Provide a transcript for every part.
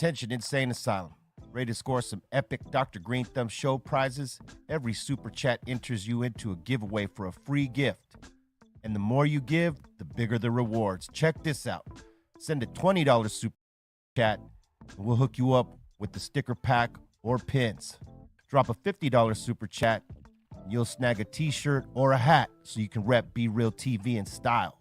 Attention Insane Asylum. Ready to score some epic Dr. Greenthumb Show prizes? Every super chat enters you into a giveaway for a free gift. And the more you give, the bigger the rewards. Check this out. Send a $20 super chat, and we'll hook you up with the sticker pack or pins. Drop a $50 super chat, and you'll snag a t-shirt or a hat so you can rep BREALTV in style.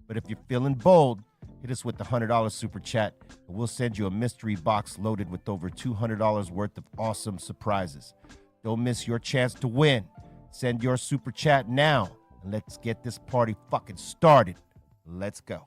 But if you're feeling bold, hit us with the $100 super chat, and we'll send you a mystery box loaded with over $200 worth of awesome surprises. Don't miss your chance to win. Send your super chat now, and let's get this party fucking started. Let's go.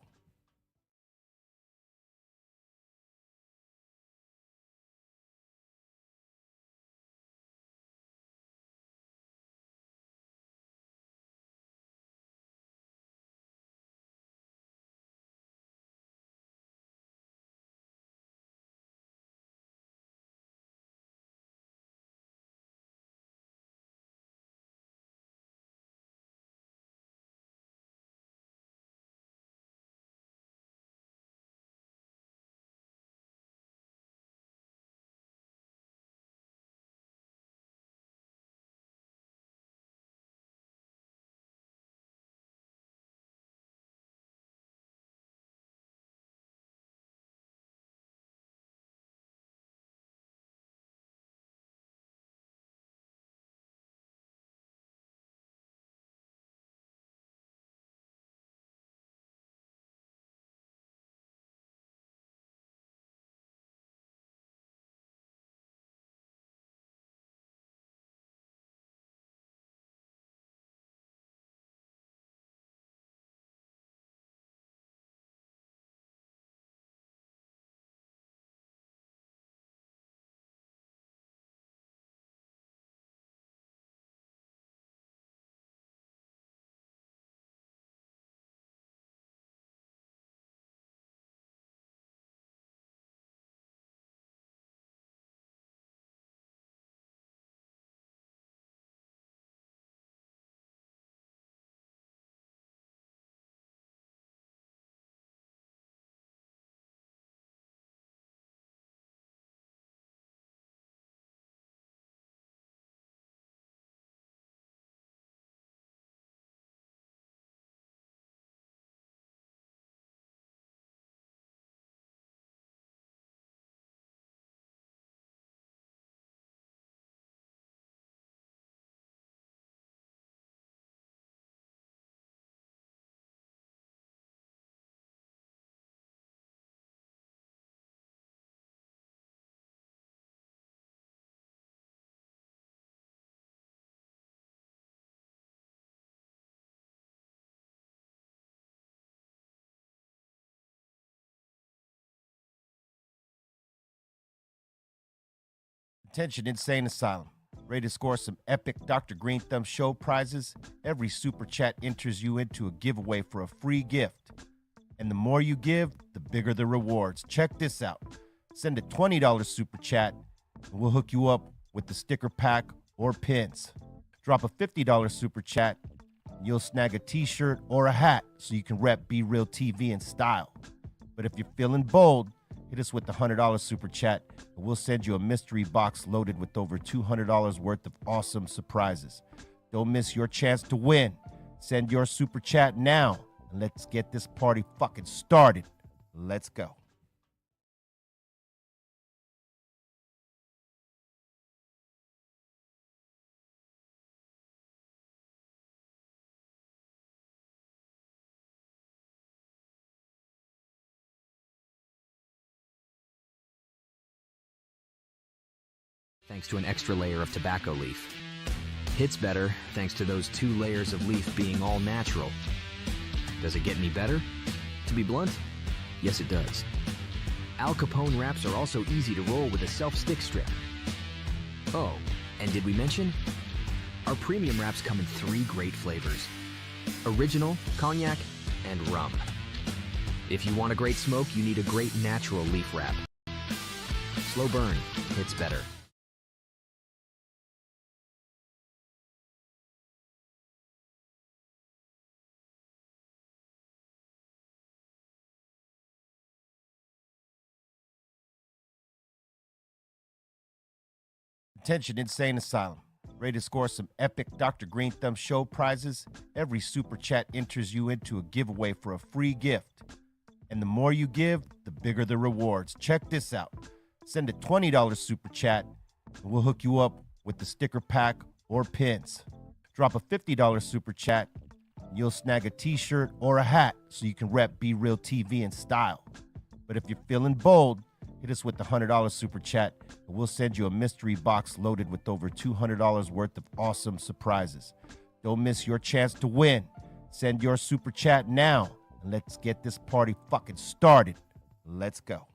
Attention Insane Asylum. Ready to score some epic Dr. Greenthumb Show prizes? Every super chat enters you into a giveaway for a free gift. And the more you give, the bigger the rewards. Check this out. Send a $20 super chat, and we'll hook you up with the sticker pack or pins. Drop a $50 super chat, and you'll snag a t-shirt or a hat so you can rep BREALTV in style. But if you're feeling bold, hit us with the $100 super chat, and we'll send you a mystery box loaded with over $200 worth of awesome surprises. Don't miss your chance to win. Send your super chat now, and let's get this party fucking started. Let's go. Thanks to an extra layer of tobacco leaf. Hits better thanks to those 2 layers of leaf being all natural. Does it get any better? To be blunt, yes it does. Al Capone wraps are also easy to roll with a self-stick strip. Oh, and did we mention? Our premium wraps come in 3 great flavors: original, cognac, and rum. If you want a great smoke, you need a great natural leaf wrap. Slow burn hits better. Attention Insane Asylum. Ready to score some epic Dr. Greenthumb Show prizes? Every super chat enters you into a giveaway for a free gift. And the more you give, the bigger the rewards. Check this out. Send a $20 super chat, and we'll hook you up with the sticker pack or pins. Drop a $50 super chat, and you'll snag a t-shirt or a hat so you can rep BREALTV in style. But if you're feeling bold, hit us with the $100 super chat, and we'll send you a mystery box loaded with over $200 worth of awesome surprises. Don't miss your chance to win. Send your super chat now, and let's get this party fucking started. Let's go.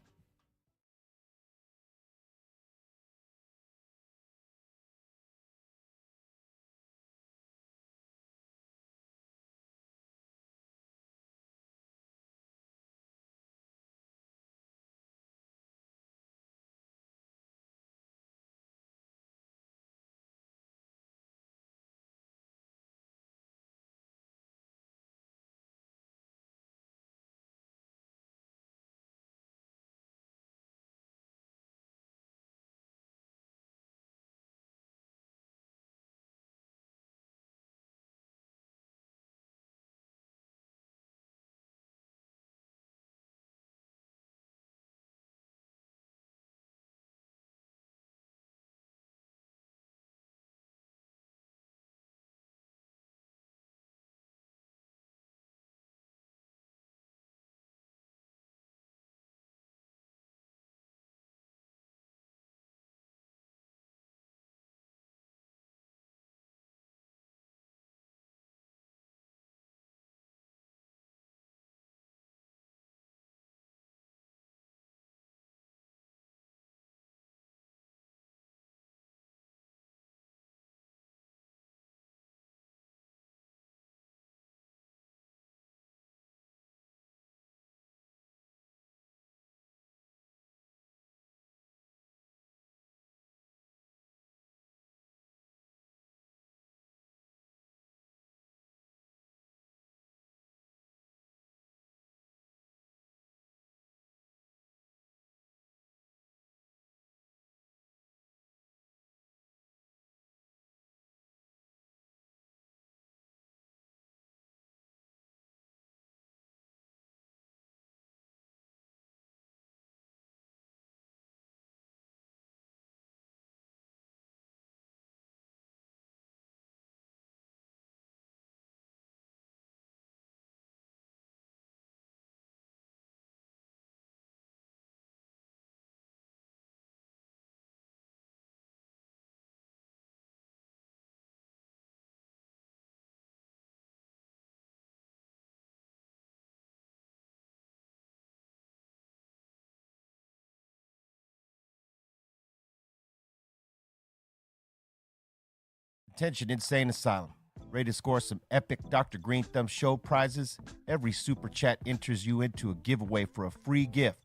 Attention Insane Asylum. Ready to score some epic Dr. Greenthumb Show prizes? Every super chat enters you into a giveaway for a free gift.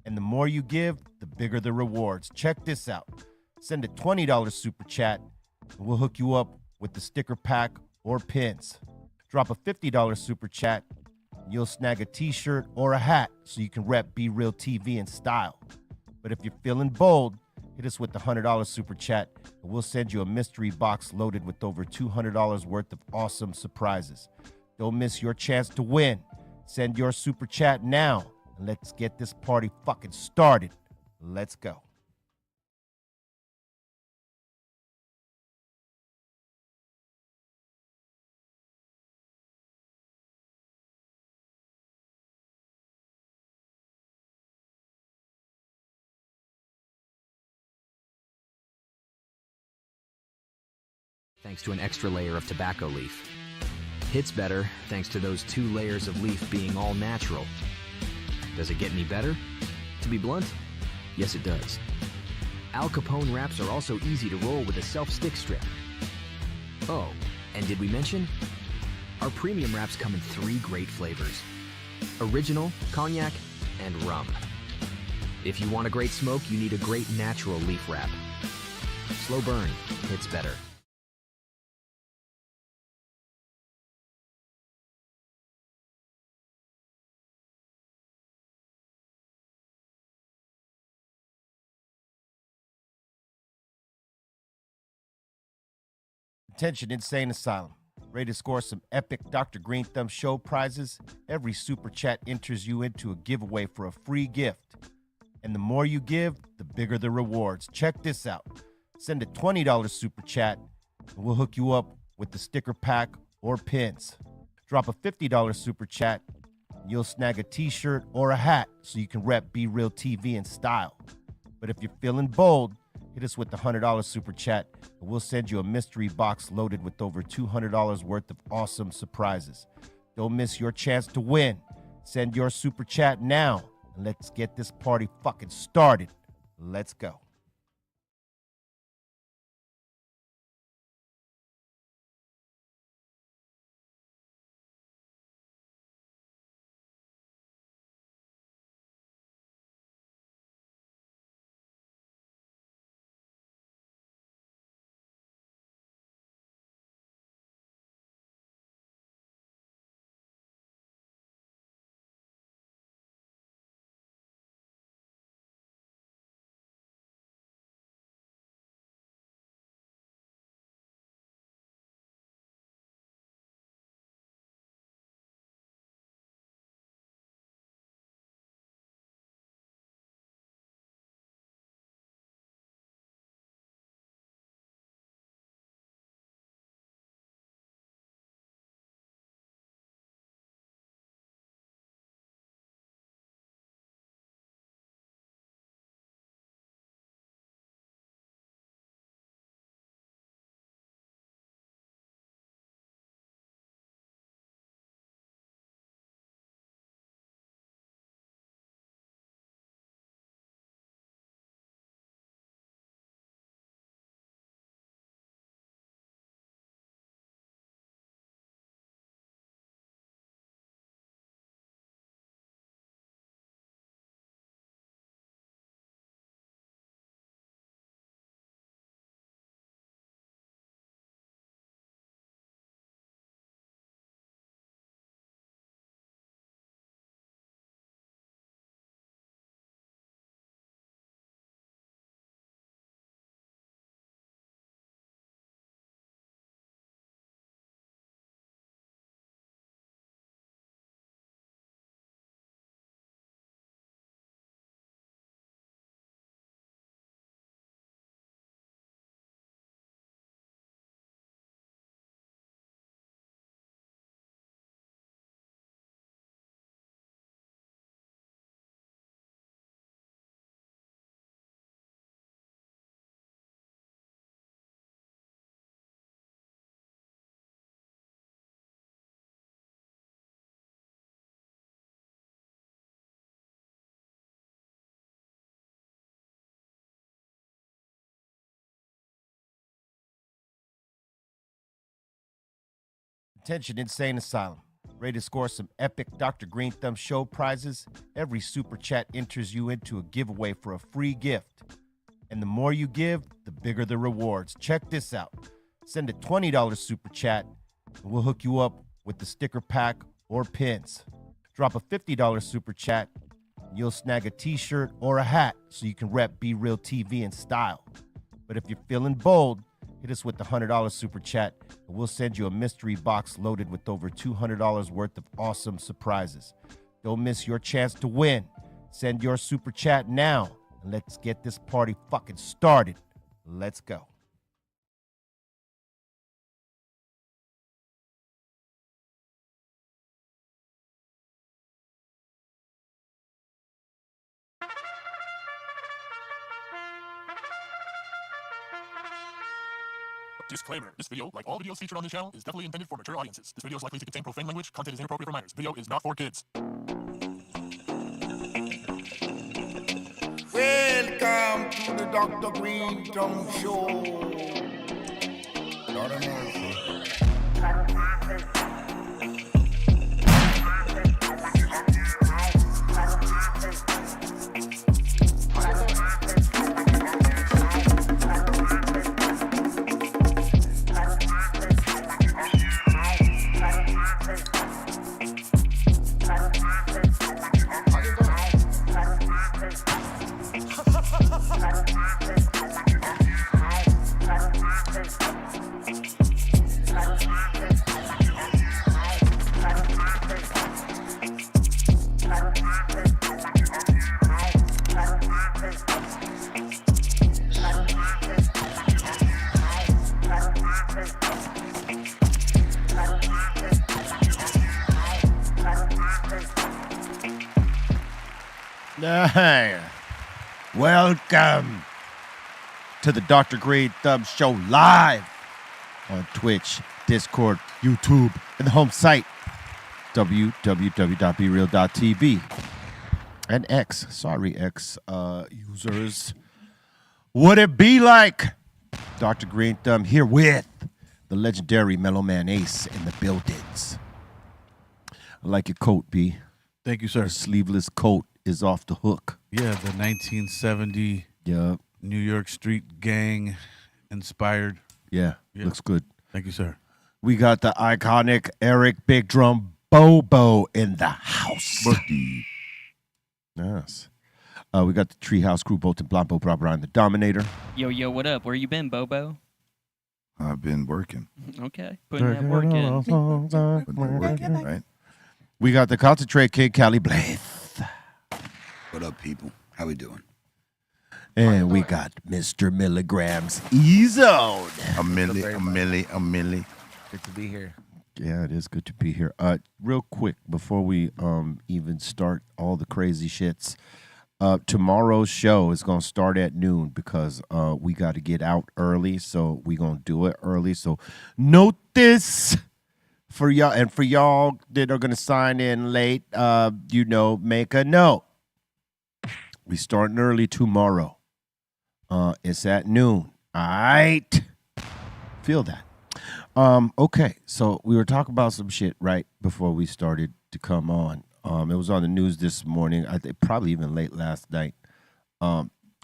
And the more you give, the bigger the rewards. Check this out. Send a $20 super chat, and we'll hook you up with the sticker pack or pins. Drop a $50 super chat, and you'll snag a t-shirt or a hat so you can rep BREALTV in style. But if you're feeling bold, hit us with the $100 super chat, and we'll send you a mystery box loaded with over $200 worth of awesome surprises. Don't miss your chance to win. Send your super chat now, and let's get this party fucking started. Let's go. Thanks to an extra layer of tobacco leaf. Hits better thanks to those 2 layers of leaf being all natural. Does it get any better? To be blunt, yes it does. Al Capone wraps are also easy to roll with a self-stick strip. Oh, and did we mention? Our premium wraps come in 3 great flavors: original, cognac, and rum. If you want a great smoke, you need a great natural leaf wrap. Slow burn, hits better. Attention Insane Asylum. Ready to score some epic Dr. Greenthumb Show prizes? Every super chat enters you into a giveaway for a free gift. And the more you give, the bigger the rewards. Check this out. Send a $20 super chat, and we'll hook you up with the sticker pack or pins. Drop a $50 super chat, and you'll snag a t-shirt or a hat so you can rep BREALTV in style. But if you're feeling bold, hit us with the $100 super chat, and we'll send you a mystery box loaded with over $200 worth of awesome surprises. Don't miss your chance to win. Send your super chat now, and let's get this party fucking started. Let's go. Attention Insane Asylum. Ready to score some epic Dr. Greenthumb Show prizes? Every super chat enters you into a giveaway for a free gift. And the more you give, the bigger the rewards. Check this out. Send a $20 super chat, and we'll hook you up with the sticker pack or pins. Drop a $50 super chat, and you'll snag a t-shirt or a hat so you can rep BREALTV in style. But if you're feeling bold, hit us with the $100 super chat, and we'll send you a mystery box loaded with over $200 worth of awesome surprises. Don't miss your chance to win. Send your super chat now, and let's get this party fucking started. Let's go. Disclaimer. This video, like all videos featured on this channel, is definitely intended for mature audiences. This video is likely to contain profane language. Content is inappropriate for minors. Video is not for kids. Welcome to the Dr. Greenthumb Show. Lord of mercy. Hey, welcome to the Dr. Greenthumb Show live on Twitch, Discord, YouTube, and the home site, www.BREALTV. And X, sorry, X users. Would it be like Dr. Greenthumb here with the legendary Mellow Man Ace in the buildings? I like your coat, B. Thank you, sir. The sleeveless coat is off the hook. Yeah, the 1970 Yep. New York street gang inspired. Yeah, looks good. Thank you, sir. We got the iconic Eric Big Drum Bobo in the house. Yes. We got the Treehouse Crew, Bolton Blanco, Brian the Dominator. Yo, what up? Where you been, Bobo? I've been working. Okay, putting that work in. Putting that work in, right? We got the Concentrate Kid, Cali Blaze. What up, people? How we doing? And we got Mr. Milligrams E-Zone. A milli. Good to be here. Yeah, it is good to be here. Real quick, before we even start all the crazy shits, tomorrow's show is going to start at noon because we got to get out early, so we're going to do it early. So note this for y'all, and for y'all that are going to sign in late, make a note. We starting early tomorrow. It's at noon. All right. Feel that. Okay, so we were talking about some shit right before we started to come on. It was on the news this morning, I think probably even late last night.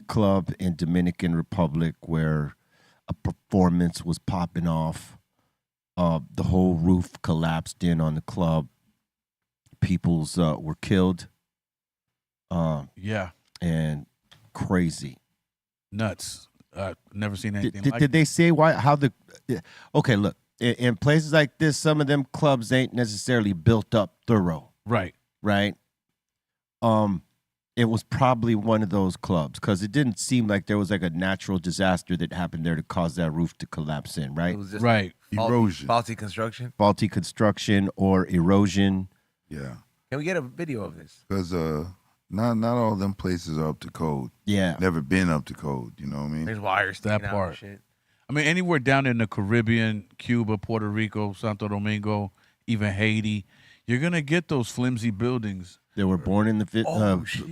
Club in Dominican Republic where a performance was popping off. The whole roof collapsed in on the club. People's were killed. Yeah. And crazy. Nuts. Never seen anything like Did they say why? How the? Okay, look. In places like this, some of them clubs ain't necessarily built up thorough. Right. Right. It was probably one of those clubs because it didn't seem like there was like a natural disaster that happened there to cause that roof to collapse in. Right. It was just Right. Erosion. faulty construction. Faulty construction or erosion. Yeah. Can we get a video of this? Because not all them places are up to code. Yeah. Never been up to code. You know what I mean? There's wires That sticking out part. and shit. I mean, anywhere down in the Caribbean, Cuba, Puerto Rico, Santo Domingo, even Haiti, you're going to get those flimsy buildings. They were born in the shit.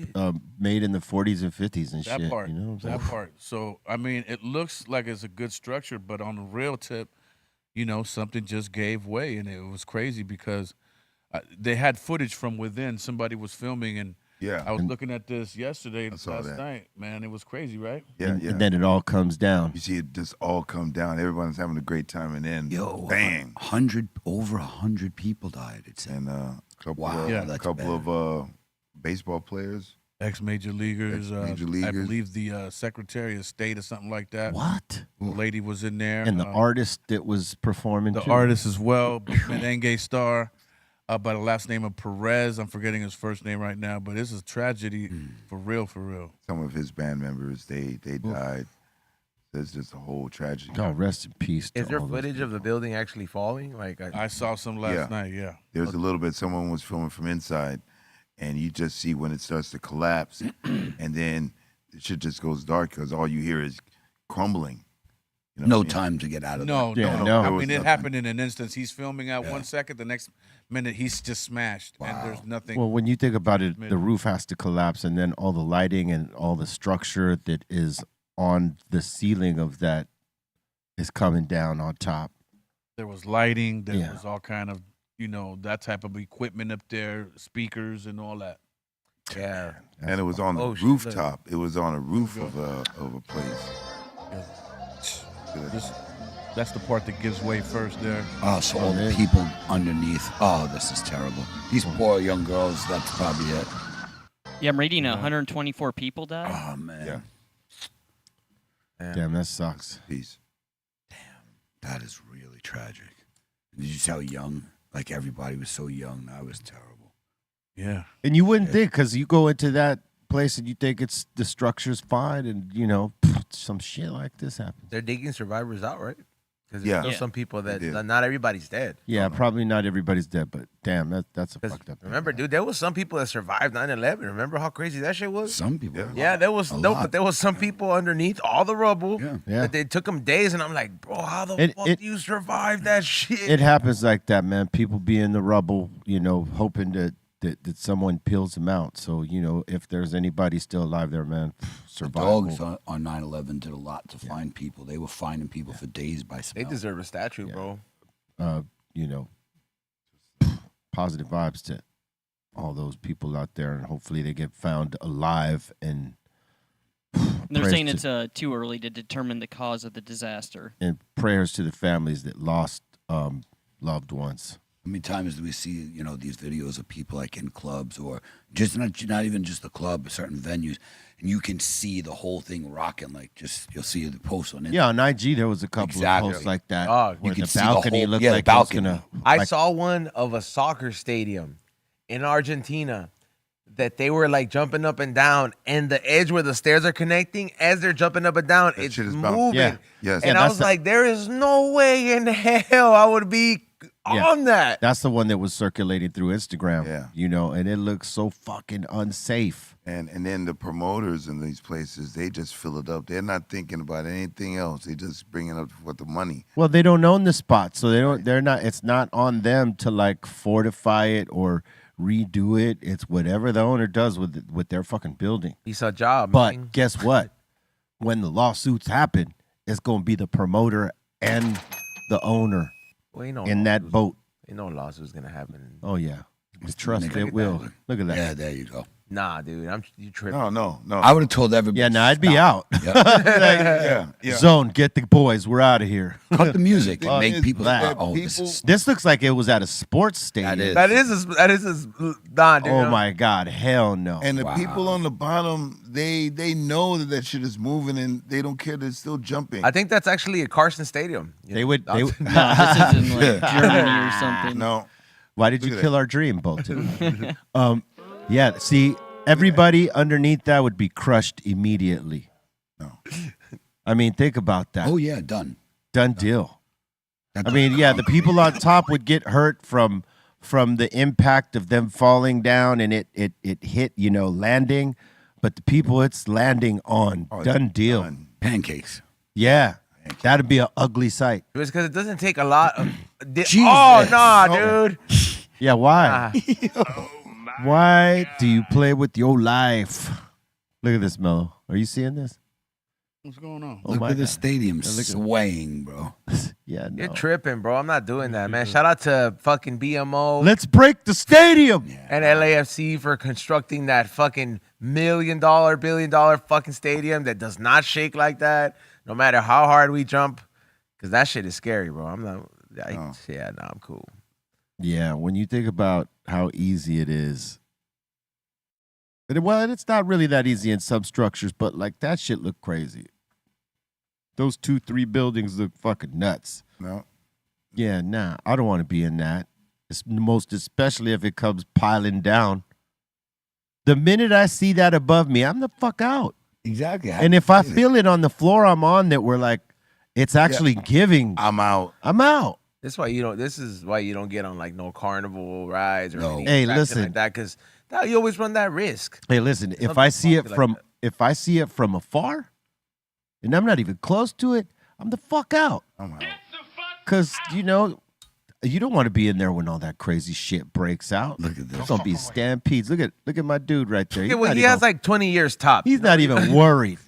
made in the 40s and 50s and That shit. part. You know what I'm saying? That part. So, I mean, it looks like it's a good structure, but on the real tip, something just gave way, and it was crazy because they had footage from within. Somebody was filming, and Yeah. I was looking at this yesterday, saw last that. night. Man, it was crazy, right? Yeah, and, yeah. and then it all comes down. You see it just all come down. Everyone's having a great time, and then bang. Over 100 people died. It said. And a couple Wow, of, Yeah. that's couple bad. of baseball players. Ex-major leaguers. Ex-major I leaguers. believe the Secretary of State or something like that. What? The lady was in there. And the artist that was performing The too? artist as well, merengue star, by the last name of Perez. I'm forgetting his first name right now, but this is tragedy for real, for real. Some of his band members, they died. It's just a whole tragedy. God, rest in peace. to Is there all those footage of the building actually falling? Like, I saw some last night, yeah. There's a little bit. Someone was filming from inside, and you just see when it starts to collapse, and then the shit just goes dark because all you hear is crumbling. You know No what I mean? time to get out of No, Yeah, no, no. I There was mean, it nothing. happened in an instance. He's filming at 1 second. The next minute, he's just smashed, and there's nothing. Well, when you think about it, the Mid- roof has to collapse, and then all the lighting and all the structure that is on the ceiling of that is coming down on top. There was lighting. There Yeah. was all kind of, that type of equipment up there, speakers and all that. yeah. And it was on the Oh, shit, rooftop. It was on a roof of a place. That's the part that gives way first there. Oh, so all the people underneath. Oh, this is terrible. These poor young girls, that's probably it. Yeah, I'm reading 124 people died. Oh, man. Yeah. Damn, that sucks. Peace. That is really tragic. Did you see how young? Like, everybody was so young. That was terrible. Yeah. And you wouldn't think, because you go into that place and you think it's the structure's fine, and some shit like this happens. They're digging survivors out, right? Because Yeah. there's some people that did. not everybody's dead. Yeah, probably not everybody's dead, but damn, that's a 'Cause fucked up thing. remember, dude, there was some people that survived 9/11. Remember how crazy that shit was? Some people. Yeah, there was but there was some people underneath all the rubble. Yeah. Yeah. That they took them days, and I'm like, bro, how the fuck do you survive that shit? It happens like that, man. People be in the rubble, hoping that someone peels them out. So, if there's anybody still alive there, man, The survival. dogs on 9/11 did a lot to find people. They were finding people for days by They smell. deserve a statue, bro. Positive vibes to all those people out there, and hopefully they get found alive. And They're prayers saying to- it's too early to determine the cause of the disaster. and prayers to the families that lost loved ones. How many times do we see, these videos of people like in clubs or just not even just the club, but certain venues, and you can see the whole thing rocking, like you'll see the post on it. Yeah, on IG there was a couple Exactly. of posts like that. Oh, where you can the see the balcony whole- looked yeah, the like it was balcony. gonna. I like- saw one of a soccer stadium in Argentina that they were like jumping up and down, and the edge where the stairs are connecting, as they're jumping up and down, That it's shit is bound- moving. Yeah. Yes. And Yeah, I that's was the- like, there is no way in hell I would be on that. That's the one that was circulating through Instagram. Yeah. And it looks so fucking unsafe. And then the promoters in these places, they just fill it up. They're not thinking about anything else. They just bring it up for the money. Well, they don't own the spot, so they're not. It's not on them to like fortify it or redo it. It's whatever the owner does with their fucking building. He's a job. But man. guess what? When the lawsuits happen, it's gonna be the promoter and the owner Well, you know, in that boat. You know, lawsuit's gonna happen. Oh yeah, trust Nigga, it will. Look at that. Yeah, there you go. Nah, dude, you tripping. No. I would have told everybody. Yeah, no, I'd be out. Yeah. Zone, get the boys. We're out of here. Cut the music and Oh, make it's people. that. Oh, this is. This looks like it was at a sports stadium. That That is nah, dude. Oh my God, hell no. And the people on the bottom, they know that shit is moving, and they don't care. They're still jumping. I think that's actually a Carson Stadium. They would. No, this is in like Germany or something. No. Why did you Look at kill our dream, Bolton? Yeah, see, everybody underneath that would be crushed immediately. No. I mean, think about that. Oh yeah, done. Done deal. I mean, yeah, the people on top would get hurt from the impact of them falling down and it hit, landing. But the people it's landing on, done deal. Done. Pancakes. Yeah, that'd be an ugly sight. It's because it doesn't take a lot of. Jesus. Oh nah, dude. Yeah, why? Why do you play with your life? Look at this, Mello. Are you seeing this? What's going on? Oh Look my at the God. stadium look at- swaying, bro. Yeah, no. You're tripping, bro. I'm not doing that, man. Shout out to fucking BMO Let's break the stadium. and LAFC for constructing that fucking $1 million, $1 billion fucking stadium that does not shake like that, no matter how hard we jump. Because that shit is scary, bro. I'm not. Yeah, I'm cool. Yeah, when you think about how easy it is. Well, it's not really that easy in some structures, but like that shit look crazy. Those 2-3 buildings look fucking nuts. No. Yeah, nah, I don't want to be in that. It's most especially if it comes piling down. The minute I see that above me, I'm the fuck out. Exactly. And if I feel it on the floor I'm on that we're like, it's actually giving, I'm out. I'm out. This is why you don't get on like no carnival rides or No. any Hey, attraction listen. like that, because now you always run that risk. Hey, listen, if Something I see it funky like from that. if I see it from afar and I'm not even close to it, I'm the fuck out. I'm out. Cause you don't want to be in there when all that crazy shit breaks out. Look at this. There's gonna be stampedes. Look at my dude right there. Yeah, well, he has like 20 years top. He's not even worried.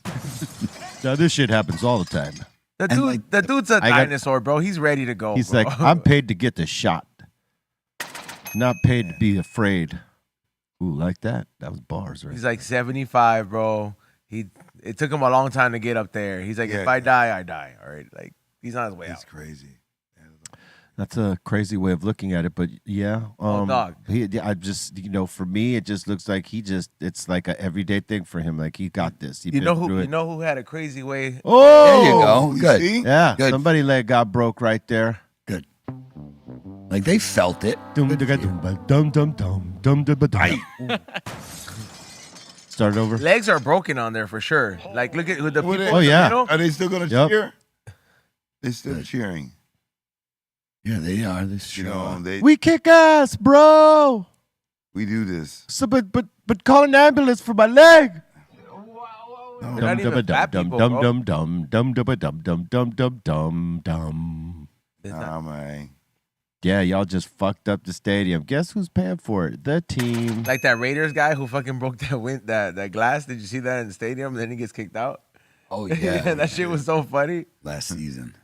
Now this shit happens all the time. The dude's a I got- dinosaur, bro. He's ready to go. He's bro. like, I'm paid to get the shot, not paid to be afraid. Ooh, like that? That was bars, right? He's like 75, bro. It took him a long time to get up there. He's like, Yeah. if I die, I die. All right, like he's on his way It's out. crazy. That's a crazy way of looking at it, but yeah. Dog. I just, for me, it just looks like it's like a everyday thing for him. Like he got this. He You know been through who? it. You know who had a crazy way? Oh, There you go. You Good. see? Yeah, Good. somebody leg got broke right there. Good. Like they felt it. Start over. Legs are broken on there for sure. Like look at who the people. What in Oh, the yeah. middle. Are they still gonna Yep. cheer? They're still cheering. Yeah, they are. This You know, We kick ass, bro. we do this. So, but call an ambulance for my leg. They're not even fat people, bro. dum dum dum dum dum dum dum dum dum dum. Nah, man. Yeah, y'all just fucked up the stadium. Guess who's paying for it? The team. Like that Raiders guy who fucking broke that glass. Did you see that in the stadium? Then he gets kicked out. Oh yeah, That shit was so funny. last season.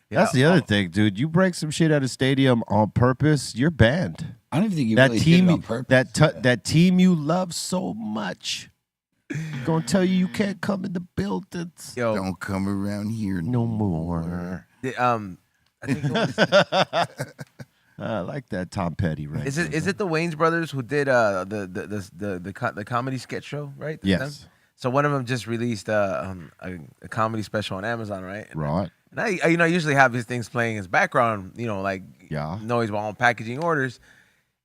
That's the other thing, dude. You break some shit at a stadium on purpose, you're banned. I don't even think he That really team, did it on purpose. that team you love so much, gonna tell you can't come in the buildings Yo, Don't come around here no more. I think it was, I like that Tom Petty, right? is it the Wayans brothers who did the comedy sketch show, right? Yes. So one of them just released a comedy special on Amazon, right? Right. And I usually have his things playing as background, like Yeah. noise while I'm packaging orders.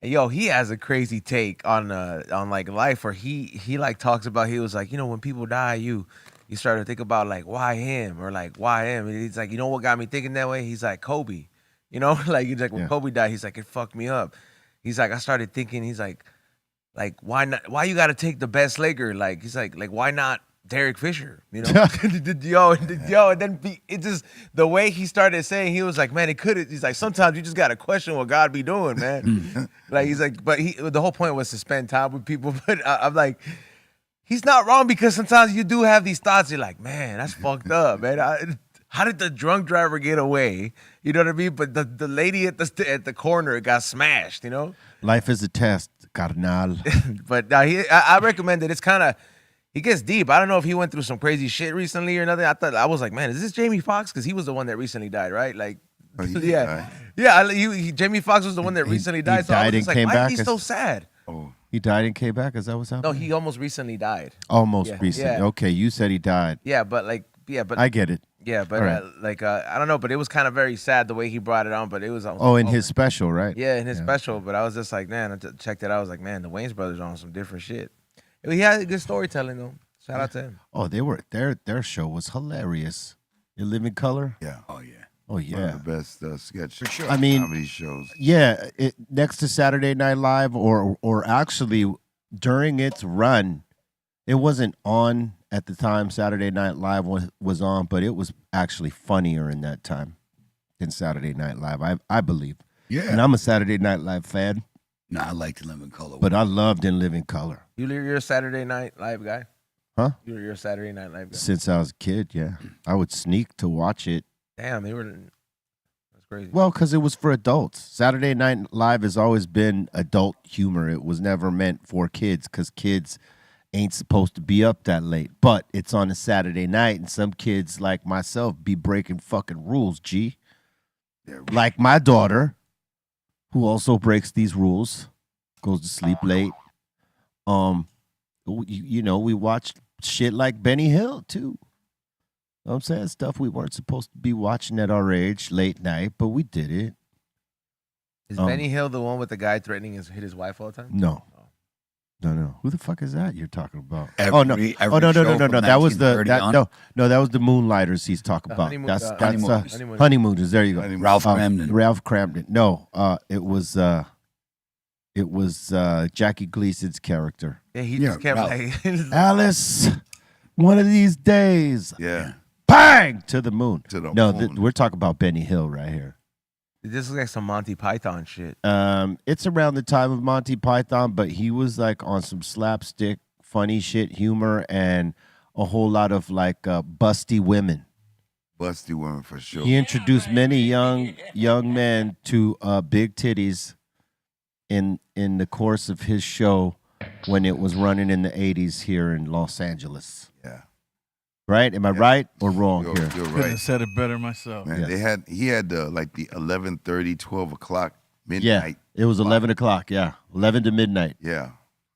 And yo, he has a crazy take on like life where he like talks about, he was like, when people die, you start to think about like why him or like why him. And he's like, what got me thinking that way? He's like Kobe, like he's like when Yeah. Kobe died, he's like it fucked me up. He's like I started thinking, he's like why not? Why you got to take the best Laker? Like he's like why not Derek Fisher? And then it just the way he started saying, he was like, man, it could. He's like sometimes you just got to question what God be doing, man. Like he's like, but the whole point was to spend time with people. But I'm like, he's not wrong because sometimes you do have these thoughts. You're like, man, that's fucked up, man. How did the drunk driver get away? You know what I mean? But the lady at the corner got smashed. Life is a test, carnal. But I recommend it. It's kind of, he gets deep. I don't know if he went through some crazy shit recently or nothing. I was like, man, is this Jamie Foxx? Because he was the one that recently died, right? Like, Oh, he did yeah, die. yeah. Jamie Foxx was the one that recently died. So I died was just and like, came why back is he as- so sad? Oh, He died and came back. Is that what's No, happening? he almost recently died. Almost Yeah, recently. yeah. Okay, you said he died. Yeah, but I get it. yeah, but All right. I don't know, but it was kind of very sad the way he brought it on. But it was Oh, in his special, right? yeah, in his special. But I was just like, man, I checked it out. I was like, man, the Wayans brothers are on some different shit. He had good storytelling though. Shout out to him. Oh, they were their show was hilarious. In Living Color. yeah. Oh yeah. Oh One yeah. of the best sketch I mean, comedy shows. Yeah, next to Saturday Night Live, or actually during its run, it wasn't on at the time Saturday Night Live was on, but it was actually funnier in that time than Saturday Night Live, I believe. Yeah. And I'm a Saturday Night Live fan, No, I like to live in color. but I loved In Living Color. You're a Saturday Night Live guy? Huh? You're a Saturday Night Live guy? Since I was a kid, yeah. I would sneak to watch it. Damn, that's crazy. Well, because it was for adults. Saturday Night Live has always been adult humor. It was never meant for kids because kids ain't supposed to be up that late. But it's on a Saturday night, and some kids like myself be breaking fucking rules, G. Yeah, Like my daughter, who also breaks these rules, goes to sleep late. We watched shit like Benny Hill, too. Know what I'm saying? Stuff we weren't supposed to be watching at our age, late night, but we did it. Is Benny Hill the one with the guy threatening to hit his wife all the time? No. No. Who the fuck is that you're talking about? Every No. show That was from 1930 on. that was the Moonlighters he's talking about. Honeymooners. That's Honeymooners. Honeymooners. There you go. Ralph Cramden. Ralph Cramden. No, it was Jackie Gleason's character. Yeah, he just kept Ralph. like, Alice, one of these days, yeah. bang to the moon. To the No, moon. we're talking about Benny Hill right here. this looks like some Monty Python shit. It's around the time of Monty Python, but he was like on some slapstick, funny shit, humor, and a whole lot of like busty women. Busty women for sure. He introduced many young men to big titties in the course of his show when it was running in the 80s here in Los Angeles. Yeah. Right? Am I right or wrong You're, here? you're Couldn't have right. said it better myself. Man, Yes. he had like the 11:30, 12 o'clock Yeah, midnight. it was 11 o'clock. Yeah, 11 to midnight. Yeah.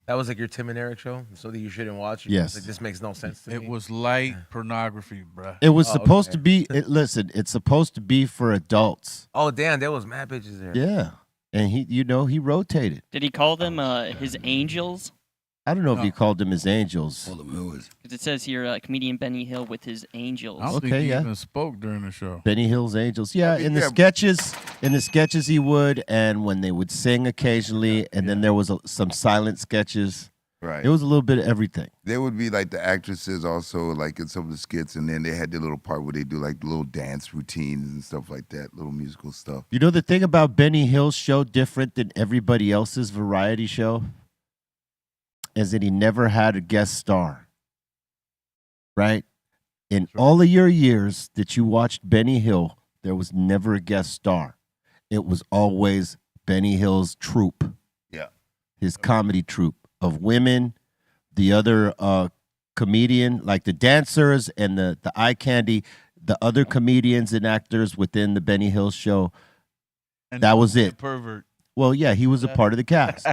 That was like your Tim and Eric show, so that you shouldn't watch. Yes. Like, this makes no sense to me. It was light pornography, bruh. It was supposed okay. to be. Listen, it's supposed to be for adults. Oh damn, there was mad bitches there. Yeah, and he rotated. Did he call them his angels? I don't know if he called them his angels. Told him who was. Because it says here, comedian Benny Hill with his angels. I don't Okay, think he yeah. even spoke during the show. Benny Hill's angels. Yeah, mean, in the sketches he would, and when they would sing occasionally, and then there was some silent sketches. Right. It was a little bit of everything. There would be like the actresses also like in some of the skits, and then they had their little part where they do like little dance routines and stuff like that, little musical stuff. You know the thing about Benny Hill's show different than everybody else's variety show is that he never had a guest star. Right? In all of your years that you watched Benny Hill, there was never a guest star. It was always Benny Hill's troupe. Yeah. His comedy troupe of women, the other comedian, like the dancers and the eye candy, the other comedians and actors within the Benny Hill show. And That was it. Pervert. Well, yeah, he was a part of the cast.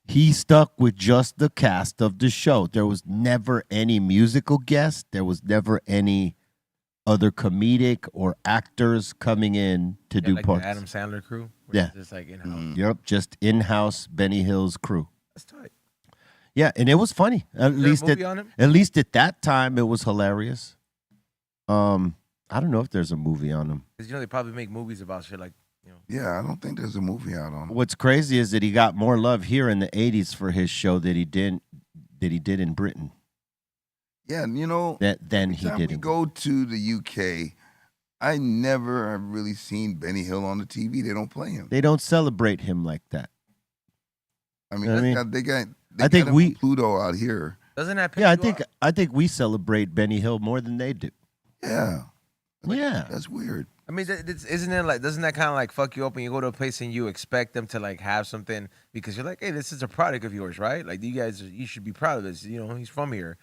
He stuck with just the cast of the show. There was never any musical guest. There was never any other comedic or actors coming in to do like parts. the Adam Sandler crew. Yeah. Just like in-house. Yep, just in-house Benny Hill's crew. That's tight. Yeah, and it was funny. At Is there a least movie on him? at least at that time, it was hilarious. I don't know if there's a movie on him. Because they probably make movies about shit like, Yeah, I don't think there's a movie out on it. What's crazy is that he got more love here in the '80s for his show that he did in Britain. Yeah, Than he anytime did we in go to the UK, I never have really seen Benny Hill on the TV. They don't play him. They don't celebrate him like that. I mean, You know what I they got I think him on Pluto out here. doesn't that piss Yeah, you off? I think we celebrate Benny Hill more than they do. Yeah. Yeah. That's weird. I mean, isn't it like, doesn't that kind of like fuck you up when you go to a place and you expect them to like have something because you're like, hey, this is a product of yours, right? Like, you should be proud of this. He's from here.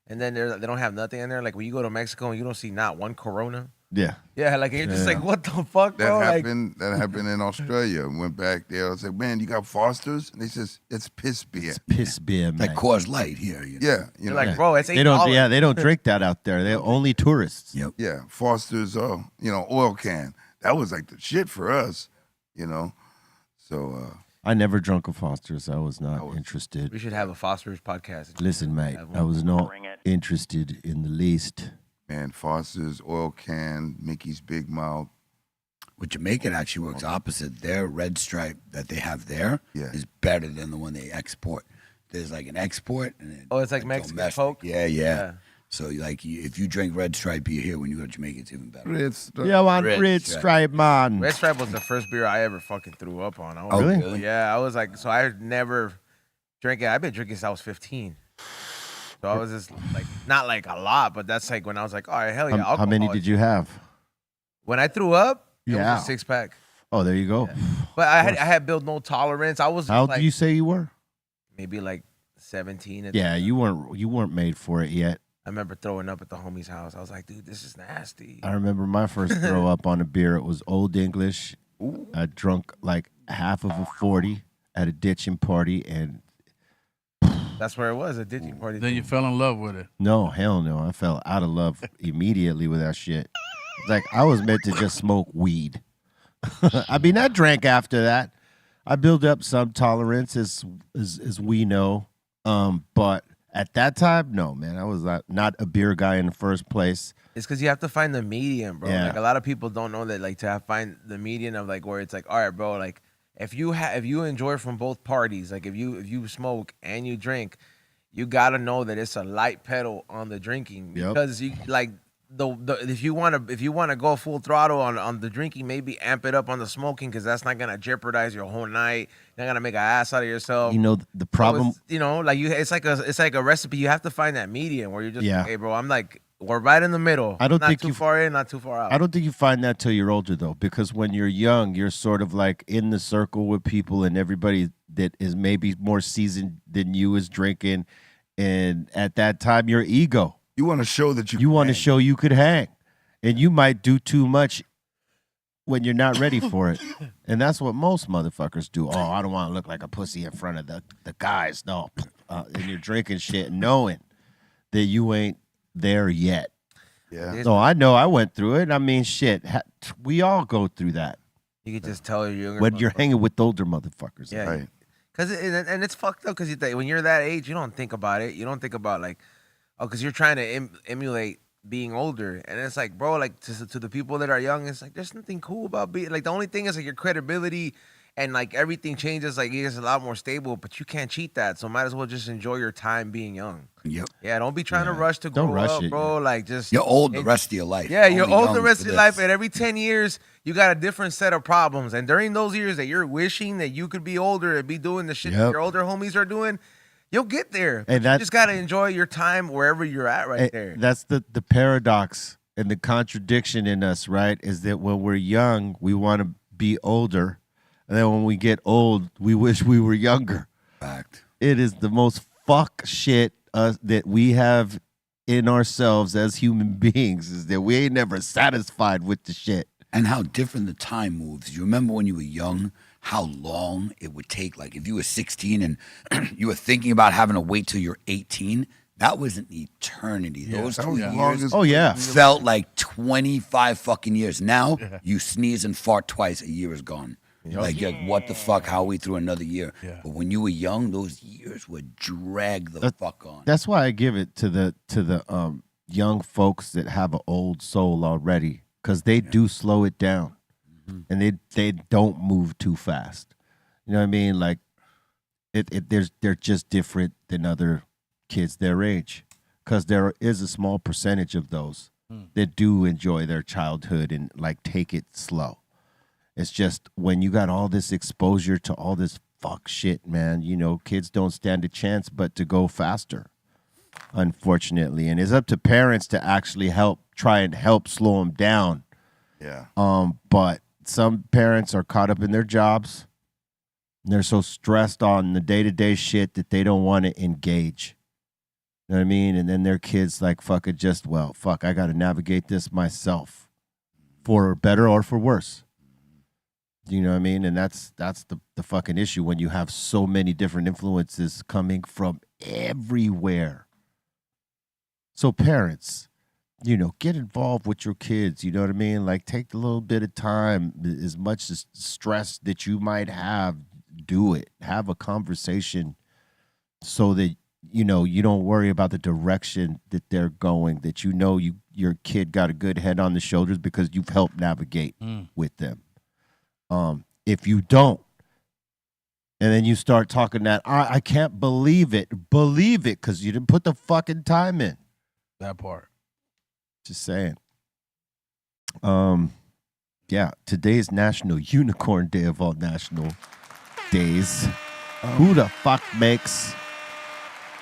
And then they don't have nothing in there. Like when you go to Mexico and you don't see not one Corona. Yeah. Yeah, like you're just Yeah. like, what the fuck, bro? That happened in Australia. Went back there. I was like, man, you got Foster's? And they says, it's piss beer. Piss beer, man. Like Coors Light here. Yeah. You're like, bro, it's $8. They don't. Yeah, they don't drink that out there. They're only tourists. Yep. Yeah. Foster's, oil can. That was like the shit for us, So, I never drunk a Foster's. I was not interested. We should have a Foster's podcast. Listen, mate, Have one. I was not interested in the least. man, Foster's, oil can, Mickey's Big Mouth. With Jamaican actually works opposite. Their red stripe that they have there is better than the one they export. There's like an export. And It's like Mexican domestic. Coke? Yeah. So if you drink red stripe beer here, when you go to Jamaica, it's even better. Red Stripe. Yeah, one red stripe, man. Red Stripe was the first beer I ever fucking threw up on. Oh, really? Yeah, I was like, so I never drank it. I've been drinking since I was 15. So I was just like, not like a lot, but that's like when I was like, all right, hell yeah. How many did you have? When I threw up, it Yeah. was a 6-pack. Oh, there you go. But I had built no tolerance. I was How old like, do you say you were? maybe like 17. Yeah, you weren't made for it yet. I remember throwing up at the homie's house. I was like, dude, this is nasty. I remember my first throw up on a beer. It was Old English. I drunk like half of a 40 at a ditching party, and That's where it was, a ditching party. Then you fell in love with it. no, hell no. I fell out of love immediately with that shit. It's like I was meant to just smoke weed. I mean, I drank after that. I built up some tolerance, as we know. But at that time, no, man. I was not a beer guy in the first place. It's because you have to find the medium, bro. Yeah. Like a lot of people don't know that, like find the median of like where it's like, all right, bro, like if you enjoy from both parties, like if you smoke and you drink, you gotta know that it's a light pedal on the drinking because you like if you wanna go full throttle on the drinking, maybe amp it up on the smoking because that's not gonna jeopardize your whole night. You're not gonna make an ass out of yourself. You know the problem. So it's, it's like a recipe. You have to find that medium where you're just Yeah. hey, bro, I'm like. We're right in the middle. I don't not think too you- far in, not too far out. I don't think you find that till you're older, though, because when you're young, you're sort of like in the circle with people, and everybody that is maybe more seasoned than you is drinking, and at that time, your ego. You want to show that You want to show you could hang, and you might do too much when you're not ready for it, and that's what most motherfuckers do. Oh, I don't want to look like a pussy in front of the guys. No, and you're drinking shit, knowing that you ain't there yet. Yeah. No, I know. I went through it. I mean, shit. We all go through that You could just tell you're younger. when you're hanging with older motherfuckers. Yeah, Right. And it's fucked up because when you're that age, you don't think about it. You don't think about like, oh, because you're trying to emulate being older, and it's like, bro, like to the people that are young, it's like there's nothing cool about being like the only thing is like your credibility and like everything changes, like it gets a lot more stable, but you can't cheat that, so might as well just enjoy your time being young. Yep. Yeah, don't be trying to rush to grow up, bro. Like just you're old the rest of your life. Yeah, you're Only old young the rest for of your this. life, and every 10 years you got a different set of problems. And during those years that you're wishing that you could be older and be doing the shit that your older homies are doing, you'll get there. And you just gotta enjoy your time wherever you're at there. That's the paradox and the contradiction in us, right? Is that when we're young, we want to be older. And then when we get old, we wish we were younger. Fact. It is the most fuck shit that we have in ourselves as human beings, is that we ain't never satisfied with the shit. And how different the time moves. You remember when you were young, how long it would take? Like if you were 16 and you were thinking about having to wait till you're 18, that was an eternity. Those 2 years felt like 25 fucking years. Now you sneeze and fart twice, a year is gone. Like, what the fuck? How are we through another year? But when you were young, those years would drag the fuck on. That's why I give it to the young folks that have an old soul already, because they do slow it down, and they don't move too fast. You know what I mean? Like, they're just different than other kids their age, because there is a small percentage of those that do enjoy their childhood and like take it slow. It's just when you got all this exposure to all this fuck shit, man, you know, kids don't stand a chance but to go faster, unfortunately. And it's up to parents to actually try and help slow them down. Yeah. But some parents are caught up in their jobs. And they're so stressed on the day-to-day shit that they don't want to engage. You know what I mean? And then their kids like, fuck, I got to navigate this myself, for better or for worse. You know what I mean? And that's the fucking issue when you have so many different influences coming from everywhere. So parents, you know, get involved with your kids. You know what I mean? Like, take a little bit of time, as much as stress that you might have, do it. Have a conversation so that, you know, you don't worry about the direction that they're going, that you know your kid got a good head on the shoulders because you've helped navigate with them. If you don't, and then you start talking that, I can't believe it, because you didn't put the fucking time in. That part. Just saying. Yeah, today's National Unicorn Day of all national days. Who the fuck makes...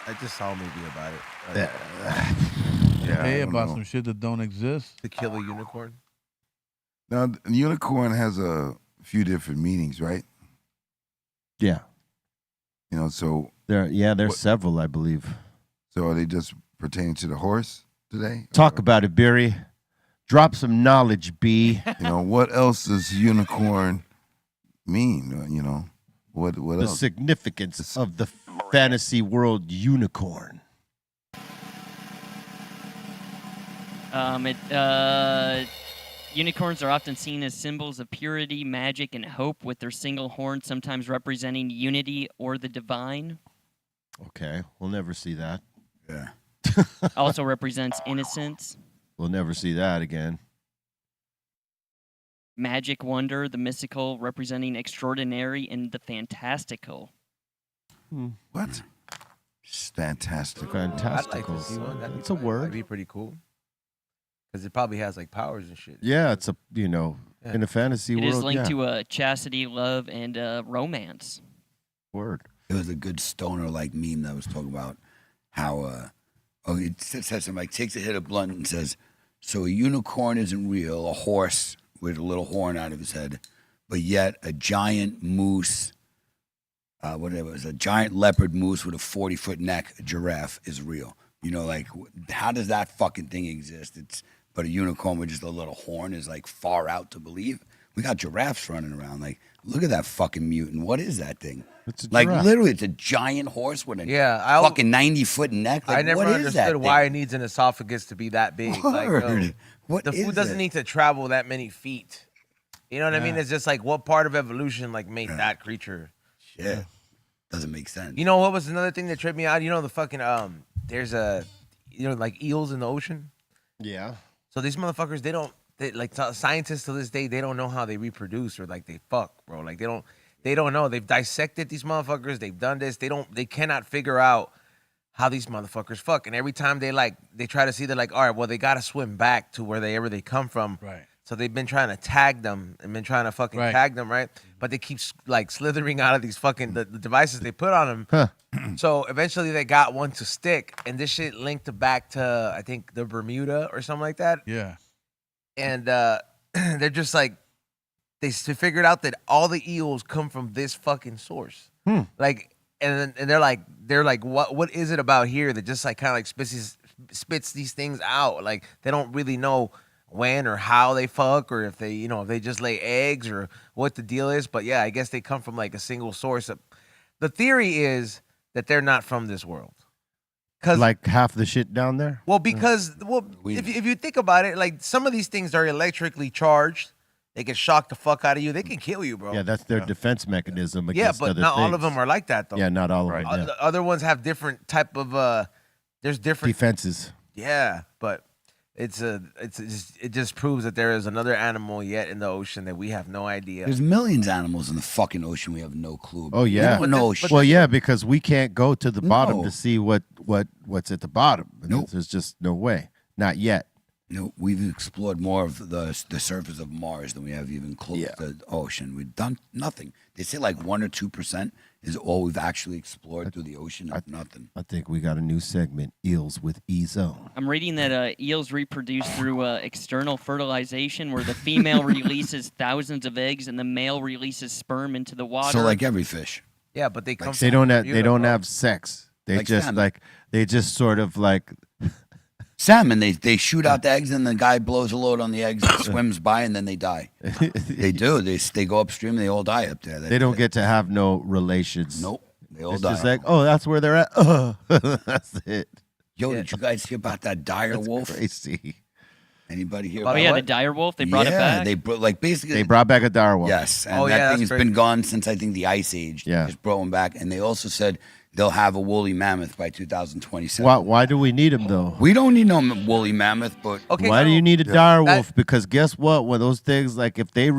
I just saw a movie about it. Hey, about some shit that don't exist. To kill a unicorn? Now, the unicorn has a few different meanings, right? Yeah. You know, so... There's several, I believe. So are they just pertaining to the horse today? Talk about it, Beery. Drop some knowledge, B. You know, what else does unicorn mean? You know, what The else? significance of the fantasy world unicorn. Unicorns are often seen as symbols of purity, magic, and hope, with their single horn sometimes representing unity or the divine. Okay, we'll never see that. Yeah. Also represents innocence. We'll never see that again. Magic, wonder, the mystical, representing extraordinary and the fantastical. What? Fantastic. Fantastical. I'd like to see one. It's a word. That'd be pretty cool. Because it probably has like powers and shit. Yeah, it's in a fantasy world. It is linked to chastity, love, and romance. Word. There was a good stoner-like meme that was talking about how, it says something like, takes a hit of blunt and says, so a unicorn isn't real, a horse with a little horn out of his head, but yet a giant moose, a giant leopard moose with a 40-foot neck, a giraffe, is real. You know, like, how does that fucking thing exist? But a unicorn with just a little horn is like far out to believe. We got giraffes running around. Like, look at that fucking mutant. What is that thing? It's a like giraffe. literally, it's a giant horse with a fucking 90-foot neck. Like, I never what is understood that why thing? it needs an esophagus to be that big. Word. Like, What the food is doesn't it? need to travel that many feet. You know what I mean? It's just like, what part of evolution like made that creature? Shit. Doesn't make sense. You know what was another thing that tripped me out? You know the fucking there's like eels in the ocean. Yeah. So these motherfuckers, scientists to this day, they don't know how they reproduce or like they fuck, bro. Like they don't know. They've dissected these motherfuckers. They've done this. They cannot figure out how these motherfuckers fuck. And every time they try to see, they're like, all right, well, they got to swim back to wherever they come from. Right. So they've been trying to tag them and been trying to fucking tag them, right? But they keep like slithering out of these fucking the devices they put on them. Huh. So eventually they got one to stick, and this shit linked back to I think the Bermuda or something like that. Yeah. And they're just like they figured out that all the eels come from this fucking source. Like, and they're like, what is it about here that just like kind of like spits these things out? Like they don't really know when or how they fuck, or if they, if they just lay eggs or what the deal is. But yeah, I guess they come from like a single source. The theory is that they're not from this world. Like half the shit down there? Well, because if you think about it, like some of these things are electrically charged. They can shock the fuck out of you. They can kill you, bro. Yeah, that's their defense mechanism Yeah, against but other not all things. of them are like that, though. Yeah, not all of them. Yeah. The other ones have different type of there's different defenses. Yeah, but it just proves that there is another animal yet in the ocean that we have no idea. There's millions of animals in the fucking ocean. We have no clue about. Oh yeah, We don't know shit. well yeah, because we can't go to the bottom No. to see what's at the bottom. Nope. There's just no way, not yet. No, we've explored more of the surface of Mars than we have even close to the ocean. We've done nothing. They say like 1 or 2% is all we've actually explored through the ocean. Nothing. I think we got a new segment: Eels with Ezo. I'm reading that eels reproduce through external fertilization, where the female releases thousands of eggs and the male releases sperm into the water. So like every fish. Yeah, but they come. They don't have sex. They Like just salmon. they just sort of like Salmon, they shoot out the eggs and the guy blows a load on the eggs, swims by, and then they die. They do. They go upstream and they all die up there. they don't get to have no relations. Nope. They all It's die. just like, oh, that's where they're at. That's it. Yo, did you guys hear about that dire That's wolf? crazy. Anybody hear Oh about yeah, it? the dire wolf. They brought it back. They basically They brought back a direwolf. Yes, and Oh, yeah, that that's thing's crazy. been gone since I think the Ice Age. Yeah. Just brought them back, and they also said they'll have a woolly mammoth by 2027. Why do we need them though? We don't need no woolly mammoth, but Okay, Why so do you need a dire that- wolf? Because guess what? When those things, like if they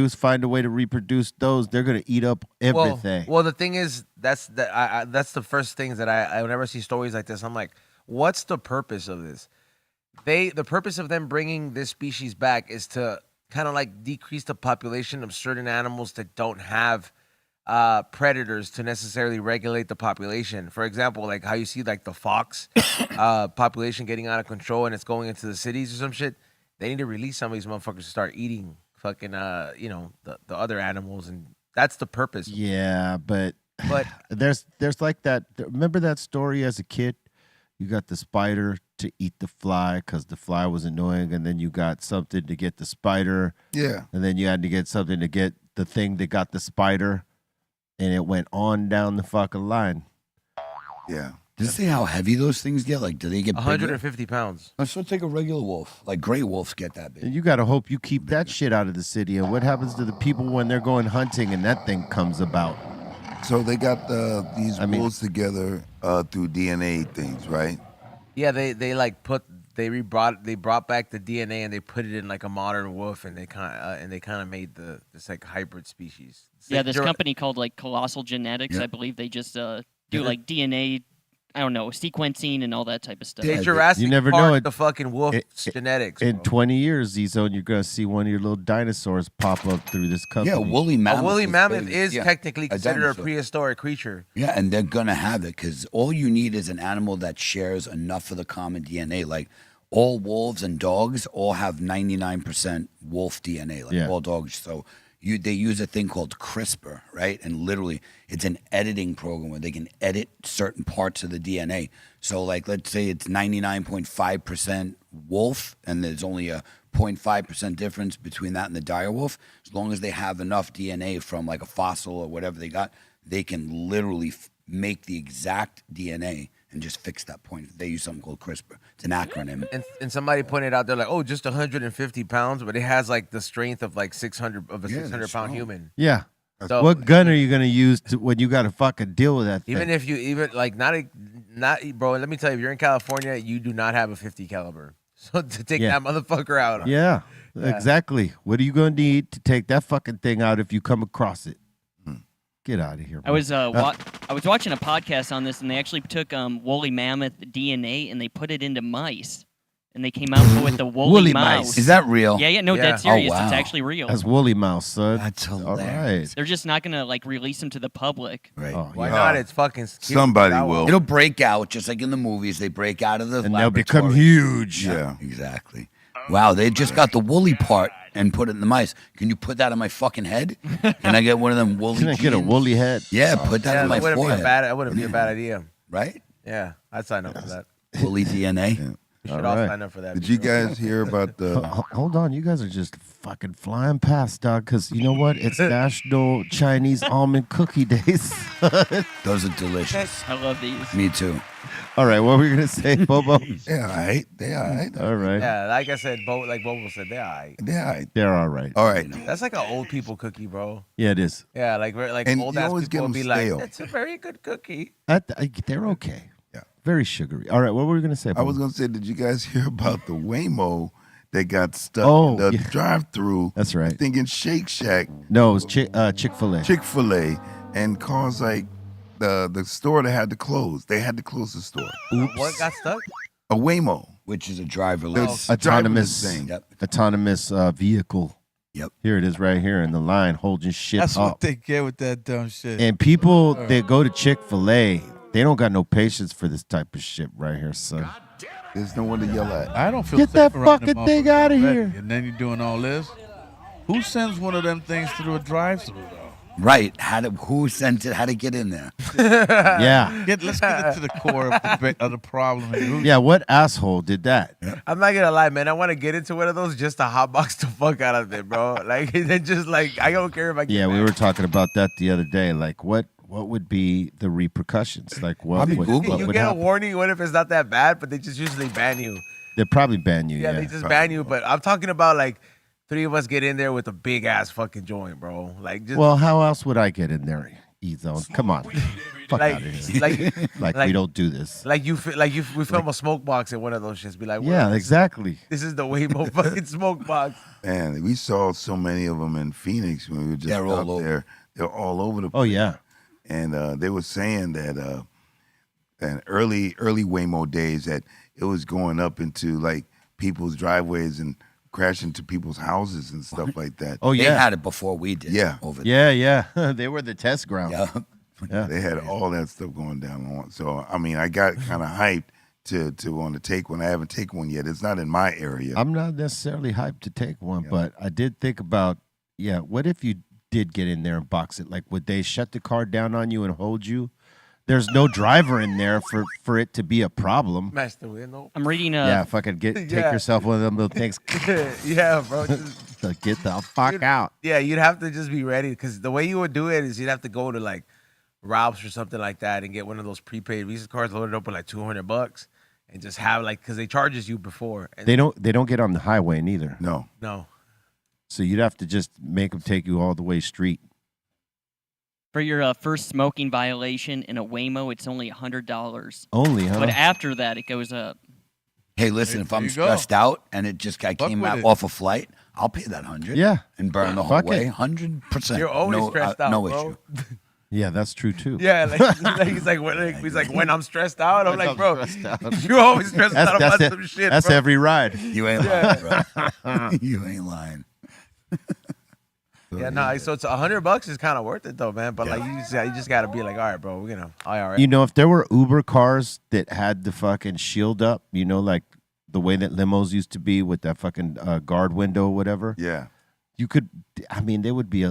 find a way to reproduce those, they're gonna eat up everything. Well, the thing is, that's the first things that I whenever I see stories like this, I'm like, what's the purpose of this? The purpose of them bringing this species back is to kind of like decrease the population of certain animals that don't have predators to necessarily regulate the population. For example, like how you see like the fox population getting out of control and it's going into the cities or some shit. They need to release some of these motherfuckers to start eating fucking the other animals, and that's the purpose. Yeah, but But there's like that. Remember that story as a kid? You got the spider to eat the fly because the fly was annoying, and then you got something to get the spider. Yeah. And then you had to get something to get the thing that got the spider, and it went on down the fucking line. Yeah. does it say how heavy those things get? Like, do they get bigger? 150 pounds. Let's not take a regular wolf. Like gray wolves get that big. And you got to hope you keep that shit out of the city. And what happens to the people when they're going hunting and that thing comes about? So they got these wolves together through DNA things, right? Yeah, they brought back the DNA and they put it in like a modern wolf, and they kind of made this like hybrid species. It's Yeah, like this company called like Colossal Genetics. Yeah. I believe they just do like DNA, I don't know, sequencing and all that type of stuff. They Jurassic You never Park know it- the fucking wolf's genetics. In bro. 20 years, Z-Zone, you're going to see one of your little dinosaurs pop up through this company. Yeah, woolly mammoth. A woolly is mammoth big. is Yeah, technically considered a dinosaur. prehistoric creature. Yeah, and they're gonna have it because all you need is an animal that shares enough of the common DNA. Like all wolves and dogs all have 99% wolf DNA. Like Yeah. all dogs. So they use a thing called CRISPR, right? And literally, it's an editing program where they can edit certain parts of the DNA. So, like, let's say it's 99.5% wolf, and there's only a 0.5% difference between that and the dire wolf. As long as they have enough DNA from like a fossil or whatever they got, they can literally make the exact DNA and just fix that point. They use something called CRISPR. It's an acronym. And somebody pointed out, they're like, oh, just 150 pounds, but it has like the strength of like 600 of a Yeah, 600 that's pound strong. human. Yeah. So What gun are you gonna use when you got to fucking deal with that thing? even if you like not bro, let me tell you, if you're in California, you do not have a 50 caliber. So to take Yeah. that motherfucker out. Yeah, Yeah. exactly. What are you gonna need to take that fucking thing out if you come across it? Get out of here. I was I was watching a podcast on this, and they actually took woolly mammoth DNA and they put it into mice, and they came out with the woolly mouse. Is that real? Yeah, no, Yeah. dead serious. Oh, wow. It's actually real. That's woolly mouse, son. That's All right. hilarious. They're just not gonna like release them to the public. Right. Oh, Why yeah. not? It's fucking cute. Somebody That will. one. It'll break out just like in the movies. They break out of the And they'll become laboratory. huge. Yeah. Exactly. Wow, they just got the woolly part and put it in the mice. Can you put that on my fucking head? Can I get one of them woolly? Can I get a jeans? woolly head? Yeah, put that Yeah, on my that wouldn't be a forehead. bad. That wouldn't be a bad idea. Right? Yeah, I'd sign up for that. Woolly DNA. We should All all right. sign up for that. Did you guys hear about the? Hold on, you guys are just fucking flying past, dog. Because you know what? It's National Chinese Almond Cookie Days. Those are delicious. I love these. Me too. All right, what were you gonna say, Bobo? They all right. They all right. All right, Yeah, like I said, like Bobo said, they're all right. They all right. they're all right. All right. That's like an old people cookie, bro. Yeah, it is. Yeah, like And old you ass always people get would them be stale. like, "It's a very good cookie." They're okay. Yeah. Very sugary. All right, what were you gonna say? I Bobo? was gonna say, did you guys hear about the Waymo that got stuck Oh, in the yeah. drive-through? That's right. Thinking Shake Shack, No, it was Chick-fil-A. Chick-fil-A, and caused like the store that had to close. They had to close the store. What got stuck? A Waymo. Which is a driverless. It's Autonomous driverless thing. Yep. autonomous vehicle. Yep. Here it is right here in the line holding shit That's up. what they get with that dumb shit. And people that go to Chick-fil-A, they don't got no patience for this type of shit right here, son. There's no one to yell at. I don't feel Get safe that around them fucking thing motherfuckers outta already. here. And then you're doing all this. Who sends one of them things through a drive-through though? Right. Who sent it? How to get in there? Yeah. Let's get into the core of the problem. Who- Yeah, what asshole did that? I'm not gonna lie, man. I want to get into one of those just to hotbox the fuck out of it, bro. Like, and just like I don't care if I get Yeah, we mad. were talking about that the other day. Like, what would be the repercussions? Like, what would, Google. what You would get a happen? warning. What if it's not that bad? But they just usually ban you. They'd probably ban you. Yeah, Yeah, they just ban you. But I'm talking about like 3 of us get in there with a big ass fucking joint, bro. Like just Well, how else would I get in there? E-zone. Come on. Fuck like out of here. like Like, we don't do this. like we film a smoke box in one of those shits. Be like, Yeah, "Well, exactly. This is the Waymo fucking smoke box. And we saw so many of them in Phoenix when we were just They're all out over. there. They're all over the place. Oh, yeah. And they were saying that in early Waymo days that it was going up into like people's driveways and crashing into people's houses and stuff like that. Oh, They yeah. had it before we did. Yeah. Over there. Yeah, yeah. They were the test ground. Yeah. Yeah. They had all that stuff going down on. So I mean, I got kind of hyped to want to take one. I haven't taken one yet. It's not in my area. I'm not necessarily hyped to take one, but I did think about, what if you did get in there and box it? Like, would they shut the car down on you and hold you? There's no driver in there for it to be a problem. Smash the window. I'm reading Yeah, fucking take Yeah. yourself one of them little things Yeah, bro. Just- to get the fuck out. yeah, you'd have to just be ready because the way you would do it is you'd have to go to like Ralph's or something like that and get one of those prepaid Visa cards loaded up with like $200 and just have like because they charges you before. And They don't get on the highway neither. No. no. So you'd have to just make them take you all the way street. for your first smoking violation in a Waymo. It's only $100, Only, huh? but after that it goes up. Hey, listen, if There I'm you go. stressed out and I came with out it. off a flight, I'll pay that 100. Yeah. And burn the whole Fuck way. it. 100%. You're always no, stressed out, no bro. issue. Yeah, that's true too. Yeah, he's like when I'm stressed out, I'm like, bro, stressed out. you're always stressed out about it. some shit. That's bro. every ride. You ain't lying, bro. You ain't lying. Yeah, no. So it's $100 is kind of worth it though, man. But like you just gotta be like, all right, bro, we're gonna all right. You know, if there were Uber cars that had the fucking shield up, you know, like the way that limos used to be with that fucking guard window or whatever, Yeah. you could, I mean, there would be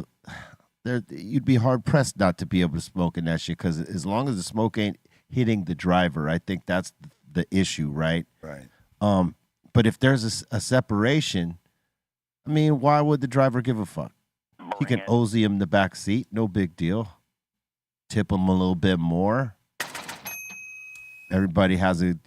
you'd be hard pressed not to be able to smoke in that shit because as long as the smoke ain't hitting the driver, I think that's the issue, right? Right. But if there's a separation, I mean, why would the driver give a fuck? He can Ozzy him the back seat, no big deal. Tip him a little bit more. Everybody has and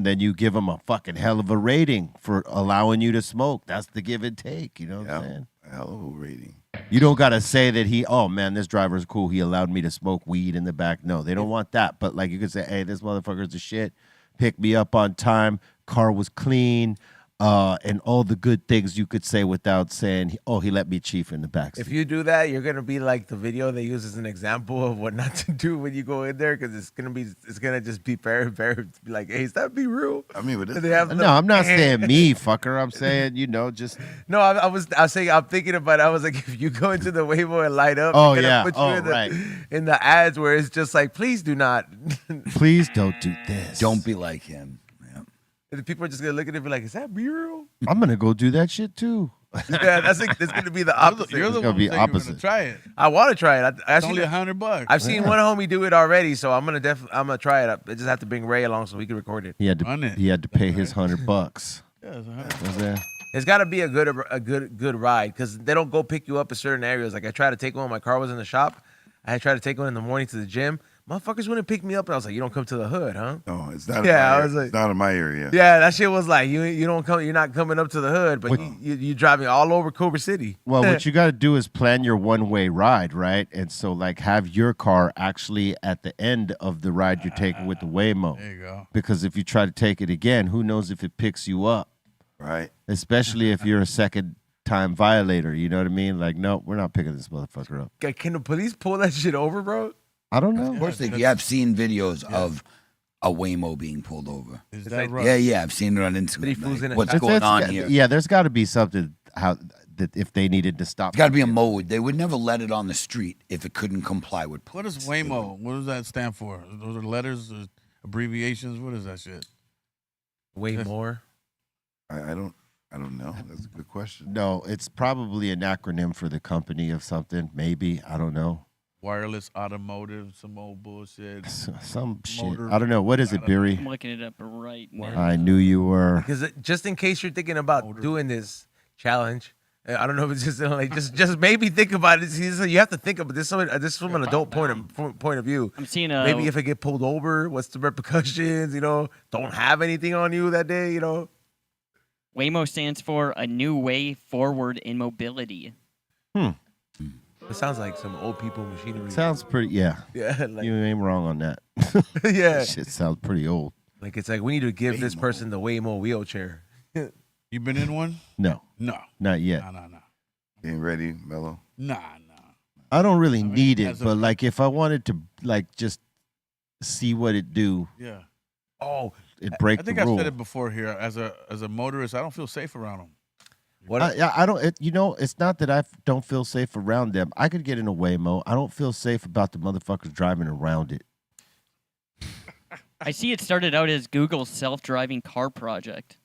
then you give them a fucking hell of a rating for allowing you to smoke. That's the give and take, you know what I'm saying? A hell of a rating. You don't got to say that oh, man, this driver's cool. He allowed me to smoke weed in the back. No, they don't want that. But, like, you could say, hey, this motherfucker's the shit. Pick me up on time. Car was clean. And all the good things you could say without saying, he let me chief in the back. If you do that, you're gonna be like the video they use as an example of what not to do when you go in there, because it's gonna just be very, very like, hey, is that be real? I mean, but No, I'm not saying me, fucker. I'm saying, just. No, I was saying, I'm thinking about it. I was like, if you go into the Waymo and light up, Oh, they're gonna yeah. put you Oh, in the, right. in the ads where it's just like, please do not. Please don't do this. Don't be like him. Yeah. And people are just gonna look at it and be like, is that be real? I'm going to go do that shit, too. Yeah, that's gonna be the opposite. You're the gonna one be saying you're opposite. gonna try it. I want to try it. It's only $100. I've seen one homie do it already, so I'm gonna try it. I just have to bring Ray along so we can record it. He had Run it. to pay his $100. Yeah, it's 100. Was that? It's got to be a good ride, because they don't go pick you up in certain areas. Like I tried to take one. My car was in the shop. I tried to take one in the morning to the gym. Motherfuckers wouldn't pick me up, and I was like, "You don't come to the hood, huh?" No, it's not. Yeah, I I was like- it's not in my area. Yeah, that shit was like, you don't come. You're not coming up to the hood, but What- you driving all over Culver City. Well, what you got to do is plan your one-way ride, right? And so, like, have your car actually at the end of the ride you're taking with the Waymo. There you go. Because if you try to take it again, who knows if it picks you up? Right. Especially if you're a second-time violator. You know what I mean? Like, no, we're not picking this motherfucker up. Can the police pull that shit over, bro? I don't know. Of course, you have seen videos of a Waymo being pulled over. Is It's that like- right? Yeah, I've seen it on Instagram. Three fools in a What's shop. going on That's- here? Yeah, there's got to be something that if they needed to stop. It's got to be a mode. They would never let it on the street if it couldn't comply with. What is Waymo? What does that stand for? Those are letters, or abbreviations. What is that shit? Way more. I don't know. That's a good question. No, it's probably an acronym for the company of something. Maybe. I don't know. Wireless automotive, some old bullshit. Some shit. Motor- I don't know. What is it, Beery? I'm looking it up right now. I knew you were. Because just in case you're thinking about doing this challenge, I don't know if it's just like just maybe think about it. You have to think about this. This from an adult point of view. I'm seeing Maybe if I get pulled over, what's the repercussions? Don't have anything on you that day. Waymo stands for a new way forward in mobility. It sounds like some old people machinery. Sounds pretty. Yeah, Yeah, like, you ain't wrong on that. yeah. Shit sounds pretty old. Like it's like we need to give this person the Waymo wheelchair. You been in one? No, No. not yet. No. Getting ready, Mello. Nah. I don't really mean, need it, as a- but like if I wanted to, like just see what it do, Yeah. Oh, it break I think the I've rule. said it before here. As a motorist, I don't feel safe around them. what? I don't. It's not that I don't feel safe around them. I could get in a Waymo. I don't feel safe about the motherfuckers driving around it. I see it started out as Google's self-driving car project.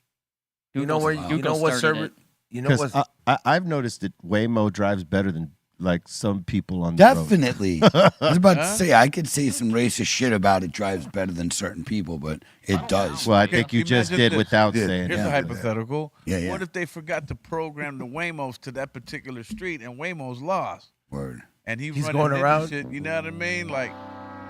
You know where? Google's- You know Google what started server? it. You know Because what? I've noticed that Waymo drives better than like some people on the road. Definitely. I was about to say, I could say some racist shit about it drives better than certain people, but it does. Well, I Okay, think you just imagine did this. without Did. saying. Here's Yeah. a hypothetical. Yeah. What if they forgot to program the Waymos to that particular street and Waymo's lost? Word. And he's He's running going into around? shit, you know what I mean? Like,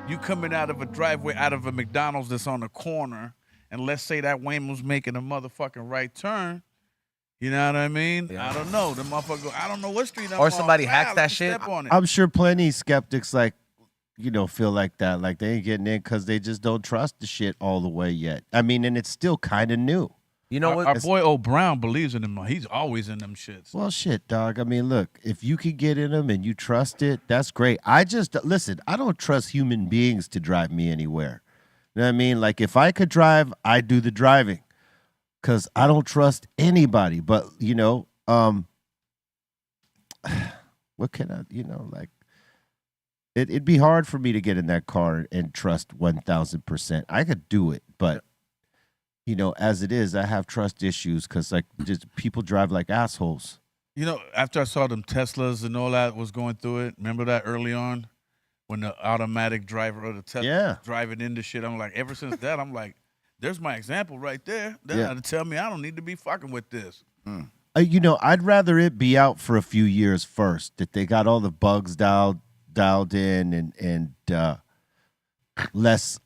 you coming out of a driveway, out of a McDonald's that's on the corner, and let's say that Waymo's making a motherfucking right turn. You know what I mean? Yeah. I don't know. The motherfucker, I don't know what street I'm Or on. somebody hacks Let that me shit. step on it. I'm sure plenty skeptics feel like that, like they ain't getting in because they just don't trust the shit all the way yet. I mean, and it's still kind of new. You know what? Our boy O'Brown believes in them. He's always in them shits. Well, shit, dog. I mean, look, if you can get in them and you trust it, that's great. I don't trust human beings to drive me anywhere. You know what I mean? Like, if I could drive, I'd do the driving because I don't trust anybody. But, what can I, like, it'd be hard for me to get in that car and trust 1,000%. I could do it, but, as it is, I have trust issues because, like, just people drive like assholes. You know, after I saw them Teslas and all that was going through it, remember that early on when the automatic driver of the Tesla Yeah. driving into shit? I'm like, ever since that, I'm like, there's my example right there. That Yeah. ought to tell me I don't need to be fucking with this. I'd rather it be out for a few years first, that they got all the bugs dialed in and less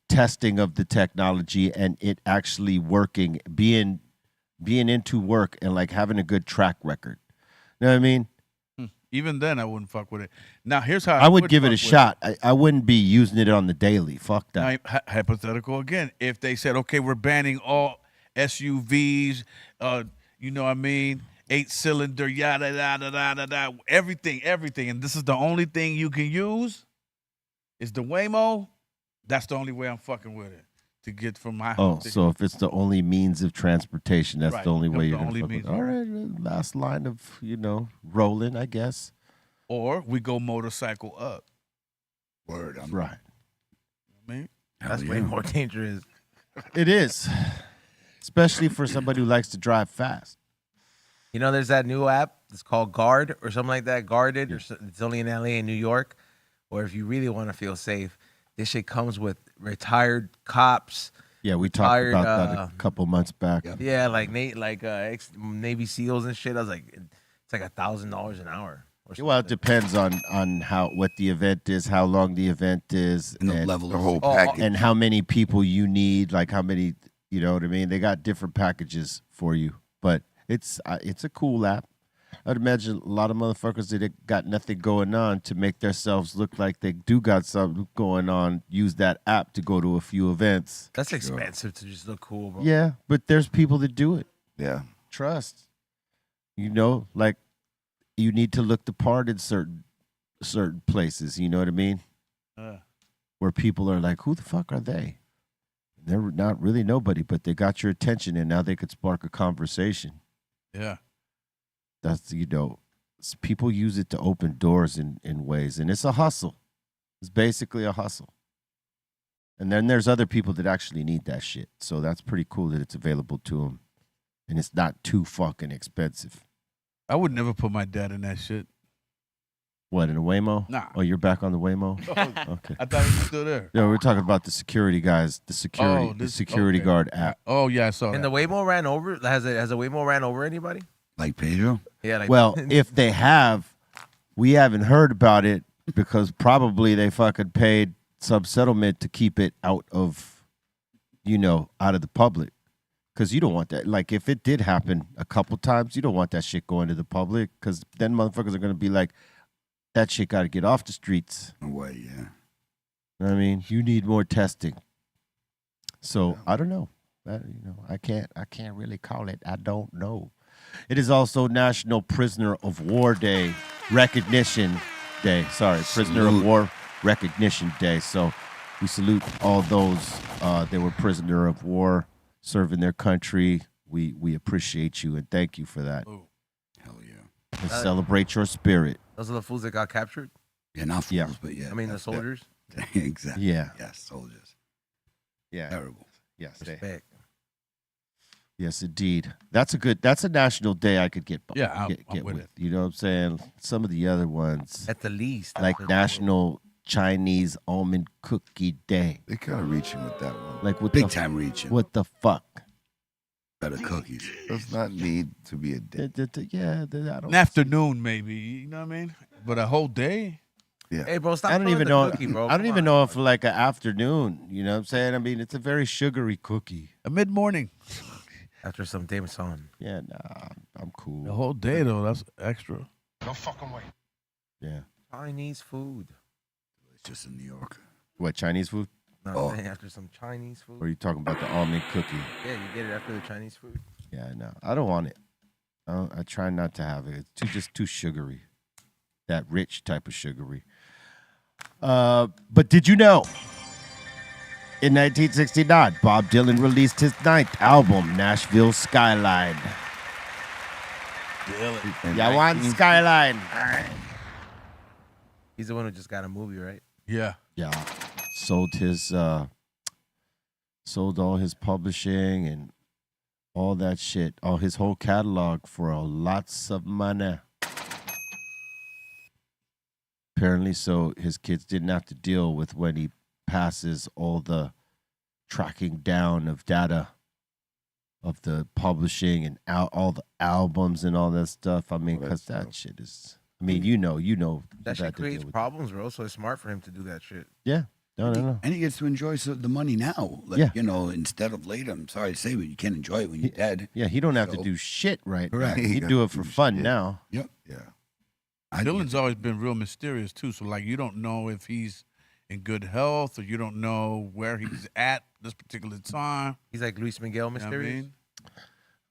testing of the technology and it actually working, being into work and like having a good track record. You know what I mean? Even then, I wouldn't fuck with it. Now, here's how I would give it a fuck with shot. I wouldn't be using it on the daily. Fuck that. Now, hypothetical again. If they said, okay, we're banning all SUVs, you know what I mean, 8-cylinder, yada, yada, yada, yada, everything, and this is the only thing you can use is the Waymo, that's the only way I'm fucking with it to get from my Oh, house. so if it's the only means of transportation, that's Right, the only way the you're going only to means. All right, last line of, rolling, I guess. Or we go motorcycle up. Word. I'm Right. I mean, That's way more dangerous. It is. Especially for somebody who likes to drive fast. You know, there's that new app. It's called Guard or something like that. Guarded. Or it's only in LA and New York. Or if you really want to feel safe, this shit comes with retired cops. Yeah, we talked Retired, about that a couple months back. Yeah, like Navy SEAls and shit. I was like, it's like $1,000 an hour. Or Well, it depends on what the event is, how long the event is, And the level The of whole package. and how many people you need, like how many, you know what I mean? They got different packages for you, but it's a cool app. I'd imagine a lot of motherfuckers that got nothing going on to make themselves look like they do got something going on, use that app to go to a few events. That's expensive to just look cool, bro. Yeah, but there's people that do it. Yeah. Trust. Like you need to look the part in certain places, you know what I mean? Where people are like, who the fuck are they? They're not really nobody, but they got your attention and now they could spark a conversation. yeah. That's, people use it to open doors in ways, and it's a hustle. It's basically a hustle. And then there's other people that actually need that shit. So that's pretty cool that it's available to them. And it's not too fucking expensive. I would never put my dad in that shit. What, in a Waymo? Nah. Oh, you're back on the Waymo? Okay. I thought he was still there. No, we're talking about the security guys, the security okay. guard app. Oh, yeah, I saw that. And the Waymo ran over. Has a Waymo ran over anybody? like Pedro. Yeah. Like, Well, if they have, we haven't heard about it because probably they fucking paid some settlement to keep it out of the public. Because you don't want that. Like, if it did happen a couple times, you don't want that shit going to the public because then motherfuckers are going to be like, that shit got to get off the streets. No way, yeah. You know what I mean? You need more testing. So, I don't know. I can't really call it. I don't know. It is also National Prisoner of War Day, Recognition Day. Sorry, Prisoner of War Recognition Day. So we salute all those that were prisoner of war, serving their country. We appreciate you and thank you for that. Ooh. Hell yeah. And celebrate your spirit. those are the fools that got captured. Yeah, not fools, Yeah. but yeah. I mean, the soldiers. Exactly. Yeah. Yes, soldiers. Yeah. Terrible. Yes. Respect. Yes, indeed. That's a national day I could get Yeah, get I'm with with. it. You know what I'm saying? Some of the other ones, At the least. like That's National Chinese Almond Cookie Day. They kind of reaching with that one. Like what Big the time reaching. What the fuck? Better cookies. Does not need to be a day. Yeah, I don't. An afternoon, maybe. You know what I mean? But a whole day? Hey, bro, stop. I don't throwing even the know. Cookie, bro. I don't Come even on. know if like an afternoon. You know what I'm saying? I mean, it's a very sugary cookie. A mid-morning. After some dim sum. Yeah, nah, I'm cool. The whole day, though, that's extra. No fucking way. Yeah. Chinese food. It's just in New York. What, Chinese food? No, Oh. I'm saying after some Chinese food. Or are you talking about the almond cookie? Yeah, you get it after the Chinese food. Yeah, no, I don't want it. I try not to have it. It's just too sugary. That rich type of sugary. But did you know? In 1969, Bob Dylan released his 9th album, Nashville Skyline. Yeah, one Skyline. He's the one who just got a movie, right? Yeah. Yeah, sold all his publishing and all that shit, all his whole catalog for a lots of money. Apparently, so his kids didn't have to deal with when he passes all the tracking down of data of the publishing and all the albums and all that stuff. I mean, because that shit is. I mean, you know, That shit had to deal creates with problems, bro. So it's smart for him to do that shit. Yeah, no. And he gets to enjoy the money now. Like, Yeah. you know, instead of later. I'm sorry to say, but you can't enjoy it when you're dead. Yeah, he don't have to So- do shit right. Correct. He He do it for do fun shit. now. Yep. Yeah. Dylan's always been real mysterious too. So like, you don't know if he's in good health, or you don't know where he's at this particular time. He's like Luis Miguel You know what I mysterious. mean?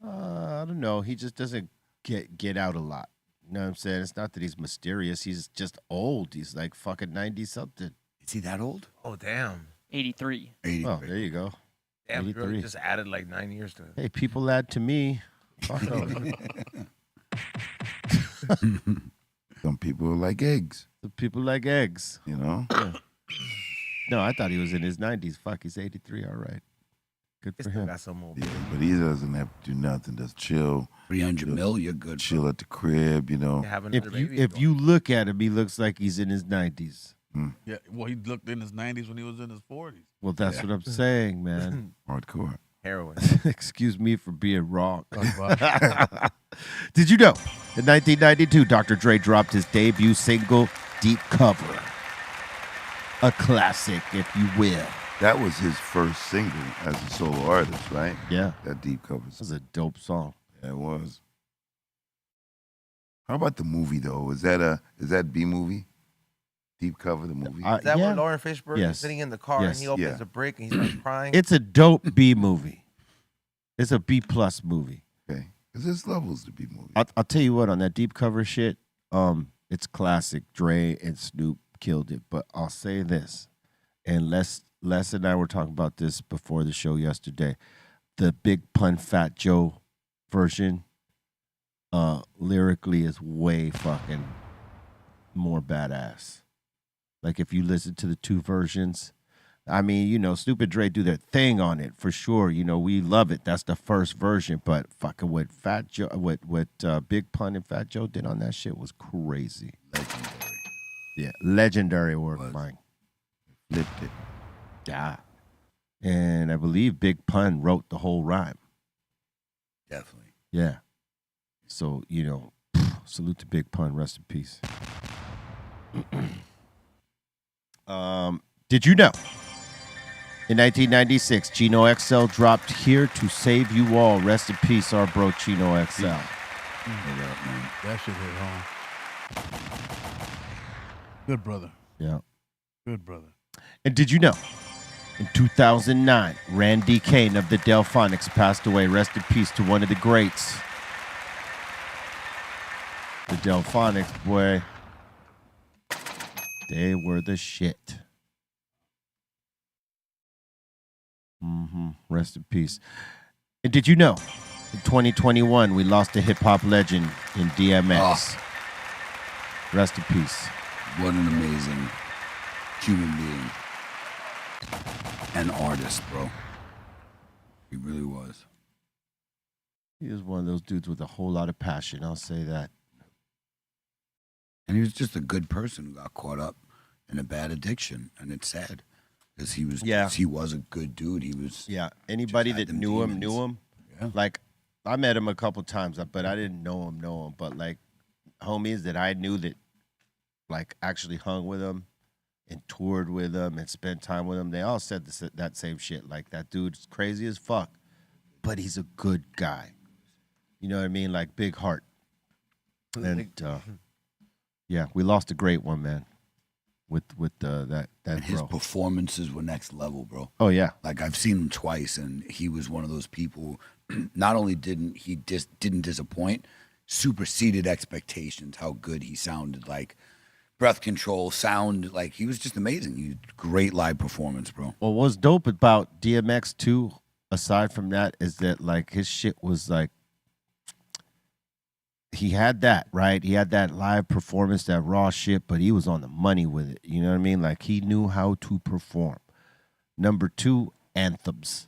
I don't know. He just doesn't get out a lot. You know what I'm saying? It's not that he's mysterious. He's just old. He's like fucking 90-something. Is he that old? Oh damn. 83. 80. Oh, there you go. Damn, he really 83. just added like 9 years to it. Hey, people add to me. Fuck them. Some people are like eggs, The people like eggs. you know. No, I thought he was in his 90s. Fuck, he's 83. All right. Good He for still him. got some more. Yeah, but he doesn't have to do nothing. Just chill, 300 mil, you're good. chill at the crib, you know. Have another If you baby. if you look at him, he looks like he's in his 90s. Yeah. Well, he looked in his 90s when he was in his 40s. Well, that's what I'm saying, man. Hardcore. heroin. Excuse me for being wrong. Did you know? In 1992, Dr. Dre dropped his debut single, Deep Cover. A classic, if you will. That was his first single as a solo artist, right? Yeah. That Deep Cover. This is a dope song. Yeah, it was. How about the movie though? Is that B movie? Deep Cover, the movie. Is that yeah. where Lauren Fishburne Yes. is sitting in the car Yes. and he opens Yeah. a brick and he starts crying? It's a dope B movie. It's a B plus movie. Okay, because there's levels to B movie. I'll tell you what, on that Deep Cover shit, it's classic. Dre and Snoop killed it. But I'll say this, and Les and I were talking about this before the show yesterday. The Big Pun Fat Joe version, lyrically is way fucking more badass. Like if you listen to the two versions, I mean, you know, Snoop and Dre do their thing on it for sure. You know, we love it. That's the first version. But fucking what Fat Joe, what Big Pun and Fat Joe did on that shit was crazy. Legendary. Yeah, legendary word Was. of mine. Flipped it. Yeah, and I believe Big Pun wrote the whole rhyme. Definitely. Yeah. So you know, salute to Big Pun. Rest in peace. Did you know? In 1996, Chino XL dropped Here to Save You All. Rest in peace, our bro Chino XL. That shit hit home. Good brother. Yeah. Good brother. And did you know? In 2009, Randy Kane of the Delphonics passed away. Rest in peace to one of the greats. The Delphonics, boy. They were the shit. Rest in peace. And did you know? In 2021, we lost a hip-hop legend in DMX. Rest in peace. What an amazing human being. An artist, bro. He really was. He was one of those dudes with a whole lot of passion. I'll say that. And he was just a good person who got caught up in a bad addiction. And it's sad. Because he was a good dude. He was. Yeah. Anybody Just had that them knew demons. him. Yeah. Like, I met him a couple times, but I didn't know him. But, like, homies that I knew that, like, actually hung with him and toured with him and spent time with him, they all said that same shit. Like, that dude's crazy as fuck, but he's a good guy. You know what I mean? Like, big heart. And, yeah, we lost a great one, man, with that And his bro. performances were next level, bro. Oh, yeah. Like I've seen him twice, and he was one of those people. Not only didn't disappoint, superseded expectations. How good he sounded, like breath control, sound, like he was just amazing. He great live performance, bro. Well, what's dope about DMX too, aside from that, is that like his shit was like he had that, right? He had that live performance, that raw shit, but he was on the money with it. You know what I mean? Like he knew how to perform. Number two, anthems.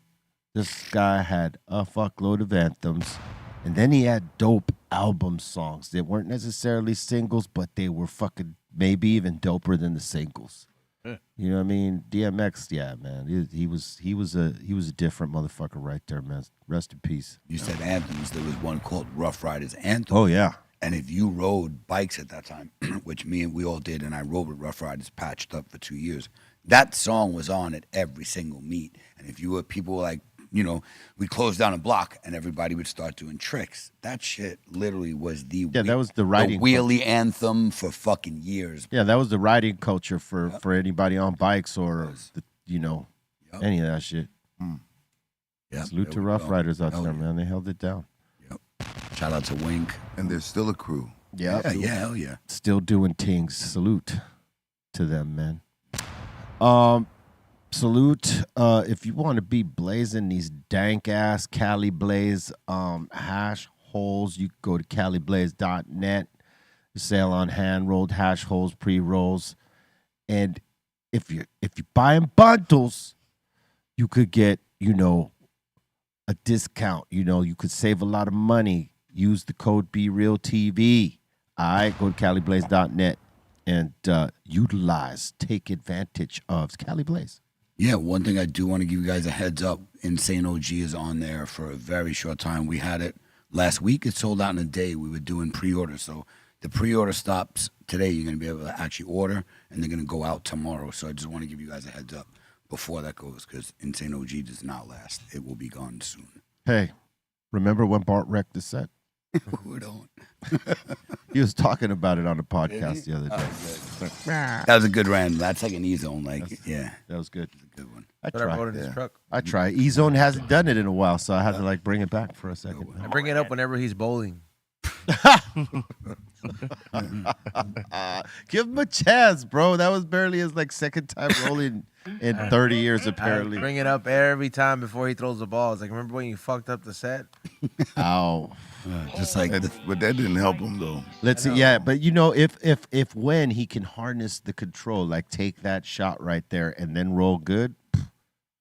This guy had a fuckload of anthems. And then he had dope album songs that weren't necessarily singles, but they were fucking maybe even doper than the singles. Yeah. You know what I mean? DMX, yeah, man. He was a different motherfucker right there, man. Rest in peace. You said anthems. There was one called Rough Riders Anthem. Oh yeah. And if you rode bikes at that time, which we all did, and I rode with Rough Riders patched up for 2 years, that song was on at every single meet. And if people were like, we closed down a block and everybody would start doing tricks. That shit literally was that was the riding wheelie anthem for fucking years. Yeah, that was the riding culture for anybody on bikes or any of that shit. Yep, Salute to Rough Riders out there, man. They held it down. Yep. Shout out to Wink. And there's still a crew. Yeah, hell yeah. Still doing things. Salute to them, man. Salute. If you want to be blazing these dank ass Cali Blaze hash holes, you can go to caliblaze.net. Sale on hand rolled hash holes, pre-rolls, and if you're buying bundles, you could get a discount. You could save a lot of money. Use the code BREALTV. All right, go to caliblaze.net and take advantage of Cali Blaze. Yeah, one thing I do want to give you guys a heads up. Insane OG is on there for a very short time. We had it last week. It sold out in a day. We were doing pre-order. So the pre-order stops today. You're going to be able to actually order, and they're going to go out tomorrow. So I just want to give you guys a heads up before that goes, because Insane OG does not last. It will be gone soon. Hey, remember when Bart wrecked the set? Who don't? He was talking about it on the podcast the other day. That was a good random. That's like an E-Zone. That was good. That's a good one. I try. E-Zone hasn't done it in a while, so I had to bring it back for a second. I bring it up whenever he's bowling. Give him a chance, bro. That was barely his second time rolling in 30 years, apparently. I bring it up every time before he throws the ball. It's like, remember when you fucked up the set? Ow. Just like, but that didn't help him though. Let's see. Yeah, but if when he can harness the control, take that shot right there and then roll good.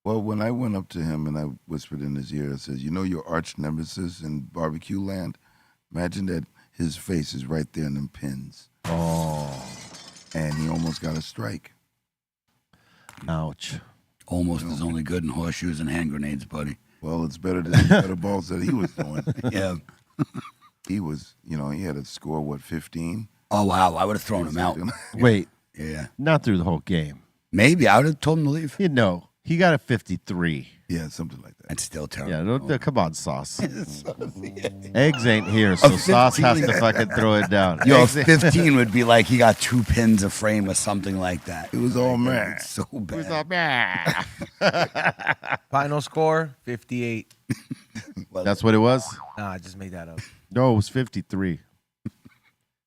Well, when I went up to him and I whispered in his ear, I said, your arch nemesis in barbecue land? Imagine that his face is right there in them pins. Oh. And he almost got a strike. Ouch. Almost is only good in horseshoes and hand grenades, buddy. Well, it's better than the other balls that he was doing. Yeah. He was, he had a score, 15? Oh, wow. I would have thrown him out. Wait. Yeah. Not through the whole game. Maybe. I would have told him to leave. He got a 53. Yeah, something like that. That's still terrible. Yeah, come on, Sauce. Eggs ain't here, so Sauce has to fucking throw it down. Yo, 15 would be like he got 2 pins a frame or something like that. It was all mad. So bad. It was all bad. Final score, 58. That's what it was? Nah, I just made that up. No, it was 53.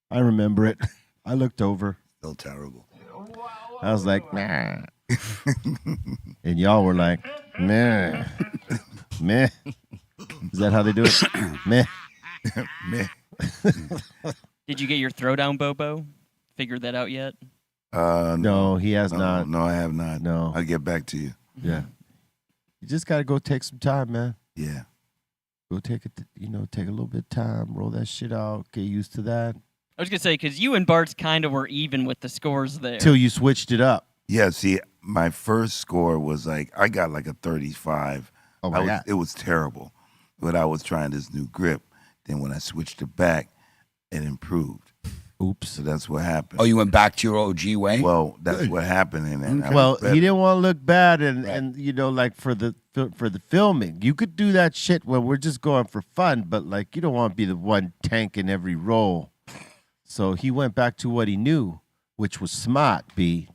I remember it. I looked over. Still terrible. I was like, nah. And y'all were like, meh. Meh. Is that how they do it? Meh. Meh. Did you get your throwdown, Bobo? Figured that out yet? No, he has not. No, I have not. No. I'll get back to you. Yeah. You just got to go take some time, man. Yeah. Go take it, take a little bit of time, roll that shit out, get used to that. I was going to say, because you and Bart's kind of were even with the scores there. Till you switched it up. Yeah, see, my first score was I got a 35. Oh, my God. It was terrible. But I was trying this new grip. Then when I switched it back, it improved. Oops. So that's what happened. Oh, you went back to your OG way? Well, that's what happened. And he didn't want to look bad, and for the filming, you could do that shit when we're just going for fun, but you don't want to be the one tanking every roll. So he went back to what he knew, which was smart,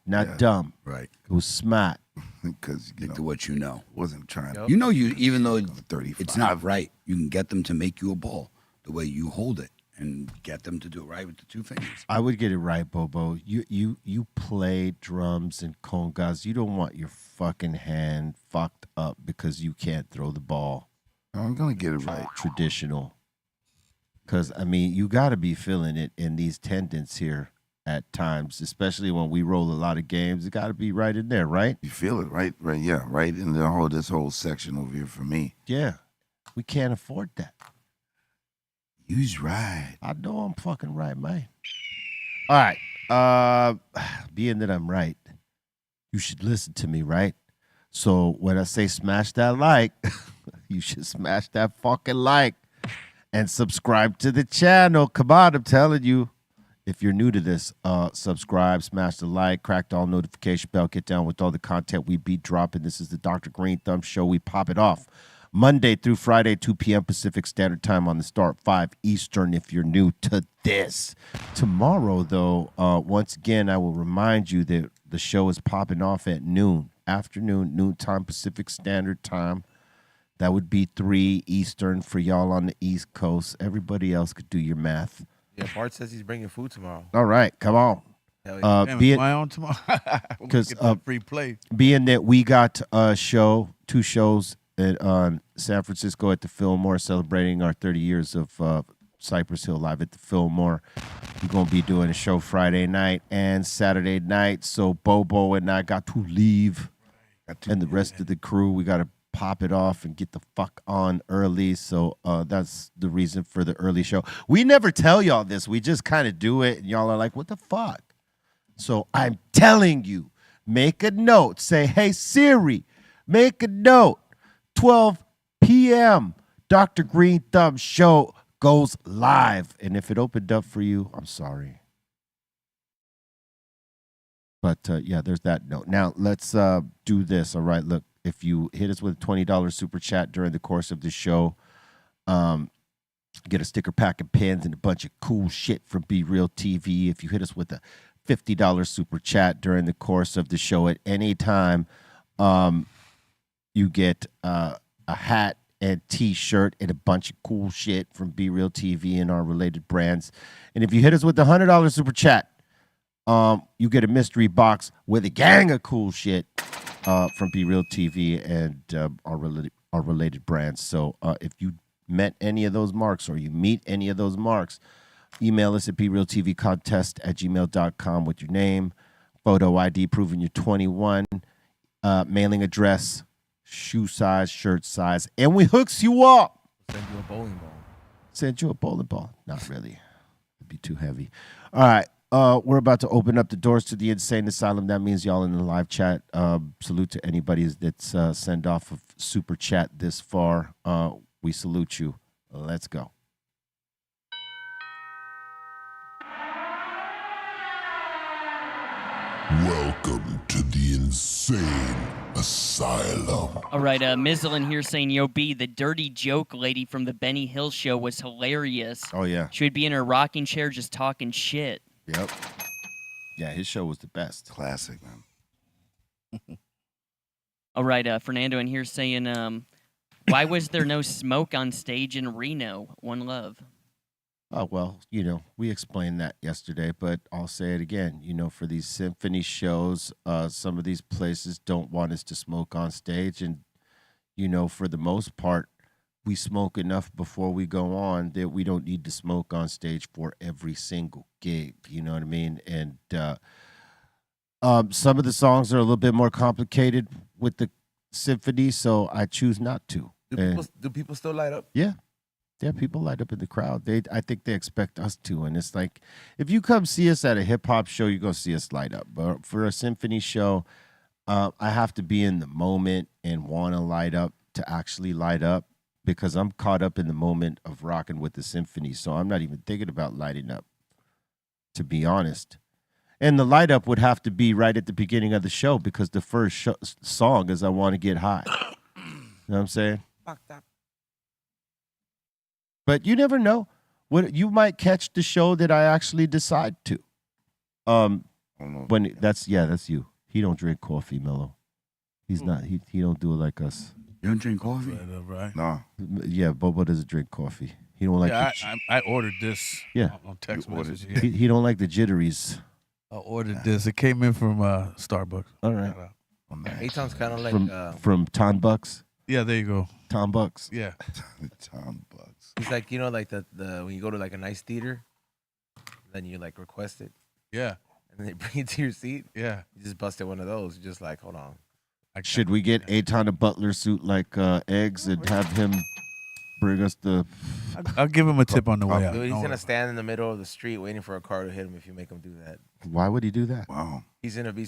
not dumb. Right. It was smart. Because Stick to what you know. Wasn't trying. Yep. Even though 35. it's not right, you can get them to make you a ball the way you hold it. And get them to do it right with the 2 fingers. I would get it right, Bobo. You play drums and congas. You don't want your fucking hand fucked up because you can't throw the ball. I'm going to get it right. Traditional. Because, you got to be feeling it in these tendons here at times, especially when we roll a lot of games. It got to be right in there, right? You feel it, right? Right, yeah, right in this whole section over here for me. Yeah. We can't afford that. You's right. I know I'm fucking right, man. All right. Being that I'm right, you should listen to me, right? So when I say smash that like, you should smash that fucking like and subscribe to the channel. Come on, I'm telling you. If you're new to this, subscribe, smash the like, crack the all notification bell, get down with all the content we be dropping. This is the Dr. Greenthumb Show. We pop it off Monday through Friday, 2 p.m. Pacific Standard Time on the Start, 5 Eastern if you're new to this. Tomorrow, though, once again, I will remind you that the show is popping off at noon time Pacific Standard Time. That would be 3 Eastern for y'all on the East Coast. Everybody else could do your math. Yeah, Bart says he's bringing food tomorrow. All right, come on. Hell yeah. Damn, am I on tomorrow? Because free play. Being that we got a show, 2 shows at San Francisco at the Fillmore, celebrating our 30 years of Cypress Hill Live at the Fillmore. We're going to be doing a show Friday night and Saturday night. So Bobo and I got to leave. And the rest of the crew, we got to pop it off and get the fuck on early. So that's the reason for the early show. We never tell y'all this. We just kind of do it. And y'all are like, what the fuck? So I'm telling you, make a note. Say, hey, Siri, make a note. 12 p.m. Dr. Greenthumb Show goes live. And if it opened up for you, I'm sorry. But, yeah, there's that note. Now, let's do this. All right, look. If you hit us with a $20 super chat during the course of the show, get a sticker pack of pins and a bunch of cool shit from BREALTV. If you hit us with a $50 super chat during the course of the show at any time, you get a hat and T-shirt and a bunch of cool shit from BREALTV and our related brands. And if you hit us with the $100 super chat, you get a mystery box with a gang of cool shit from BREALTV and our related brands. So if you met any of those marks or you meet any of those marks, email us at BREALTVcontest@gmail.com with your name, photo ID proving you're 21, mailing address, shoe size, shirt size, and we hooks you up. Send you a bowling ball. Send you a bowling ball. Not really. It'd be too heavy. All right. We're about to open up the doors to the Insane Asylum. That means y'all in the live chat. Salute to anybody that's send off of super chat this far. We salute you. Let's go. Welcome to the Insane Asylum. All right, Mizzlin here saying, yo, B, the dirty joke lady from the Benny Hill show was hilarious. Oh, yeah. She would be in her rocking chair just talking shit. Yep. Yeah, his show was the best. Classic, man. All right, Fernando in here saying, why was there no smoke on stage in Reno? One love. Oh, well, we explained that yesterday, but I'll say it again. For these symphony shows, some of these places don't want us to smoke on stage. And, for the most part, we smoke enough before we go on that we don't need to smoke on stage for every single gig. You know what I mean? And some of the songs are a little bit more complicated with the symphony, so I choose not to. Do people still light up? Yeah. Yeah, people light up in the crowd. I think they expect us to. And it's like, if you come see us at a hip-hop show, you're going to see us light up. But for a symphony show, I have to be in the moment and want to light up to actually light up because I'm caught up in the moment of rocking with the symphony. So I'm not even thinking about lighting up, to be honest. And the light up would have to be right at the beginning of the show because the first song is I Want to Get High. You know what I'm saying? But you never know. You might catch the show that I actually decide to. That's you. He don't drink coffee, Mello. He's not. He don't do it like us. You don't drink coffee? Right. No. Yeah, Bobo doesn't drink coffee. He don't like. I ordered this. Yeah. On text message. Yeah. He don't like the jitteries. I ordered this. It came in from Starbucks. All right. A-Town's kind of like from Tom Bucks. Yeah, there you go. Tom Bucks. Yeah. Tom Bucks. He's like, like the when you go to like a nice theater, then you like request it. Yeah. And then they bring it to your seat. Yeah. You just busted one of those. You're just like, hold on. Should we get Aton a butler suit like eggs and have him bring us the... I'll give him a tip on the way out. Dude, he's going to stand in the middle of the street waiting for a car to hit him if you make him do that. Why would he do that? Wow. He's going to be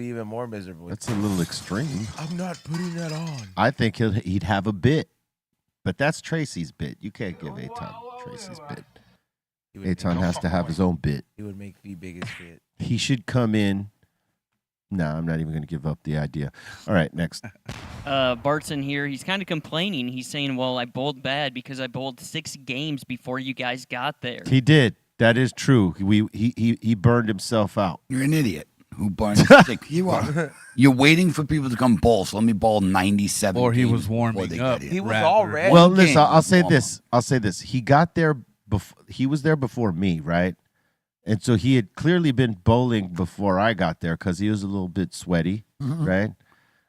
even more miserable. That's a little extreme. I'm not putting that on. I think he'd have a bit. But that's Tracy's bit. You can't give Aton Tracy's bit. Aton has to have his own bit. He would make the biggest bit. He should come in. No, I'm not even going to give up the idea. All right, next. Bart's in here. He's kind of complaining. He's saying, well, I bowled bad because I bowled 6 games before you guys got there. He did. That is true. He burned himself out. You're an idiot who burns stick. You are. You're waiting for people to come bowl, so let me bowl 97 Or he games was before warming they up. get He here. was Rather. already. Well, One listen, game I'll say warm this. I'll say this. He got there he was there before me, right? And so he had clearly been bowling before I got there because he was a little bit sweaty, right?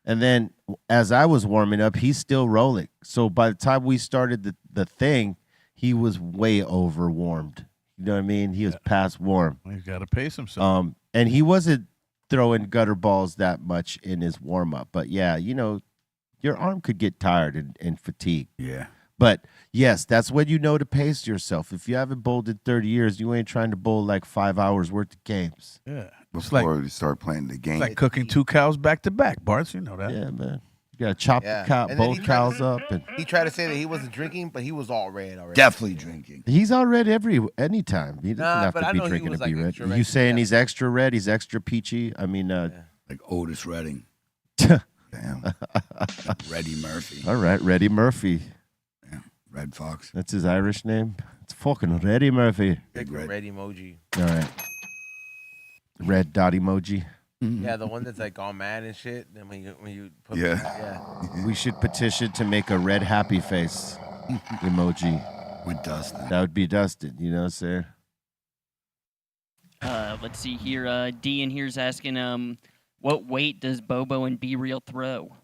And then as I was warming up, he's still rolling. So by the time we started the thing, he was way over warmed. You know what I mean? He was past warm. He's got to pace himself. And he wasn't throwing gutter balls that much in his warm up. But yeah, you know, your arm could get tired and fatigued. Yeah. But yes, that's when you know to pace yourself. If you haven't bowled in 30 years, you ain't trying to bowl like 5 hours worth of games. Yeah. It's Before like, you start playing the game. it's like cooking 2 cows back to back, Bart. You know that. Yeah, man. You gotta chop Yeah. the cow, And then both he cows up, and He tried to say that he wasn't drinking, but he was all red already. Definitely drinking. he's all red anytime. He doesn't Nah, have but to I be know he drinking was, to be like, red. extra You red, saying yeah. he's extra red? He's extra peachy? I mean, Like Otis Redding. Damn. Reddy Murphy. all right, Reddy Murphy. Yeah. Red Fox. That's his Irish name. It's fucking Reddy Murphy. Big Red. red emoji. All right. Red dot emoji. Yeah, the one that's like all mad and shit. Then when you put Yeah. yeah. We should petition to make a red happy face emoji. With Dustin. That would be Dustin. You know what I'm saying? Let's see here. D in here's asking, what weight does Bobo and Be Real throw What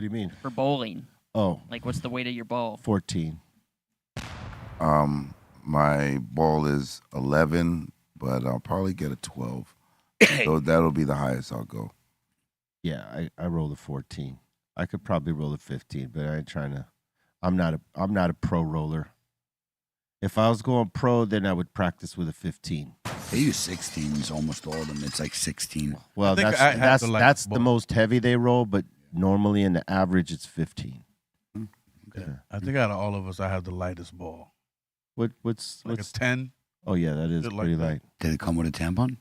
do you mean? for bowling? Oh, Like, what's the weight of your ball? 14. My ball is 11, but I'll probably get a 12. So that'll be the highest I'll go. Yeah, I roll a 14. I could probably roll a 15, but I ain't trying to. I'm not a pro roller. If I was going pro, then I would practice with a 15. They use 16s, almost all of them. It's like 16. Well, I think that's I have that's the lightest that's the ball. most heavy they roll, but normally in the average it's 15. Yeah. I think out of all of us, I have the lightest ball. What's Like a 10. Oh yeah, that is Good like pretty that. light. Did it come with a tampon?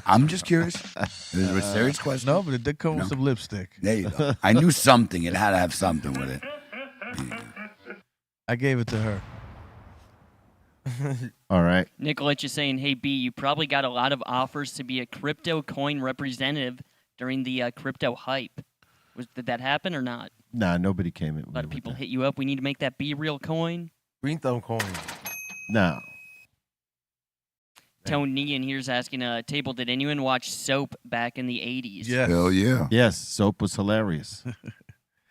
I'm just curious. It was a serious question. No, but it did come with No. some lipstick. There you go. I knew something. It had to have something with it. I gave it to her. All right. Nicolette is saying, hey, B, you probably got a lot of offers to be a crypto coin representative during the crypto hype. Did that happen or not? Nah, nobody came in. A lot of people hit you up. We need to make that Be Real coin. Greenthumb coin. No. Tony in here's asking, Table, did anyone watch Soap back in the 80s? Yes. Hell yeah. Yes, Soap was hilarious.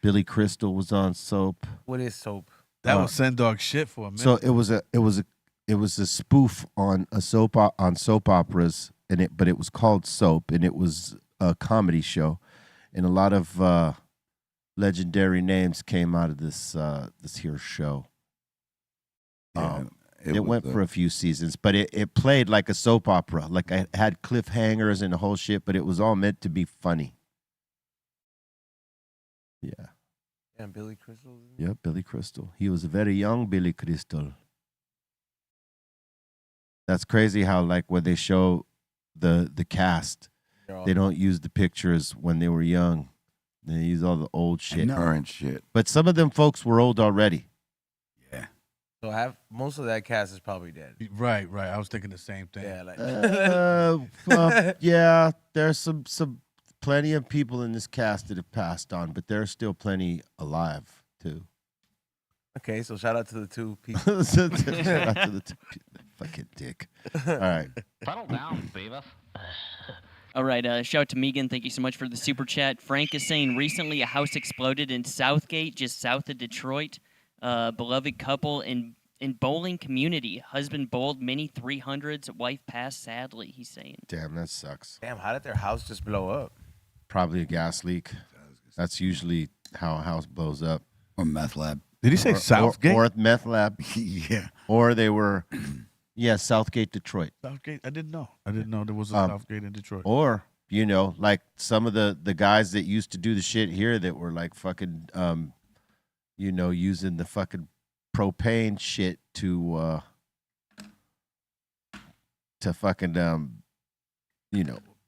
Billy Crystal was on Soap. What is soap? That was send dog shit for a minute. So it was a spoof on a soap operas, but it was called Soap, and it was a comedy show, and a lot of legendary names came out of this here show. Yeah, It went for a few seasons, but it played like a soap opera. Like it had cliffhangers and the whole shit, but it was all meant to be funny. Yeah. Yeah, Billy Crystal. Yep, Billy Crystal. He was a very young Billy Crystal. That's crazy how like when they show the cast, they don't use the pictures when they were young. They use all the old shit. Current shit. But some of them folks were old already. Yeah. So most of that cast is probably dead. Right. I was thinking the same thing. Yeah, like Well, yeah, there's some plenty of people in this cast that have passed on, but there's still plenty alive too. okay. So shout out to the two people. Shout out to the fucking dick. All right. Settle down, Beavis. All right, shout out to Megan. Thank you so much for the super chat. Frank is saying, recently a house exploded in Southgate, just south of Detroit. Beloved couple in bowling community. Husband bowled many 300s. Wife passed sadly, he's saying. Damn, that sucks. Damn, how did their house just blow up? Probably a gas leak. That's usually how a house blows up. Or meth lab. Did he say Southgate? Or meth lab. Yeah. Or they were, Southgate, Detroit. Southgate? I didn't know. I didn't know there was a Southgate in Detroit. Or, like some of the guys that used to do the shit here that were like fucking, using the fucking propane shit to fucking,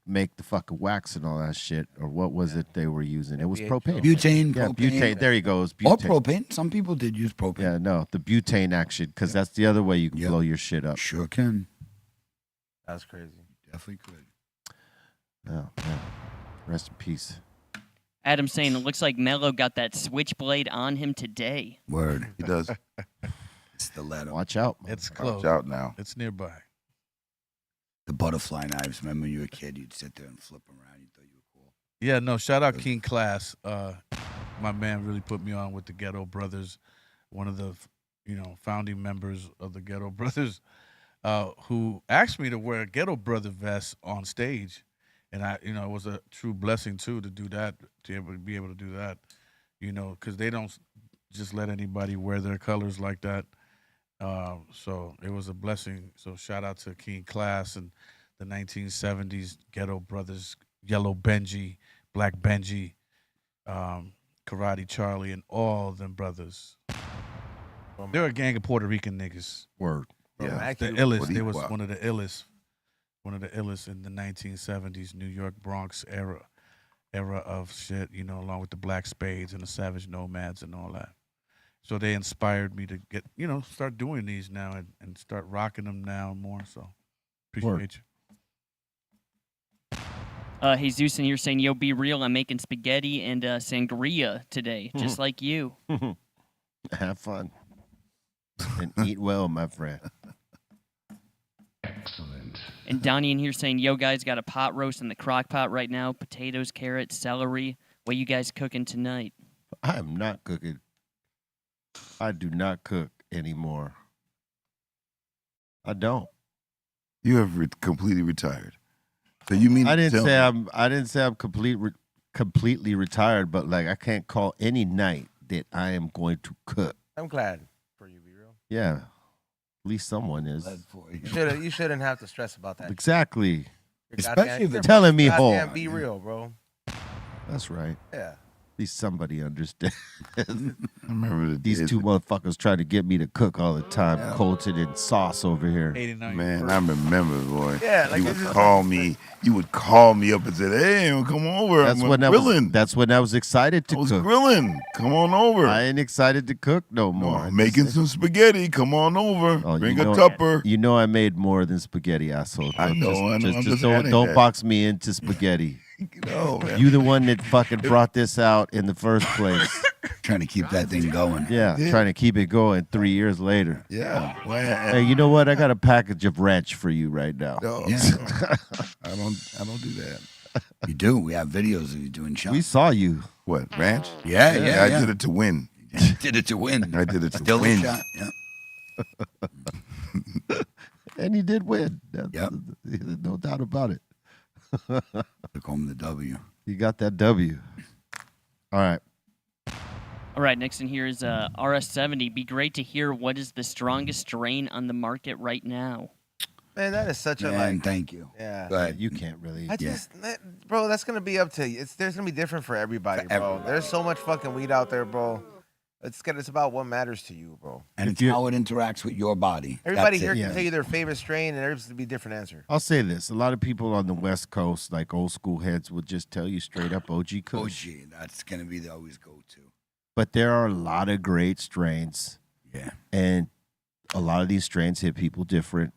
make the fucking wax and all that shit, or what was it they were using? It was propane. Butane, Yeah, propane. There you go. It was Or butane. propane. Some people did use propane. Yeah, no, the butane action, because that's the other way you can blow your shit up. Sure can. That's crazy. Definitely could. Oh, man. Rest in peace. Adam saying it looks like Mello got that switchblade on him today. Word. He does. Stiletto. Watch out. It's Watch close. out now. It's nearby. The butterfly knives. Remember when you were a kid, you'd sit there and flip them around. You thought you were cool. Yeah, no, shout out King Class. My man really put me on with the Ghetto Brothers, one of the, founding members of the Ghetto Brothers, who asked me to wear a Ghetto Brother vest on stage. And it was a true blessing too to do that, to be able to do that, because they don't just let anybody wear their colors like that. So it was a blessing. So shout out to King Class and the 1970s Ghetto Brothers, Yellow Benji, Black Benji, Karate Charlie, and all them brothers. They're a gang of Puerto Rican niggas. Word. Yeah, the illest. They was one of the illest. One of the illest in the 1970s New York Bronx era of shit, along with the Black Spades and the Savage Nomads and all that. So they inspired me to get, start doing these now and start rocking them now more. So appreciate you. Jesus in here saying, yo, be real. I'm making spaghetti and sangria today, just like you. Have fun. And eat well, my friend. Excellent. And Donnie in here saying, yo, guys, got a pot roast in the crock pot right now. Potatoes, carrots, celery. What you guys cooking tonight? I am not cooking. I do not cook anymore. I don't. You have completely retired. So you mean I didn't say I'm completely retired, but like I can't call any night that I am going to cook. I'm glad for you, be real. Yeah. At least someone is. You shouldn't have to stress about that. Exactly. Especially if You're telling me whole. Goddamn, be real, bro. That's right. Yeah. At least somebody understands. I remember these two motherfuckers trying to get me to cook all the time. Colton and Sauce over here. Man, I remember, boy. Yeah, like you would call me. You would call me up and say, "Hey, come over. That's I'm when grilling. that's when I was excited to cook. Grilling. Come on over. I ain't excited to cook no more. I'm making some spaghetti. Come on over. Oh, Bring a tupper. You know I made more than spaghetti, asshole. I know. Just don't box me into spaghetti. No, man. You the one that fucking brought this out in the first place. Trying to keep that thing going. Yeah, trying to keep it going 3 years later. Yeah. Well, Hey, you know what? I got a package of ranch for you right now. No, Yeah. I don't do that. You do. We have videos of you doing shots. We saw you. What, ranch? Yeah. I did it to win. Did it to win. I did it to Still win. a shot. Yeah. And he did win. Yep. No doubt about it. Took home the W. You got that W. All right. All right, next in here is RS70. Be great to hear what is the strongest strain on the market right now. Man, that is such a Man, like. thank you. Yeah. But You can't really. Bro, that's gonna be up to you. There's gonna be different for everybody, bro. everybody. There's so much fucking weed out there, bro. It's about what matters to you, bro. and it's how it interacts with your body. Everybody That's here it. can tell you their favorite strain, and there's to be a different answer. I'll say this. A lot of people on the West Coast, like old school heads, would just tell you straight up OG Kush. OG, that's gonna be the always go-to. But there are a lot of great strains. Yeah. And a lot of these strains hit people different.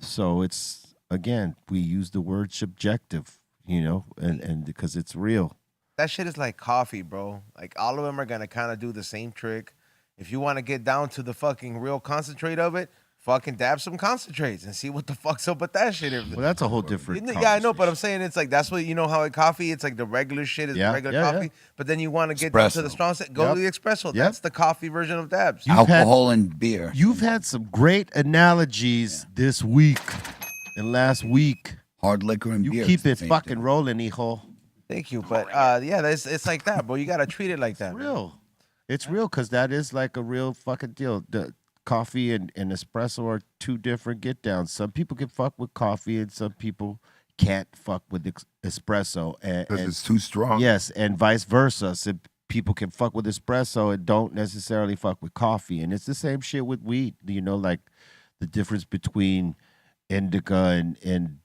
So it's, again, we use the word subjective, and because it's real. That shit is like coffee, bro. Like all of them are gonna kind of do the same trick. If you want to get down to the fucking real concentrate of it, fucking dab some concentrates and see what the fuck's up with that shit. Well, that's a whole different. Yeah, I know, but I'm saying it's like that's what how at coffee it's like the regular shit is regular coffee, but then you want to get down to the strong set, go to the espresso. That's the coffee version of dabs. Alcohol and beer. You've had some great analogies this week and last week. Hard liquor and beer. You keep it fucking rolling, hijo. Thank you, but yeah, it's like that, bro. You gotta treat it like that. It's real. It's real because that is like a real fucking deal. The coffee and espresso are two different get downs. Some people can fuck with coffee and some people can't fuck with espresso. Because it's too strong. Yes, and vice versa. Some people can fuck with espresso and don't necessarily fuck with coffee. And it's the same shit with weed. Like the difference between indica and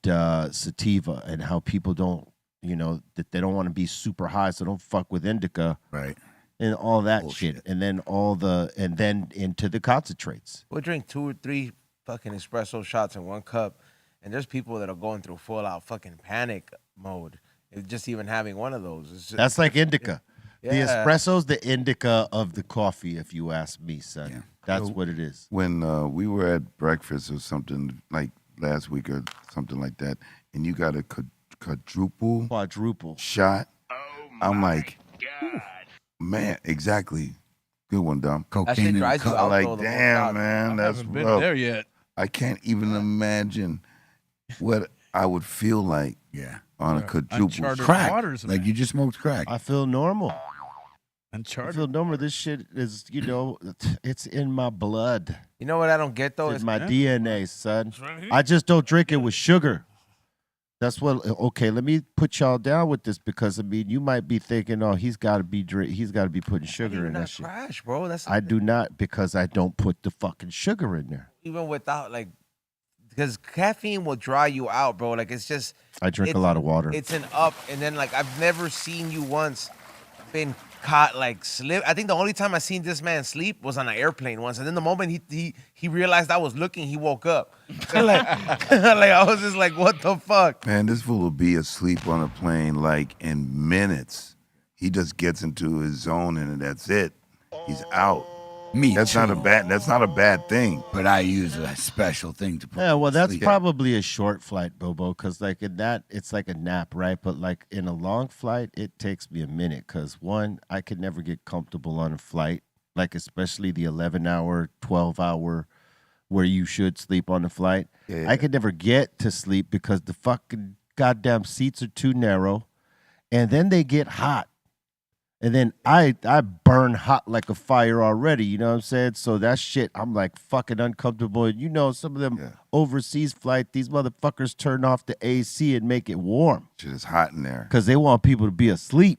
sativa, and how people don't, that they don't want to be super high, so don't fuck with indica, right? And all that Bullshit. shit, and then into the concentrates. We'll drink 2 or 3 fucking espresso shots in 1 cup, and there's people that are going through full out fucking panic mode. It's just even having one of those. It's just, That's like indica. Yeah. The espresso's the indica of the coffee, if you ask me, son. Yeah. That's what it is. When we were at breakfast or something like last week or something like that, and you got a quadruple shot, I'm like, man, exactly. Good one, Dom. That shit drives you out, Like, though, the whole damn, shot. man, I that's haven't been rough. there yet. I can't even imagine what I would feel like on a quadruple Uncharted crack. waters, Like man. you just smoked crack. I feel normal. I Uncharted. feel normal. This shit is, it's in my blood. You know what I don't get though? It's in my DNA, son. right here. I just don't drink it with sugar. That's what. Okay, let me put y'all down with this, because I mean, you might be thinking, oh, he's got to be putting sugar in that shit. Crash, bro. That's I do not, because I don't put the fucking sugar in there. even without like, because caffeine will dry you out, bro. Like it's just. I drink a lot of water. It's an up, and then like I've never seen you once been caught like slip. I think the only time I seen this man sleep was on an airplane once, and then the moment he realized I was looking, he woke up. like I was just like, what the fuck? Man, this fool will be asleep on a plane like in minutes. He just gets into his zone and that's it. He's out. Me That's too. not a bad thing. But I use a special thing to put Yeah, well, that's sleep. probably a short flight, Bobo, because like in that, it's like a nap, right? But like in a long flight, it takes me a minute, because one, I could never get comfortable on a flight, like especially the 11-hour, 12-hour, where you should sleep on the flight. Yeah. I could never get to sleep because the fucking goddamn seats are too narrow, and then they get hot. And then I burn hot like a fire already, you know what I'm saying? So that shit, I'm like fucking uncomfortable. And some of them overseas flight, these motherfuckers turn off the AC and make it warm. Shit is hot in there. Because they want people to be asleep.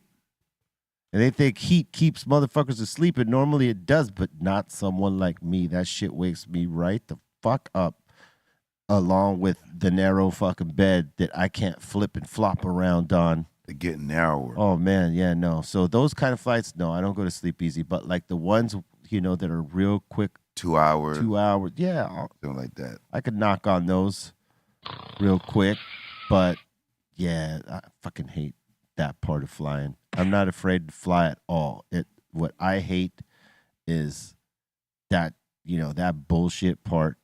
And they think heat keeps motherfuckers asleep, and normally it does, but not someone like me. That shit wakes me right the fuck up, along with the narrow fucking bed that I can't flip and flop around on. They get narrower. Oh man, yeah, no. So those kind of flights, no, I don't go to sleep easy. But like the ones, that are real quick, 2 hours. 2 hours, yeah, Something like that. I could knock on those real quick. But yeah, I fucking hate that part of flying. I'm not afraid to fly at all. What I hate is that, that bullshit part.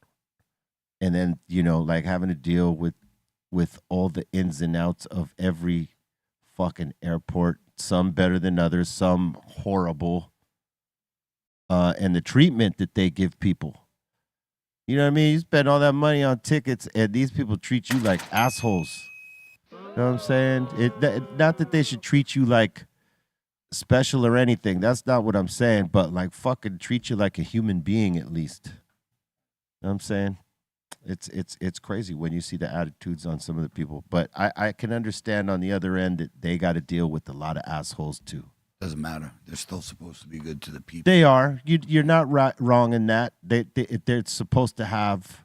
And then, like having to deal with all the ins and outs of every fucking airport, some better than others, some horrible, and the treatment that they give people. You know what I mean? You spend all that money on tickets, and these people treat you like assholes. You know what I'm saying? Not that they should treat you like special or anything. That's not what I'm saying, but like fucking treat you like a human being at least. You know what I'm saying? It's crazy when you see the attitudes on some of the people. But I can understand on the other end that they got to deal with a lot of assholes too. Doesn't matter. They're still supposed to be good to the people. They are. You're not wrong in that. They're supposed to have,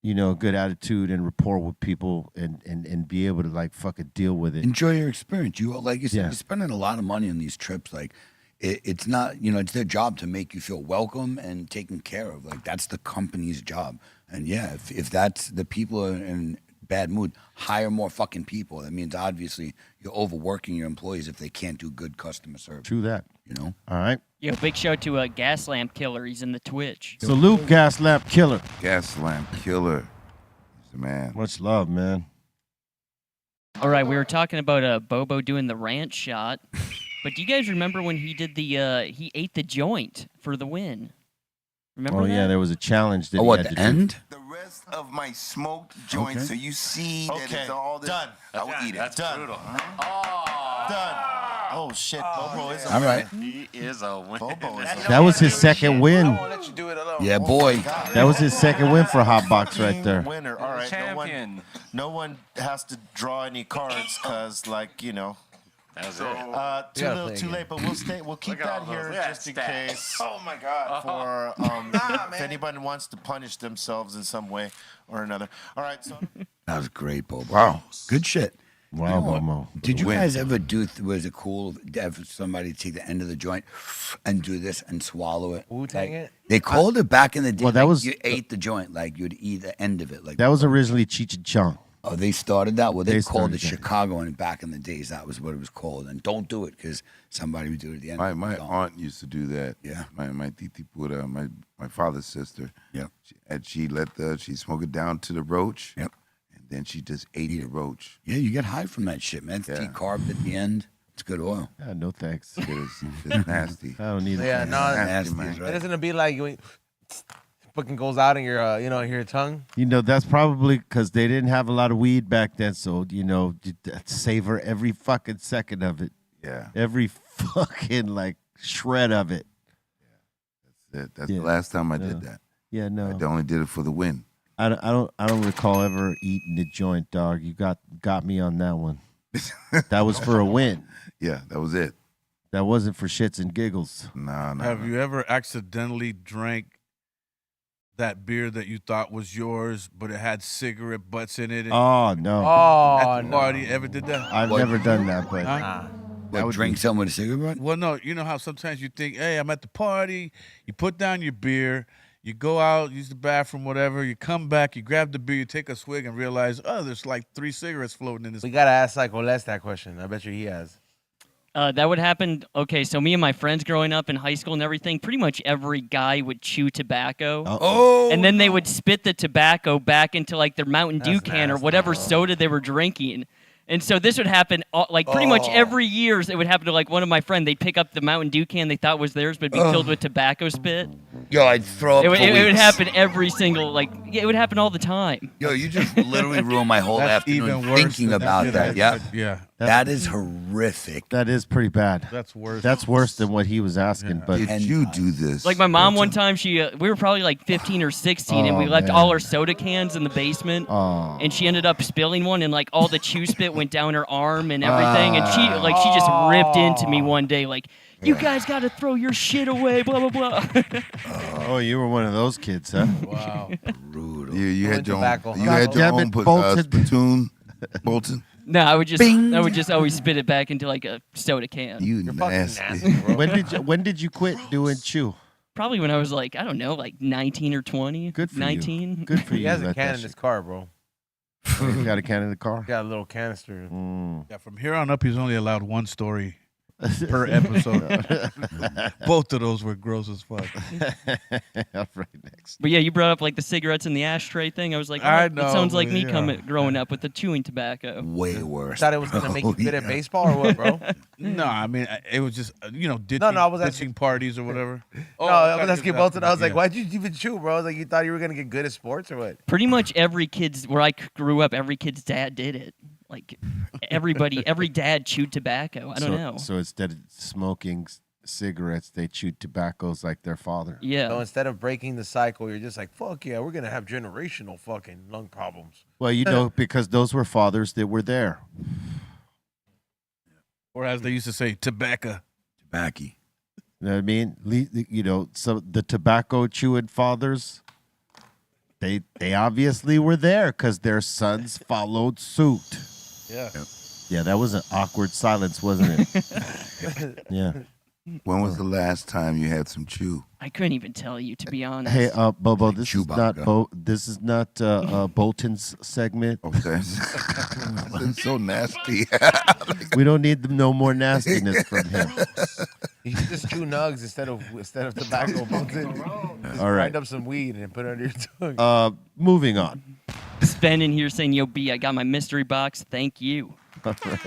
a good attitude and rapport with people and be able to like fucking deal with it. Enjoy your experience. You like you said, Yeah. you're spending a lot of money on these trips. Like it's not, it's their job to make you feel welcome and taken care of. Like that's the company's job. And yeah, if that's the people are in bad mood, hire more fucking people. That means obviously you're overworking your employees if they can't do good customer service. True that. All right. Yo, big shout out to Gas Lamp Killer. He's in the Twitch. Salute, Gas Lamp Killer. Gas Lamp Killer. He's the man. Much love, man. All right, we were talking about Bobo doing the ranch shot, but do you guys remember when he did he ate the joint for the win? Remember that? Yeah, there was a challenge that Oh, he what, had the to do. end? The rest of my smoked joint, Okay. so you see that it's all this. Done. I will eat it. That's brutal. Done. Oh shit, Bobo is a All right. He is a winner. Bobo is That was his second win. I won't let you do it alone. Yeah, boy. That was his second win for Hotbox right there. Winner. All right. Champion. No one has to draw any cards because, That's That's Too gotta little, play too again. late, but we'll keep Look at that all here those. Yeah, just in stats. case. Oh my God. For if man. anybody wants to punish themselves in some way or another. All right, so That was great, Bobo. Wow. Good shit. wow, Momo. Did you Win. guys ever do? Was it cool to have somebody take the end of the joint and do this and swallow it? Wu-Tang Like, it? They called it back in the day. Well, that like was- you ate the joint, like you'd eat the end of it. Like That was originally Cheech and Chong. oh, they started that. Well, they They called it started that. Chicago, and back in the days, that was what it was called. And don't do it because somebody would do it at the end. My Don't. aunt used to do that. Yeah. My titi pura, my father's sister. Yep. She smoked it down to the roach. Yep. And then she just ate the roach. Yeah, you get high from that shit, man. It's Yeah. decarbed at the end. It's good oil. Yeah, no thanks. It's nasty. I don't need Yeah, it. no, Nasty, Nasty, man. is it right. doesn't be like you fucking goes out in your, your tongue. You know, that's probably because they didn't have a lot of weed back then. So, you know, you savor every fucking second of it. Yeah. Every fucking, like, shred of it. That's Yeah. the last time I Yeah. did that. Yeah, I no. only did it for the win. I don't recall ever eating the joint, dog. You got me on that one. That was for a win. Yeah, that was it. That wasn't for shits and giggles. No. Have you ever accidentally drank that beer that you thought was yours, but it had cigarette butts in it? Oh no. Oh, At the party, ever did that? I've never done that, but Huh? What, would drink be- something with a cigarette? Well, no, you know how sometimes you think, hey, I'm at the party, you put down your beer, you go out, use the bathroom, whatever, you come back, you grab the beer, you take a swig and realize, oh, there's like 3 cigarettes floating in this. We gotta ask Psycho Les that question. I bet you he has. That would happen. Okay, so me and my friends growing up in high school and everything, pretty much every guy would chew tobacco. Oh, And then they would spit the tobacco back into like their Mountain Dew That's can or nasty. whatever soda they were drinking. And so this would happen like pretty much every year. It would happen to like one of my friends. They'd pick up the Mountain Dew can they thought was theirs, but it'd be filled with tobacco spit. yo, I'd throw up. It would, for it would weeks. happen every single it would happen all the time. Yo, you just literally ruined my whole That's afternoon even worse thinking than about that. Yeah, Yeah, that is horrific. that is pretty bad. that's worse. That's worse than what he was asking. But Did you do this? Like my mom one time, we were probably like 15 or 16, and we Oh, left man. all our soda cans in the basement. oh, And she ended up spilling one, and like all the chew spit went down her arm and everything. And she just ripped into me one day, like, "You guys got to throw your shit away." Blah blah blah. oh, you were one of those kids, huh? Wow. Brutal. you had your tobacco. own, you had your Damn own it, Bolton. spittoon, Bolton. No, I would just always spit it back into like a soda can. You You're fucking nasty. nasty, bro. When did you quit doing chew? Probably when I was like, I don't know, like 19 or 20. Good for 19. you. Good for He you. has a let can that in shit- his car, bro. You got a can in the car? He got a little canister. Mm. Yeah, from here on up, he's only allowed one story per episode. Both of those were gross as fuck. All right, next. But yeah, you brought up like the cigarettes in the ashtray thing. I was like, I it know, sounds like but me yeah. growing up with the chewing tobacco. Way worse. Thought it was gonna make you good at baseball or what, bro? No, I mean, it was just, ditching, I was asking- ditching parties or whatever. No, I was asking Bolton. I was like, yeah. why'd you even chew, bro? I was like, you thought you were gonna get good at sports or what? Pretty much every kid's where I grew up, every kid's dad did it. Like every dad chewed tobacco. I don't know. So instead of smoking cigarettes, they chewed tobaccos like their father. Yeah. So instead of breaking the cycle, you're just like, fuck yeah, we're gonna have generational fucking lung problems. Well, you know, because those were fathers that were there. Or as they used to say, tobacco. Tobacco. You know what I mean? You know, so the tobacco chewing fathers, they obviously were there because their sons followed suit. Yeah. Yeah, that was an awkward silence, wasn't it? Yeah. When was the last time you had some chew? I couldn't even tell you, to be honest. Hey, Bobo, this is not Chewbacca. this is not Bolton's segment. Okay. It's so nasty. We don't need no more nastiness from him. You should just chew nugs instead of tobacco, Bolton. Just All right. grind up some weed and put it under your tongue. Moving on. Sven in here saying, "Yo, B, I got my mystery box. Thank you." All right.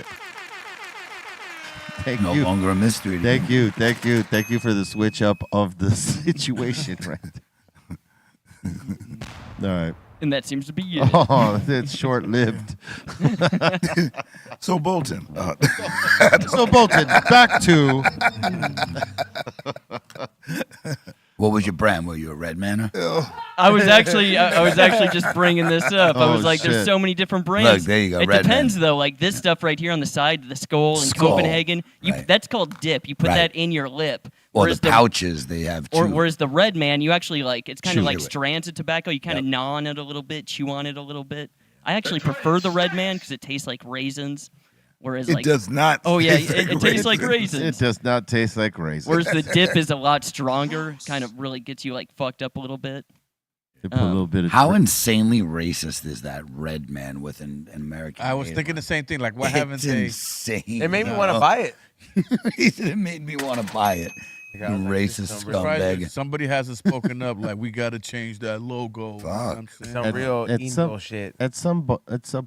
Thank No you. longer a mystery. to Thank me. you. Thank you. Thank you for the switch up of the situation, right? All right. And that seems to be it. Oh, it's short lived. So Bolton. So Bolton, back to What was your brand? Were you a red man? I was actually just bringing this up. I was like, there's shit. so many different brands. Look, there you go, It Red depends Man. though. Like this stuff right here on the side, the skull in Skull, Copenhagen. right. That's called dip. You put Right. that in your lip. Or Whereas the pouches they have too. Or whereas the red man, you actually like it's kind Chew of like it. strands of tobacco. You kind of gnaw on it a little bit, chew on it a little bit. I actually prefer the red man because it tastes like raisins. Whereas It like does not. oh yeah, taste it tastes like raisins. It does not taste like raisins. Whereas the dip is a lot stronger, kind of really gets you like fucked up a little bit. They put a little bit of How insanely racist is that red man with an American? I was name thinking on the same thing. Like, why it? haven't It's they? insane. It made me want to buy it. He said it made me want to buy it. You I was like, racist this Surprised scumbag. that somebody hasn't spoken up. Like, we got to change that logo. You know what I'm saying? Some At- real at emo shit. at some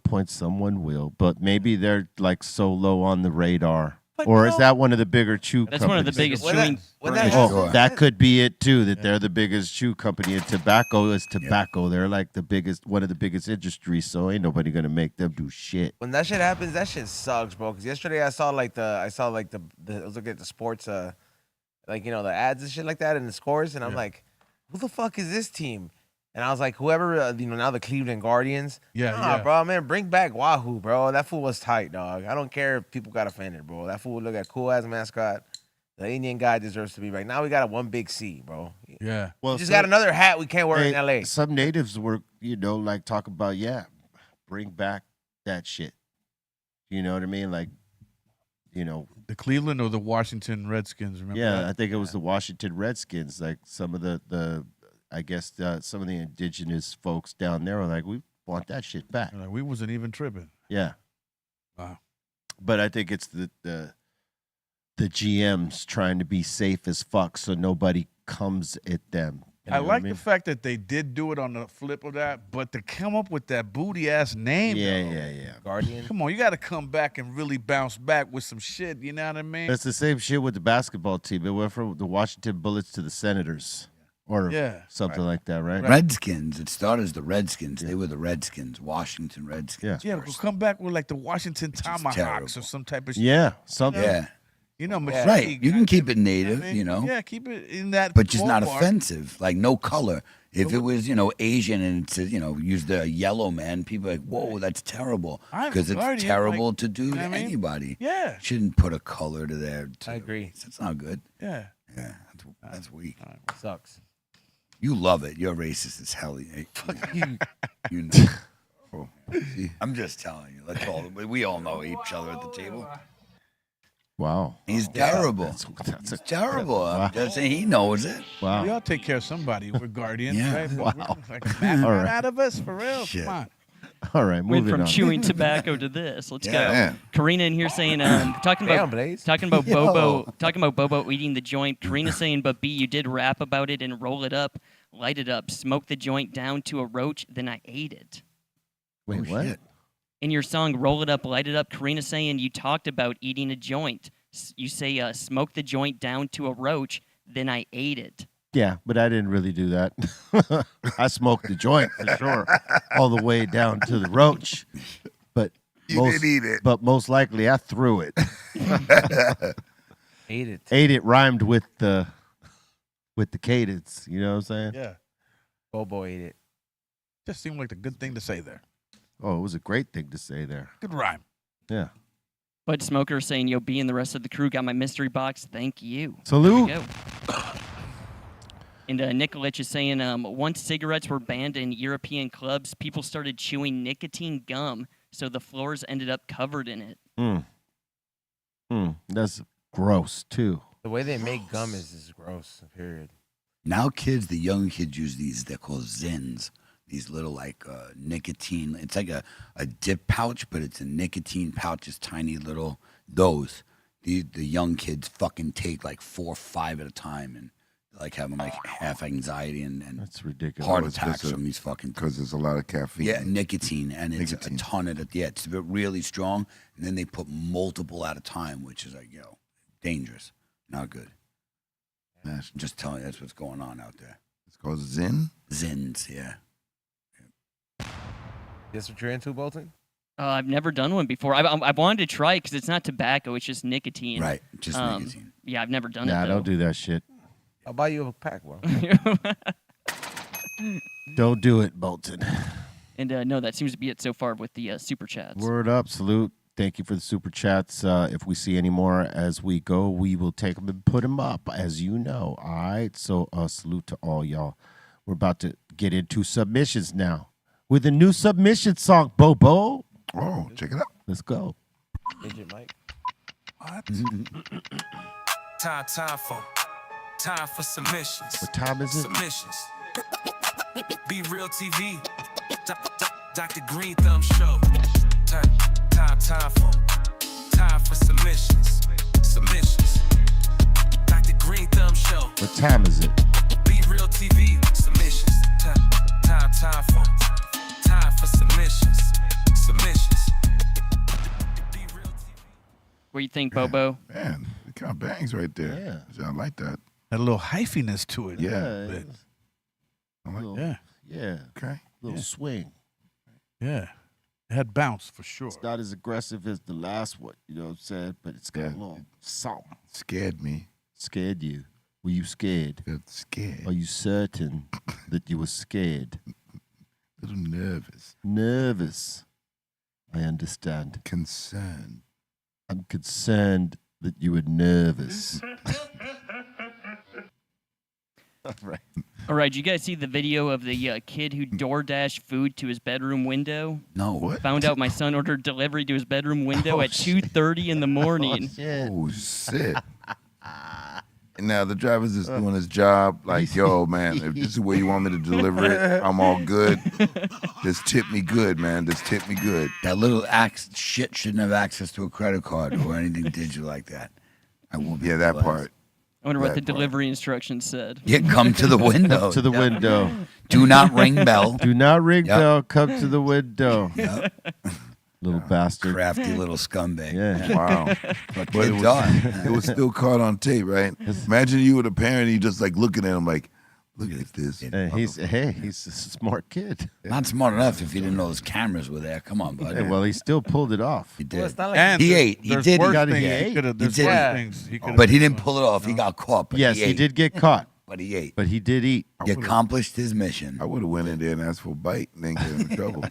point someone will, but maybe they're like so low on the radar. But Or is no. that one of the bigger chew That's companies? one of the biggest When chewing. when that brands. Oh, Sure. that could be it too. That they're the biggest chew company, and tobacco is tobacco. They're like the biggest, one of the biggest industries. So ain't nobody gonna make them do shit. When that shit happens, that shit sucks, bro. Because yesterday I saw like the I was looking at the sports like the ads and shit like that and the scores, and I'm like, who the fuck is this team? And I was like, whoever now the Cleveland Guardians. Yeah, Nah, yeah. bro, man, bring back Wahoo, bro. That fool was tight, dog. I don't care if people got offended, bro. That fool look at cool ass mascot. The Indian guy deserves to be right. Now we got a one big C, bro. Yeah. Well, We just got another hat we can't wear in LA. Some natives were, like talk about, bring back that shit. You know what I mean? Like, The Cleveland or the Washington Redskins, remember I think it was the Washington Redskins. Like some of the I guess some of the indigenous folks down there were like, we want that shit back. that? Like, we wasn't even tripping. Yeah. Wow. But I think it's the GMs trying to be safe as fuck so nobody comes at them. You I know what like mean? the fact that they did do it on the flip of that, but to come up with that booty ass name, though, Yeah. Guardian. Come on, you got to come back and really bounce back with some shit. You know what I mean? It's the same shit with the basketball team. It went from the Washington Bullets to the Senators or something like that, right? Redskins. It started as the Redskins. They were the Redskins, Washington Redskins. Yeah, first. come back with like the Washington is Tomahawks terrible. or some type of shit. Yeah, something. Yeah. Machete Right. You can guy, keep it native, I mean, Yeah, keep it in that. but just not ballpark. offensive. Like no color. If it was, Asian and it said, use the yellow man, people are like, whoa, that's terrible. I'm Because it's Guardian, terrible like, to do you know to what I mean? anybody. Yeah. Shouldn't put a color to their. I agree. That's not good. Yeah. Yeah, that's weak. Sucks. You love it. You're racist as hell. You know. Oh, see, I'm just telling you. That's all. We all know each other at the table. Wow. He's terrible. That's It's terrible. I'm just saying he knows it. We wow. all take care of somebody. We're guardians, Yeah. right? Wow. We're like a mascot All right. out of us, for real. Shit. Come on. All right, Went moving from on. chewing tobacco to this. Let's Yeah. go. Karina in here saying, talking Damn, about Blaze. Bobo eating the joint. Karina saying, but B, you did rap about it and roll it up, light it up, smoke the joint down to a roach, then I ate it. Wait, Oh, what? shit. In your song, Roll It Up, Light It Up, Karina saying you talked about eating a joint. You say, smoke the joint down to a roach, then I ate it. Yeah, but I didn't really do that. I smoked the joint for sure, all the way down to the roach. But You didn't eat it. But most likely, I threw it. Ate it. Ate it rhymed with the cadence. You know what I'm saying? Yeah. Bobo ate it. Just seemed like a good thing to say there. Oh, it was a great thing to say there. Good rhyme. Yeah. Bud Smoker saying, yo, B and the rest of the crew got my mystery box. Thank you. Salute. There we go. And Nicolich is saying, once cigarettes were banned in European clubs, people started chewing nicotine gum, so the floors ended up covered in it. That's gross too. The way they make gum is gross, period. Now kids, the young kids use these, they're called Zins. These little like nicotine, it's like a dip pouch, but it's a nicotine pouch, it's tiny little, those. The young kids fucking take like 4 or 5 at a time and like having like half anxiety and That's ridiculous. heart Oh, it's attacks just from these fucking. Because there's a lot of caffeine. Yeah, nicotine, and it's Nicotine. a ton of it. Yeah, it's really strong, and then they put multiple at a time, which is like, dangerous, not good. I'm just telling you, that's what's going on out there. It's called Zen. Zins, yeah. That's what you're into, Bolton? I've never done one before. I wanted to try it because it's not tobacco, it's just nicotine. Right, just nicotine. Yeah, I've never done Nah, it, though. don't do that shit. I'll buy you a pack, bro. Don't do it, Bolton. And no, that seems to be it so far with the super chats. Word up, salute. Thank you for the super chats. If we see any more as we go, we will take them and put them up, as you know. All right. So salute to all y'all. We're about to get into submissions now with a new submission song, Bobo. Oh, check it out. Let's go. Midget Mike. What? Time for submissions. What time is it? Submissions. Be Real TV. Dr. Greenthumb Show. Time for submissions. Submissions. Dr. Greenthumb Show. What time is it? Be Real TV. Submissions. Time for submissions. Submissions. Be Real TV. What do you think, Bobo? Man, it kind of bangs right there. Yeah. I like that. Had a little hyphiness to it. Yeah. Bit. I like Little- Yeah. Yeah. Okay. Little swing. Yeah. It had bounce for sure. It's not as aggressive as the last one, you know what I'm saying? But it's got a little something. Scared me. Scared you. Were you scared? Got scared. Are you certain that you were scared? A little nervous. Nervous. I understand. Concerned. I'm concerned that you were nervous. All right. All right, did you guys see the video of the kid who DoorDashed food to his bedroom window? No. What? Found out my son ordered delivery to his bedroom window Oh, at shit. 2:30 in the morning. Oh, shit. And now the driver's just doing his job. Like, yo, man, if this is where you want me to deliver it, I'm all good. Just tip me good, man. Just tip me good. That little shit shouldn't have access to a credit card or anything digital like that. I won't be Yeah, that blessed. part. I wonder what the That part. delivery instructions said. Yeah, come to the window. To the window. Do not ring bell. Do not ring Yep. bell. Come to the window. Yep. Little bastard. Crafty little scumbag. Yeah. Wow. But But kids are. it was still caught on tape, right? Imagine you were the parent and you just like looking at him like, look at this. He's a smart kid. Not smart enough if he didn't know those cameras were there. Come on, bud. Hey, well, he still pulled it off. He Well, did. it's not like And He there's- ate. He there's did. He worse got it. things He he ate. could've- there's did. worse Yeah. things he could've But he done. didn't pull it off. He got caught. But Yes, he he ate. did get caught, But he ate. but he did eat. He accomplished his mission. I would have went in there and asked for a bite and then get in trouble.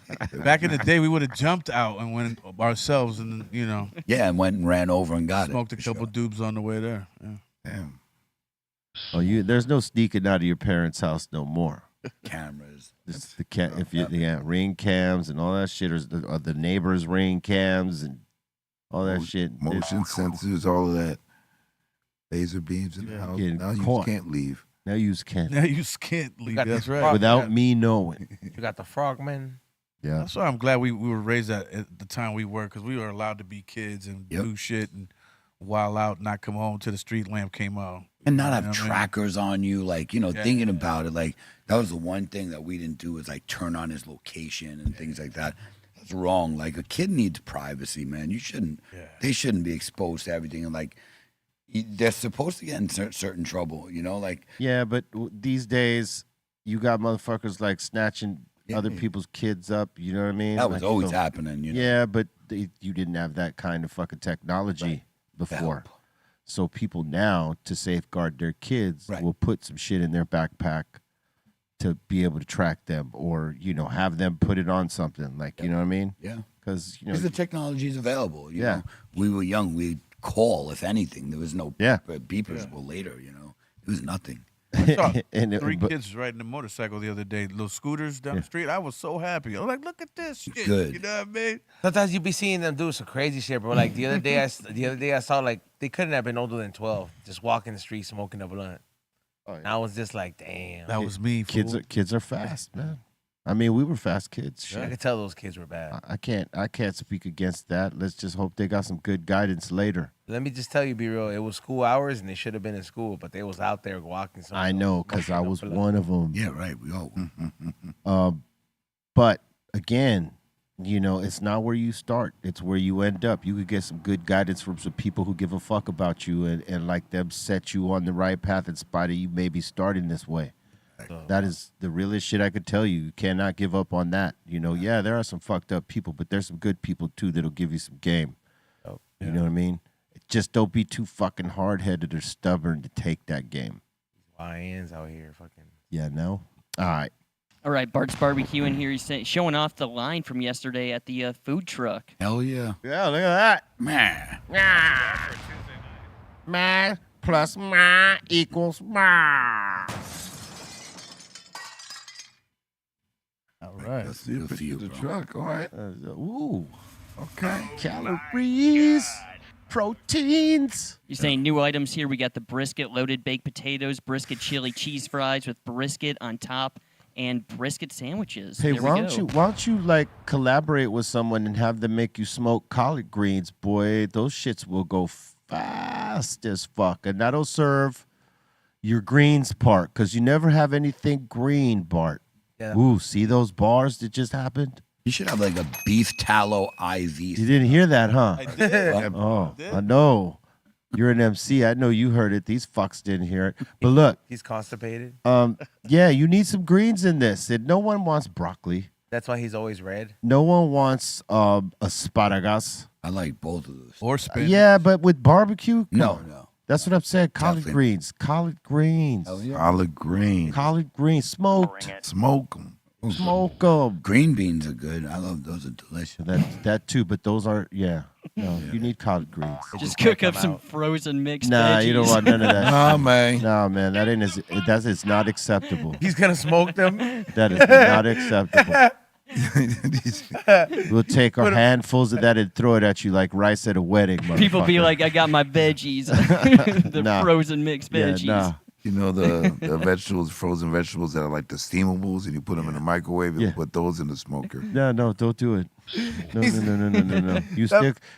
Back in the day, we would have jumped out and went ourselves and, Yeah, and went and ran over and got smoked it. a couple dubs on the way there. Yeah. Damn. Oh, there's no sneaking out of your parents' house no more. Cameras. Just if you ring cams and all that shit, or the neighbors' ring cams and all that shit. Motion sensors, all of that. Laser beams in the house. Getting Now you caught. can't leave. Now you can't Now you can't leave. got That's the right. frog- without yeah. me knowing. You got the frogman. Yeah. That's why I'm glad we were raised at the time we were, because we were allowed to be kids and Yep. do shit and while out, not come home till the street lamp came out. And not You have know what I mean? trackers on you, like, Yeah. thinking about it. Like, that was the one thing that we didn't do was, like, turn on his location and things like that. That's wrong. Like, a kid needs privacy, man. You shouldn't, they shouldn't be exposed to everything. And, like, they're supposed to get in certain trouble, like. Yeah, but these days, you got motherfuckers like snatching Yeah. other people's kids up. You know what I mean? That was Like, always so- happening, Yeah, but you didn't have that kind of fucking technology before. Help. So people now, to safeguard their kids, Right. will put some shit in their backpack to be able to track them, or have them put it on something. Like, you know what I mean? Yeah. Because Because the technology is available. You Yeah. know, we were young. We'd call, if anything. There was no Yeah. beepers were later, It was nothing. I saw And three but- kids riding a motorcycle the other day, little scooters down the street. I was so happy. I was like, look at this shit. Good. You know what I mean? Sometimes you be seeing them do some crazy shit, bro. Like the other day, I saw like they couldn't have been older than 12, just walking the street smoking a blunt. Oh, yeah. And I was just like, damn. That was me. Fool. kids are fast, man. I mean, we were fast kids. I Shit. could tell those kids were bad. I can't speak against that. Let's just hope they got some good guidance later. Let me just tell you, be real. It was school hours, and they should have been in school, but they was out there walking. I know, because I was one of them. Yeah, right. We all. But again, it's not where you start. It's where you end up. You could get some good guidance from some people who give a fuck about you and like them set you on the right path in spite of you maybe starting this way. That is the realest shit I could tell you. You cannot give up on that. Yeah, there are some fucked up people, but there's some good people too that'll give you some game. You know what I mean? Just don't be too fucking hard-headed or stubborn to take that game. Lions out here, fucking. Yeah, no. All right. All right, Bart's Barbecue in here. He's showing off the line from yesterday at the food truck. Hell yeah. Yeah, look at that. Man. Ma plus ma equals ma. All right. Let's see if it's the truck. All right. Ooh. Okay. Calories. Proteins. You're saying new items here. We got the brisket loaded baked potatoes, brisket chili cheese fries with brisket on top, and brisket sandwiches. Hey, There why we don't go. you like collaborate with someone and have them make you smoke collard greens, boy? Those shits will go fast as fuck, and that'll serve your greens part because you never have anything green, Bart. Yeah. Ooh, see those bars that just happened? You should have like a beef tallow IV. You didn't hear that, huh? I did. Oh, I know. You're an MC. I know you heard it. These fucks didn't hear it. But look, He's constipated. yeah, you need some greens in this. And no one wants broccoli. That's why he's always red. No one wants asparagus. I like both of those. Or spinach. Yeah, but with barbecue? No, Come on. no. That's what I'm saying. Collard Definitely. greens. Collard greens. Hell yeah. Collard greens. Collard greens. Smoked. Smoke them. Smoke them. Green beans are good. I love those. Are delicious. That too, but those are, yeah. No, you need collard greens. Just cook up some frozen mixed Nah, veggies. you don't want none of that. Nah, man. No, man, that is not acceptable. He's gonna smoke them. That is not acceptable. We'll take our handfuls of that and throw it at you like rice at a wedding. People be motherfucker. like, I got my veggies. The Nah. frozen mixed Yeah, veggies. nah. You know the vegetables, frozen vegetables that are like the steamables, and you put them in the microwave. You Yeah. put those in the smoker. No, don't do it. No. You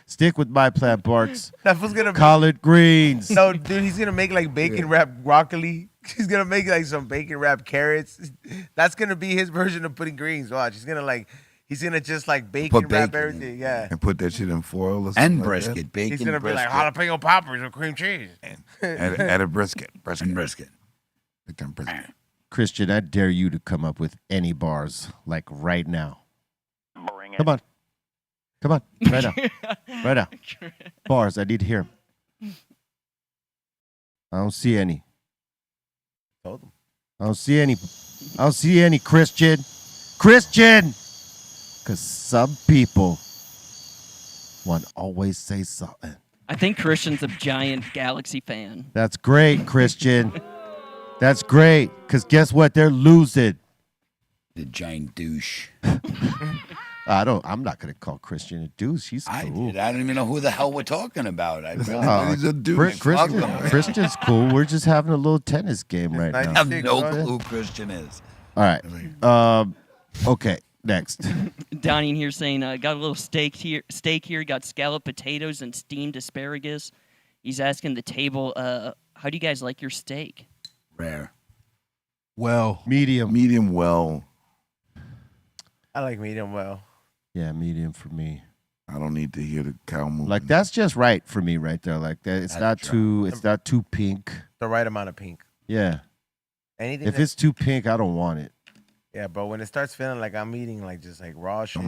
stick with my plan, Bart's. That was gonna Collard greens. No, dude, he's gonna make like bacon wrapped broccoli. He's gonna make like some bacon wrapped carrots. That's gonna be his version of putting greens. Watch, he's gonna just like bacon wrap bacon everything. Yeah, And put that shit in foil or something And like brisket. that. Bacon, he's gonna be like brisket. jalapeno poppers with cream cheese. Add a brisket. And brisket. Put them brisket. Christian, I dare you to come up with any bars like right now. Come on. Right now. Right now. Bars, I need to hear 'em. I don't see any. Told him. I don't see any, Christian. Because some people want to always say something. I think Christian's a giant Galaxy fan. That's great, Christian. That's great. Because guess what? They're losing. The giant douche. I'm not going to call Christian a douche. He's I cool. did. I don't even know who the hell we're talking about. I really He's a douche. Christian's cool. We're just having a little tennis game right now. have no clue who Christian is. All right. Okay. Next. Donnie in here saying, got a little steak here. Got scalloped potatoes and steamed asparagus. He's asking the table, how do you guys like your steak? Rare. Well, Medium well. I like medium well. Yeah, medium for me. I don't need to hear the cow moving. Like that's just right for me right there. Like that. It's not too pink. The right amount of pink. Yeah. Anything. If it's too pink, I don't want it. Yeah, bro. When it starts feeling like I'm eating like just like raw shit,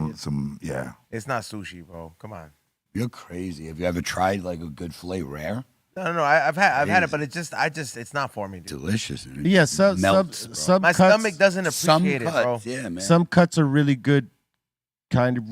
yeah. it's not sushi, bro. Come on. You're crazy. Have you ever tried like a good filet rare? No. I've had it, but it's not for me, dude. Delicious. Yeah, some My cuts, stomach doesn't Some appreciate it, bro. cuts, yeah, man. Some cuts are really good, kind of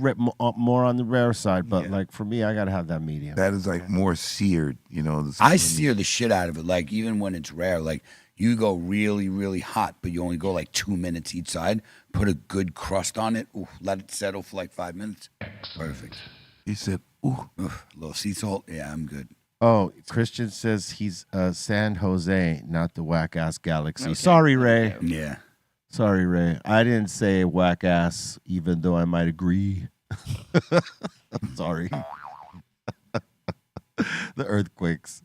more on the rare side. But like for me, I gotta have that medium. That is like more seared, you know. I sear the shit out of it. Like even when it's rare, like you go really, really hot, but you only go like 2 minutes each side. Put a good crust on it. Ooh, let it settle for like 5 minutes. Perfect. He said, "Ooh, a little sea salt. Yeah, I'm good." Oh, Christian says he's San Jose, not the whack ass Galaxy. Okay. Sorry, Ray. Yeah. Sorry, Ray. I didn't say whack ass, even though I might agree. Sorry. The earthquakes.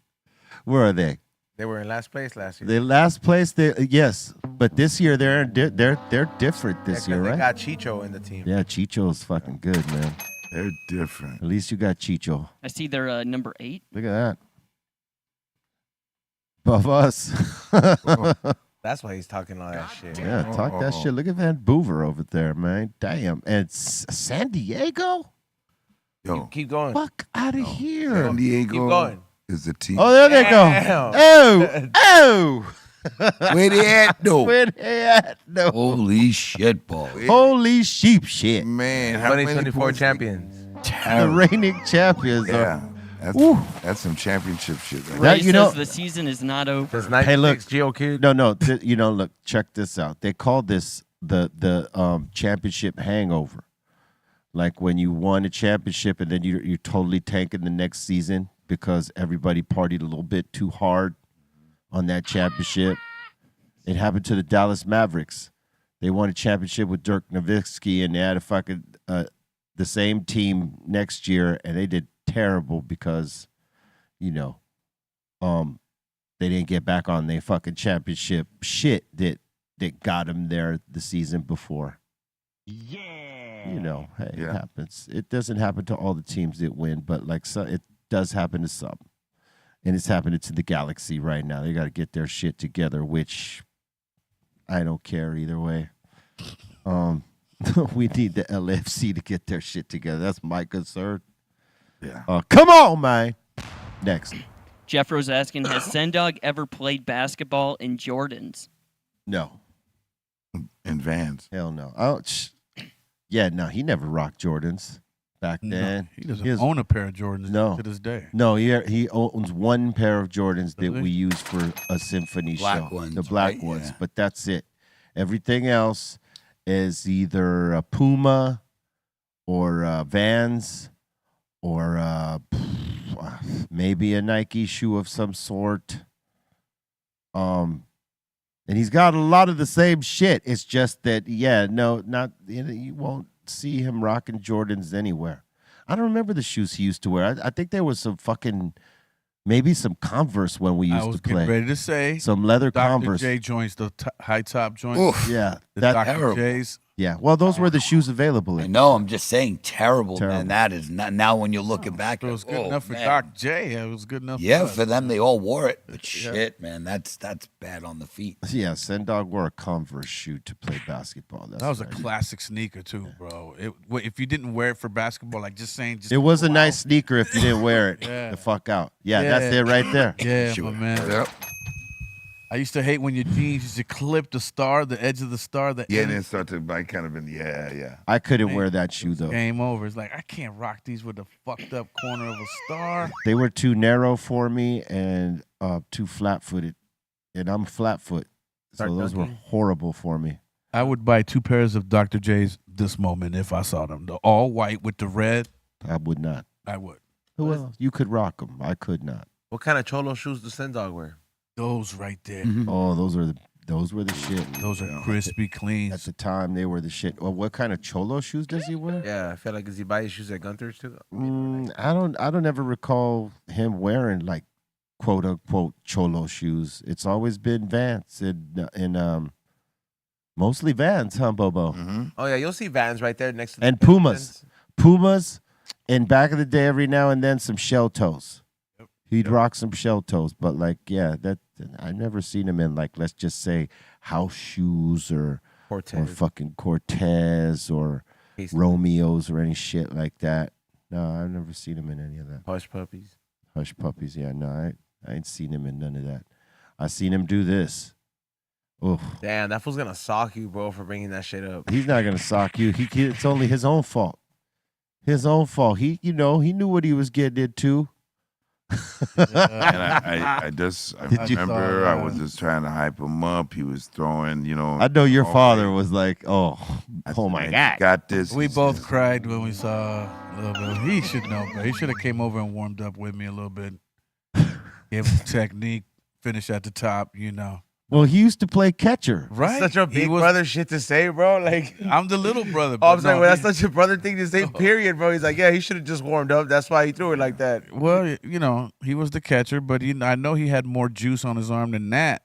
Where are they? They were in last place last year. They last place. Yes, but this year they're different this year, They right? got Chicho in the team. Yeah, Chicho's fucking good, man. they're different." At least you got Chicho. I see they're number 8. Look at that. Above us. That's why he's talking all that shit. Yeah, talk that shit. Look at Van Boover over there, man. Damn. And San Diego? Yo, Keep going. Fuck out of here. San Diego Keep going. is the team. Oh, there they go. Damn. Oh, oh. Where they at, though? Where they at? No. Holy shit, Paul. Holy sheep shit. Man, how many 2024 points they- champions. The reigning champions Yeah, are. that's some championship shit. Right? Ray That, you know- says the season is not over. Does 96 Hey, look. Geo Kid? No, look, check this out. They call this the championship hangover. Like when you won a championship and then you're totally tanking the next season because everybody partied a little bit too hard on that championship. It happened to the Dallas Mavericks. They won a championship with Dirk Nowitzki, and they had a fucking the same team next year, and they did terrible because, they didn't get back on their fucking championship shit that got them there the season before. Yeah. Hey, it happens. It doesn't happen to all the teams that win, but it does happen to some. And it's happening to the Galaxy right now. They got to get their shit together, which I don't care either way. We need the LFC to get their shit together. That's my concern. Yeah. Come on, man. Next. Jeff Rose asking, has Sendog ever played basketball in Jordans? No. In Vans. Hell no. Yeah, no, he never rocked Jordans back then. No, he doesn't own a pair of Jordans to this day. No, he owns one pair of Jordans that we use for a symphony Black show. ones, the black right? ones, Yeah. but that's it. Everything else is either a Puma or Vans or maybe a Nike shoe of some sort. And he's got a lot of the same shit. It's just that, you won't see him rocking Jordans anywhere. I don't remember the shoes he used to wear. I think there was some maybe some Converse when we used to play. I was getting ready to say. Some leather Dr. Converse. J joints, the high top joints. Oof. Yeah. The That, Dr. J's. yeah. Well, those were the shoes available. I know, I'm just saying, terrible, Terrible. man. That is not, now when you're looking back. It was good oh, enough for man. Dr. J. It was good enough Yeah, for us. for them, they all wore it. But shit, man, that's bad on the feet. Yeah, Sendog wore a Converse shoe to play basketball. That's That was right. a classic sneaker too, bro. If you didn't wear it for basketball, like just saying, It was a nice sneaker if you didn't wear it. Yeah. The fuck out. Yeah, that's it right there. Yeah, Sure. my man. Yep. I used to hate when your jeans used to clip the edge of the star. The Yeah, end. then start to like kind of yeah. I couldn't Man, wear that shoe though. Game over. It's like I can't rock these with the fucked up corner of a star. They were too narrow for me and too flat-footed, and I'm flat-foot, so Start those were dunking. horrible for me. I would buy 2 pairs of Dr. J's this moment if I saw them. The all white with the red. I would not. I would. Who else? You could rock them. I could not. What kind of cholo shoes does Sendog wear? Those right there. Oh, those were the shit. Those are crispy clean. At the time, they were the shit. Well, what kind of cholo shoes does he wear? Yeah, I feel like does he buy his shoes at Gunther's too? I don't ever recall him wearing like quote unquote cholo shoes. It's always been Vans and mostly Vans, huh, Bobo? Mm-hmm. Oh yeah, you'll see Vans right there next to the And Pumas, and back in the day, every now and then some shell toes. He'd rock some shell toes, but I never seen him in like, let's just say house shoes or fucking Cortez or Romeos or any shit like that. No, I've never seen him in any of that. Hush Puppies. Hush Puppies, yeah, no, I ain't seen him in none of that. I seen him do this. Oh, Damn, that fool's gonna sock you, bro, for bringing that shit up. he's not gonna sock you. It's only his own fault. His own fault. He knew what he was getting into. And I remember I was uh, just trying to hype him up. He was throwing, I know your all father day. was like, oh my God. Got this. We He both says, cried when we saw a little bit. He should know, but he should have came over and warmed up with me a little bit. Gave him technique, finish at the top, Well, he used to play catcher. Right? Such a big brother shit to say, bro. Like, I'm the little brother. oh, I'm but saying, no, well, that's he- such a brother thing to say, period, bro. He's like, yeah, he should have just warmed up. That's why he threw it like that. Well, he was the catcher, but I know he had more juice on his arm than that.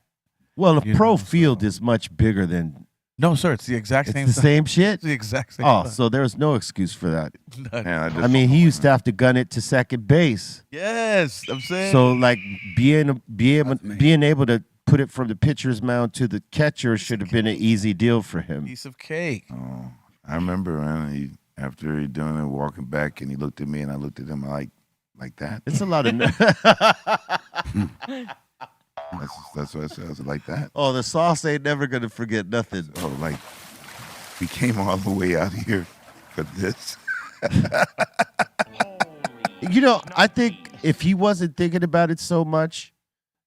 Well, a You pro know, field is much bigger than. No, sir, it's the exact It's same. the size. same shit. It's the exact same. Oh, size. so there's no excuse for that. None. Man, I mean, he used to have to gun it to second base. Yes, I'm saying. So, like, being able to put it from the pitcher's mound to the catcher should have been an easy deal for him. piece of cake. Oh, I remember, man. After he doing it, walking back, and he looked at me, and I looked at him like that. It's a lot of. That's what I said. I was like that. Oh, the sauce ain't never gonna forget nothing. Oh, like we came all the way out here for this. You know, I think if he wasn't thinking about it so much,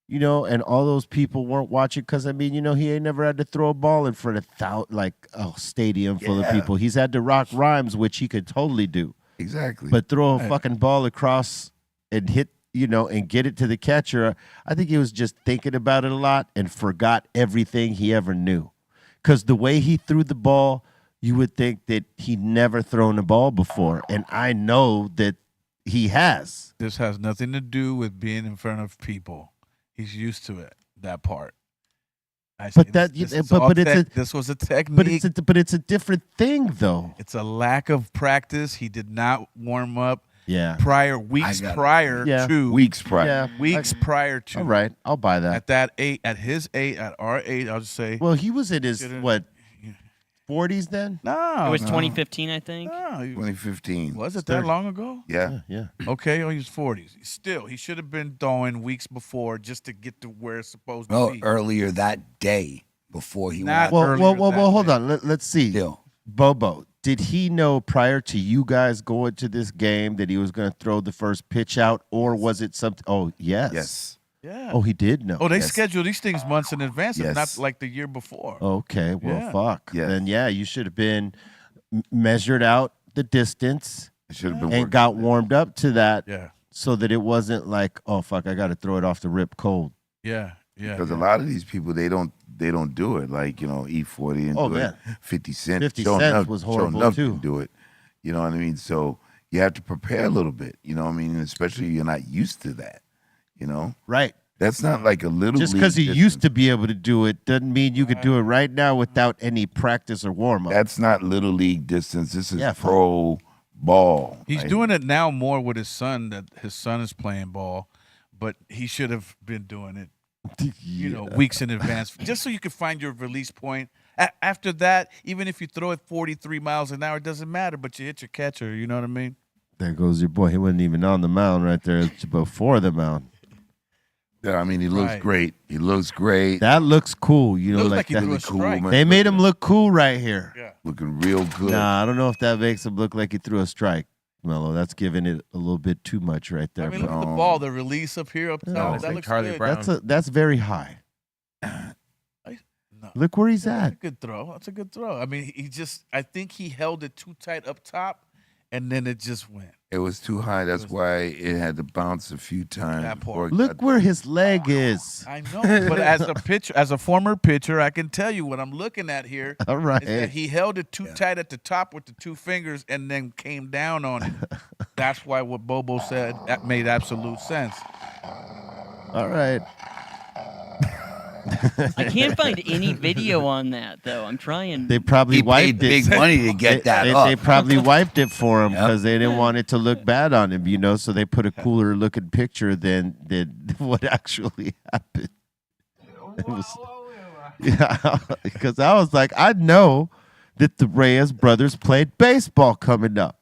you know, and all those people weren't watching, because I mean, you know, he ain't never had to throw a ball in front of like a stadium full of people. He's had to rock rhymes, which he could totally do. Exactly. But throw a fucking ball across and hit, you know, and get it to the catcher. I think he was just thinking about it a lot and forgot everything he ever knew. Because the way he threw the ball, you would think that he'd never thrown a ball before. And I know that he has. This has nothing to do with being in front of people. He's used to it. That part. But that, but it's this was a technique. But it's a different thing, though. It's a lack of practice. He did not warm up. Yeah. Weeks prior to. Weeks prior to. All right, I'll buy that. At his age, at our age, I'll just say. Well, he was in his, what, 40s then? No. It was 2015, I think. No, 2015. Was it that long ago? Yeah. Okay, he was 40s. Still, he should have been throwing weeks before just to get to where it's supposed to be. Earlier that day before he Not went. Well, hold on. Let's see. Bobo, did he know prior to you guys going to this game that he was going to throw the first pitch out, or was it something? Oh, yes. Yes. Yeah. Oh, he did know. Oh, they schedule these things months in advance, and not like the year before. Okay, well, Yeah. fuck. Yeah. Then, yeah, you should have been measured out the distance should have been and got warmed up to that so that it wasn't like, oh, fuck, I got to throw it off the rip cold. Yeah. Because a lot of these people, they don't do it. Like, you know, E40 and do it. 50 Cent. 50 showing Cent up- was showing horrible, up too. to do it. You know what I mean? So you have to prepare a little bit. You know what I mean? Especially you're not used to that. You know? Right. That's not like a little Just league because he distance. used to be able to do it doesn't mean you could do it right now without any practice or warm up. That's not little league distance. This is Yeah, pro ball. He's Like, doing it now more with his son, that his son is playing ball, but he should have been doing it, you know, weeks in advance, just so you could find your release point. After that, even if you throw it 43 miles an hour, it doesn't matter, but you hit your catcher, you know what I mean? There goes your boy. He wasn't even on the mound right there. It's before the mound. Yeah, I mean, he looks great. He looks great. That looks cool. You know, Looks like like he that. threw a strike. They made him look cool right here. Yeah. Looking real good. Nah, I don't know if that makes him look like he threw a strike, Mello. That's giving it a little bit too much right there. I mean, look at the ball, the release up here, up top. That looks Charlie good. Brown. That's very high. No. Look where he's That's at. a good throw. That's a good throw. I mean, I think he held it too tight up top, and then it just went. It was too high. That's why it had to bounce a few times. That before it Look got- where his leg is. I know, but as a former pitcher, I can tell you what I'm looking at here. All right. Is that he held it too tight at the top with the two fingers and then came down on it. That's why what Bobo said, that made absolute sense. All right. I can't find any video on that though. I'm trying. They probably He wiped paid big money to get that up. They probably wiped it for him because they didn't want it to look bad on him, you know. So they put a cooler looking picture than what actually happened. It was, yeah, because I was like, I know that the Reyes brothers played baseball coming up.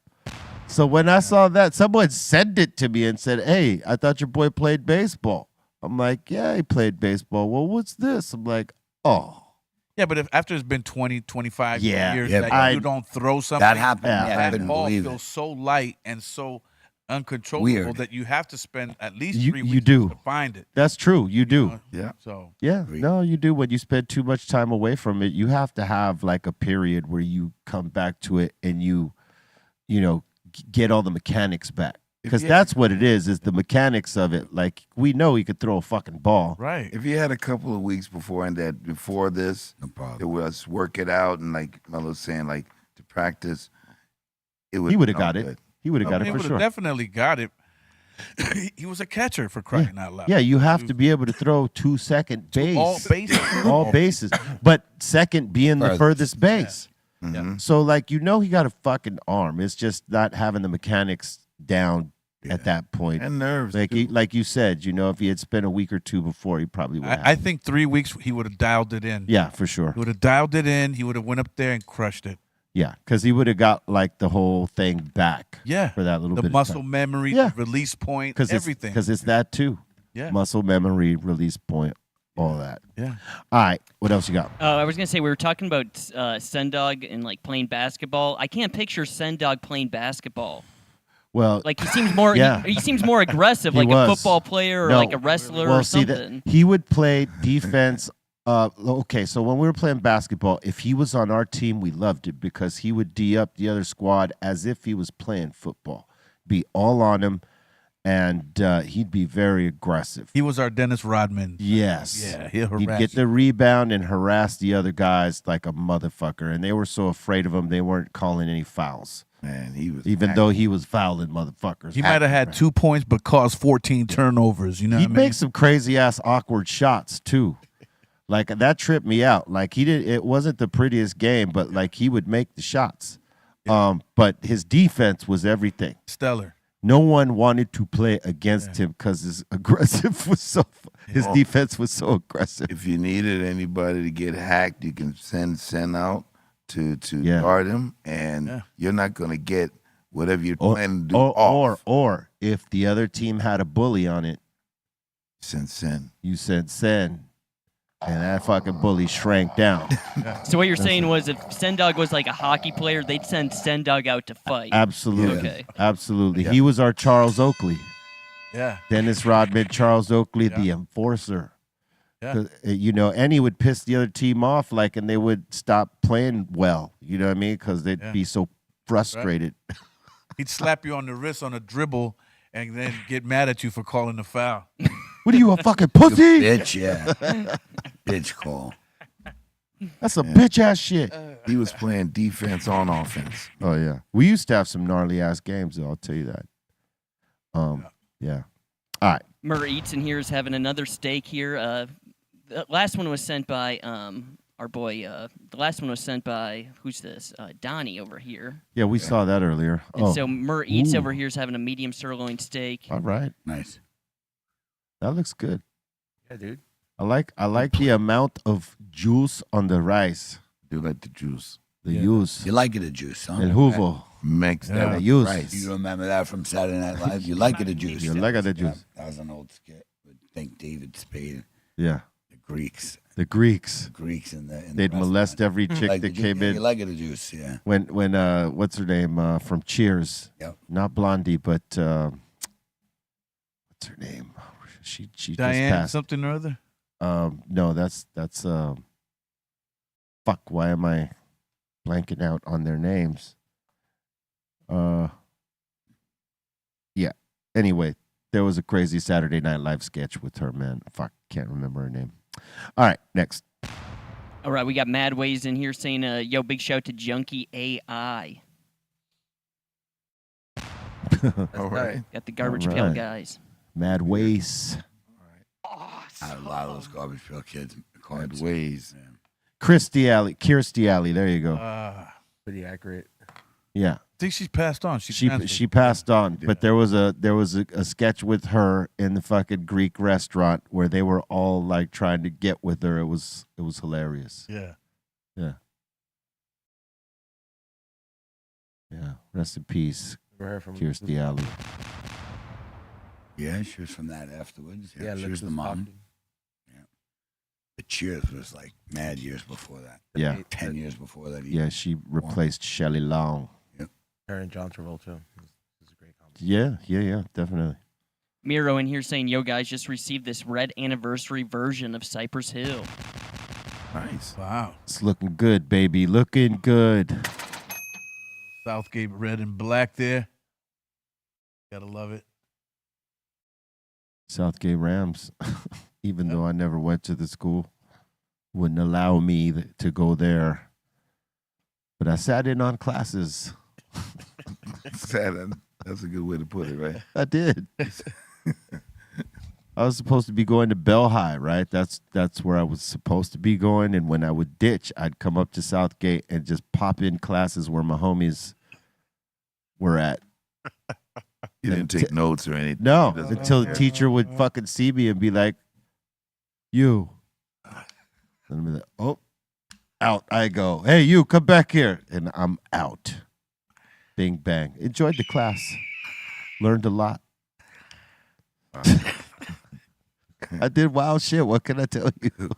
So when I saw that, someone sent it to me and said, "Hey, I thought your boy played baseball." I'm like, yeah, he played baseball. Well, what's this? I'm like, oh. Yeah, but if after it's been 20, 25 Yeah. years Yeah, that you don't throw something, That happened. Yeah. Yeah, I that couldn't ball believe feels it. so light and so uncontrollable Weird. that you have to spend at least You- 3 you weeks do. to find it. That's true. You do. know? Yeah. So Yeah, Agreed. no, you do. When you spend too much time away from it, you have to have like a period where you come back to it and you know, get all the mechanics back. Because that's what it is the mechanics of it. Like, we know he could throw a fucking ball. right. If you had a couple of weeks before this, No problem. it was work it out and like Melo's saying, like to practice, He would have got it. He would have got He it for would have sure. definitely got it. He was a catcher for crying out loud. Yeah, you have to be able to throw 2 second base. All bases. All bases. But second being the Furthest. furthest base. Mm-hmm. So, like, you know he got a fucking arm. It's just not having the mechanics down at that point. And nerves. Like too. like you said, you know, if he had spent a week or two before, he probably would have. I think 3 weeks he would have dialed it in. Yeah, for sure. He would have dialed it in. He would have went up there and crushed it. Yeah, because he would have got like the whole thing back. Yeah. For that little The bit muscle of time. memory, Yeah. the release point, Because everything. Because it's that too. Yeah. Muscle memory, release point, all that. Yeah. All right, what else you got? I was gonna say we were talking about Sendog and like playing basketball. I can't picture Sendog playing basketball. Well, Like he seems more, yeah. he seems more aggressive, He like was. a football player or No. like a wrestler well, or see something. that he would play defense. Okay, so when we were playing basketball, if he was on our team, we loved it because he would D up the other squad as if he was playing football, be all on him, and he'd be very aggressive. He was our Dennis Rodman. Yes. Yeah, he'll He'd harass get you. the rebound and harass the other guys like a motherfucker, and they were so afraid of him they weren't calling any fouls. Man, he was Even though he was fouling motherfuckers. He might have had 2 points but caused 14 turnovers. You know He'd what I mean? make some crazy ass awkward shots too. Like that tripped me out. Like it wasn't the prettiest game, but like he would make the shots. But his defense was everything. Stellar. No one wanted to play against him because his his defense was so aggressive. If you needed anybody to get hacked, you can send out to Yeah. guard him, and you're not gonna get whatever you're Or, planning to do or, off. or if the other team had a bully on it, Send. you said send, and that fucking bully shrank down. So what you're saying was if Sendog was like a hockey player, they'd send Sendog out to fight. Absolutely. Okay. Absolutely. He was our Charles Oakley. Yeah. Dennis Rodman, Charles Oakley, the enforcer. Yeah. 'Cause, you know, and he would piss the other team off, like, and they would stop playing well. You know what I mean? Because they'd be so frustrated. He'd slap you on the wrist on a dribble and then get mad at you for calling the foul. What are you, a fucking pussy? Bitch, yeah. Bitch call. That's some bitch ass shit. He was playing defense on offense. Oh yeah, we used to have some gnarly ass games, though. I'll tell you that. Yeah. All right. Murray Eats in here is having another steak here. The last one was sent by our boy. The last one was sent by who's this? Donnie over here. Yeah, we saw that earlier. And so Murray Eats Ooh. over here is having a medium sirloin steak. All right. Nice. That looks good. Yeah, dude. I like the amount of juice on the rice. Do like the juice. The juice. You like it a juice, huh? El jugo. Makes that The juice. rice. You remember that from Saturday Night Live? You like it a juice. You like it a juice. That was an old skit. But thank David Spade. Yeah. The Greeks. The Greeks. The Greeks in the They'd molest every chick like that the came ju- yeah, in. You like it a juice, yeah. When what's her name from Cheers? Yep. Not Blondie, but what's her name? She just Diane passed. something or other? No, that's fuck. Why am I blanking out on their names? Yeah. Anyway, there was a crazy Saturday Night Live sketch with her, man. Fuck, can't remember her name. All right, next. All right, we got Mad Ways in here saying, "Yo, big shout to Junkie AI." All right. Got the Garbage All Pail right. guys. Mad Ways. I had a lot of those garbage pail kids. Hard Cards. ways. Kirstie Alley. There you go. Pretty accurate. Yeah. I think she's passed on. She passed on, but there was a sketch with her in the fucking Greek restaurant where they were all like trying to get with her. It was hilarious. Yeah. Yeah. Yeah. Rest in peace, Never heard from Kirstie Alley. Yeah, she was from that afterwards. Yeah, she was the mom. Yeah. The Cheers was like mad years before that. Yeah. 10 years before that. Yeah, she replaced Shelley Long. Her and John Travolta. This is a great combo. Yeah, definitely. Miro in here saying, "Yo, guys, just received this red anniversary version of Cypress Hill." Nice. Wow. It's looking good, baby. Looking good. Southgate red and black there. Gotta love it. Southgate Rams, even though I never went to the school, wouldn't allow me to go there. But I sat in on classes. Sad. That's a good way to put it, right? I did. I was supposed to be going to Bell High, right? That's where I was supposed to be going. And when I would ditch, I'd come up to Southgate and just pop in classes where my homies were at. You didn't take notes or anything. No, He doesn't until the care. teacher would fucking see me and be like, "You." And I'd be like, "Oh, out I go. Hey, you, come back here." And I'm out. Bing, bang. Enjoyed the class. Learned a lot. I did wild shit. What can I tell you?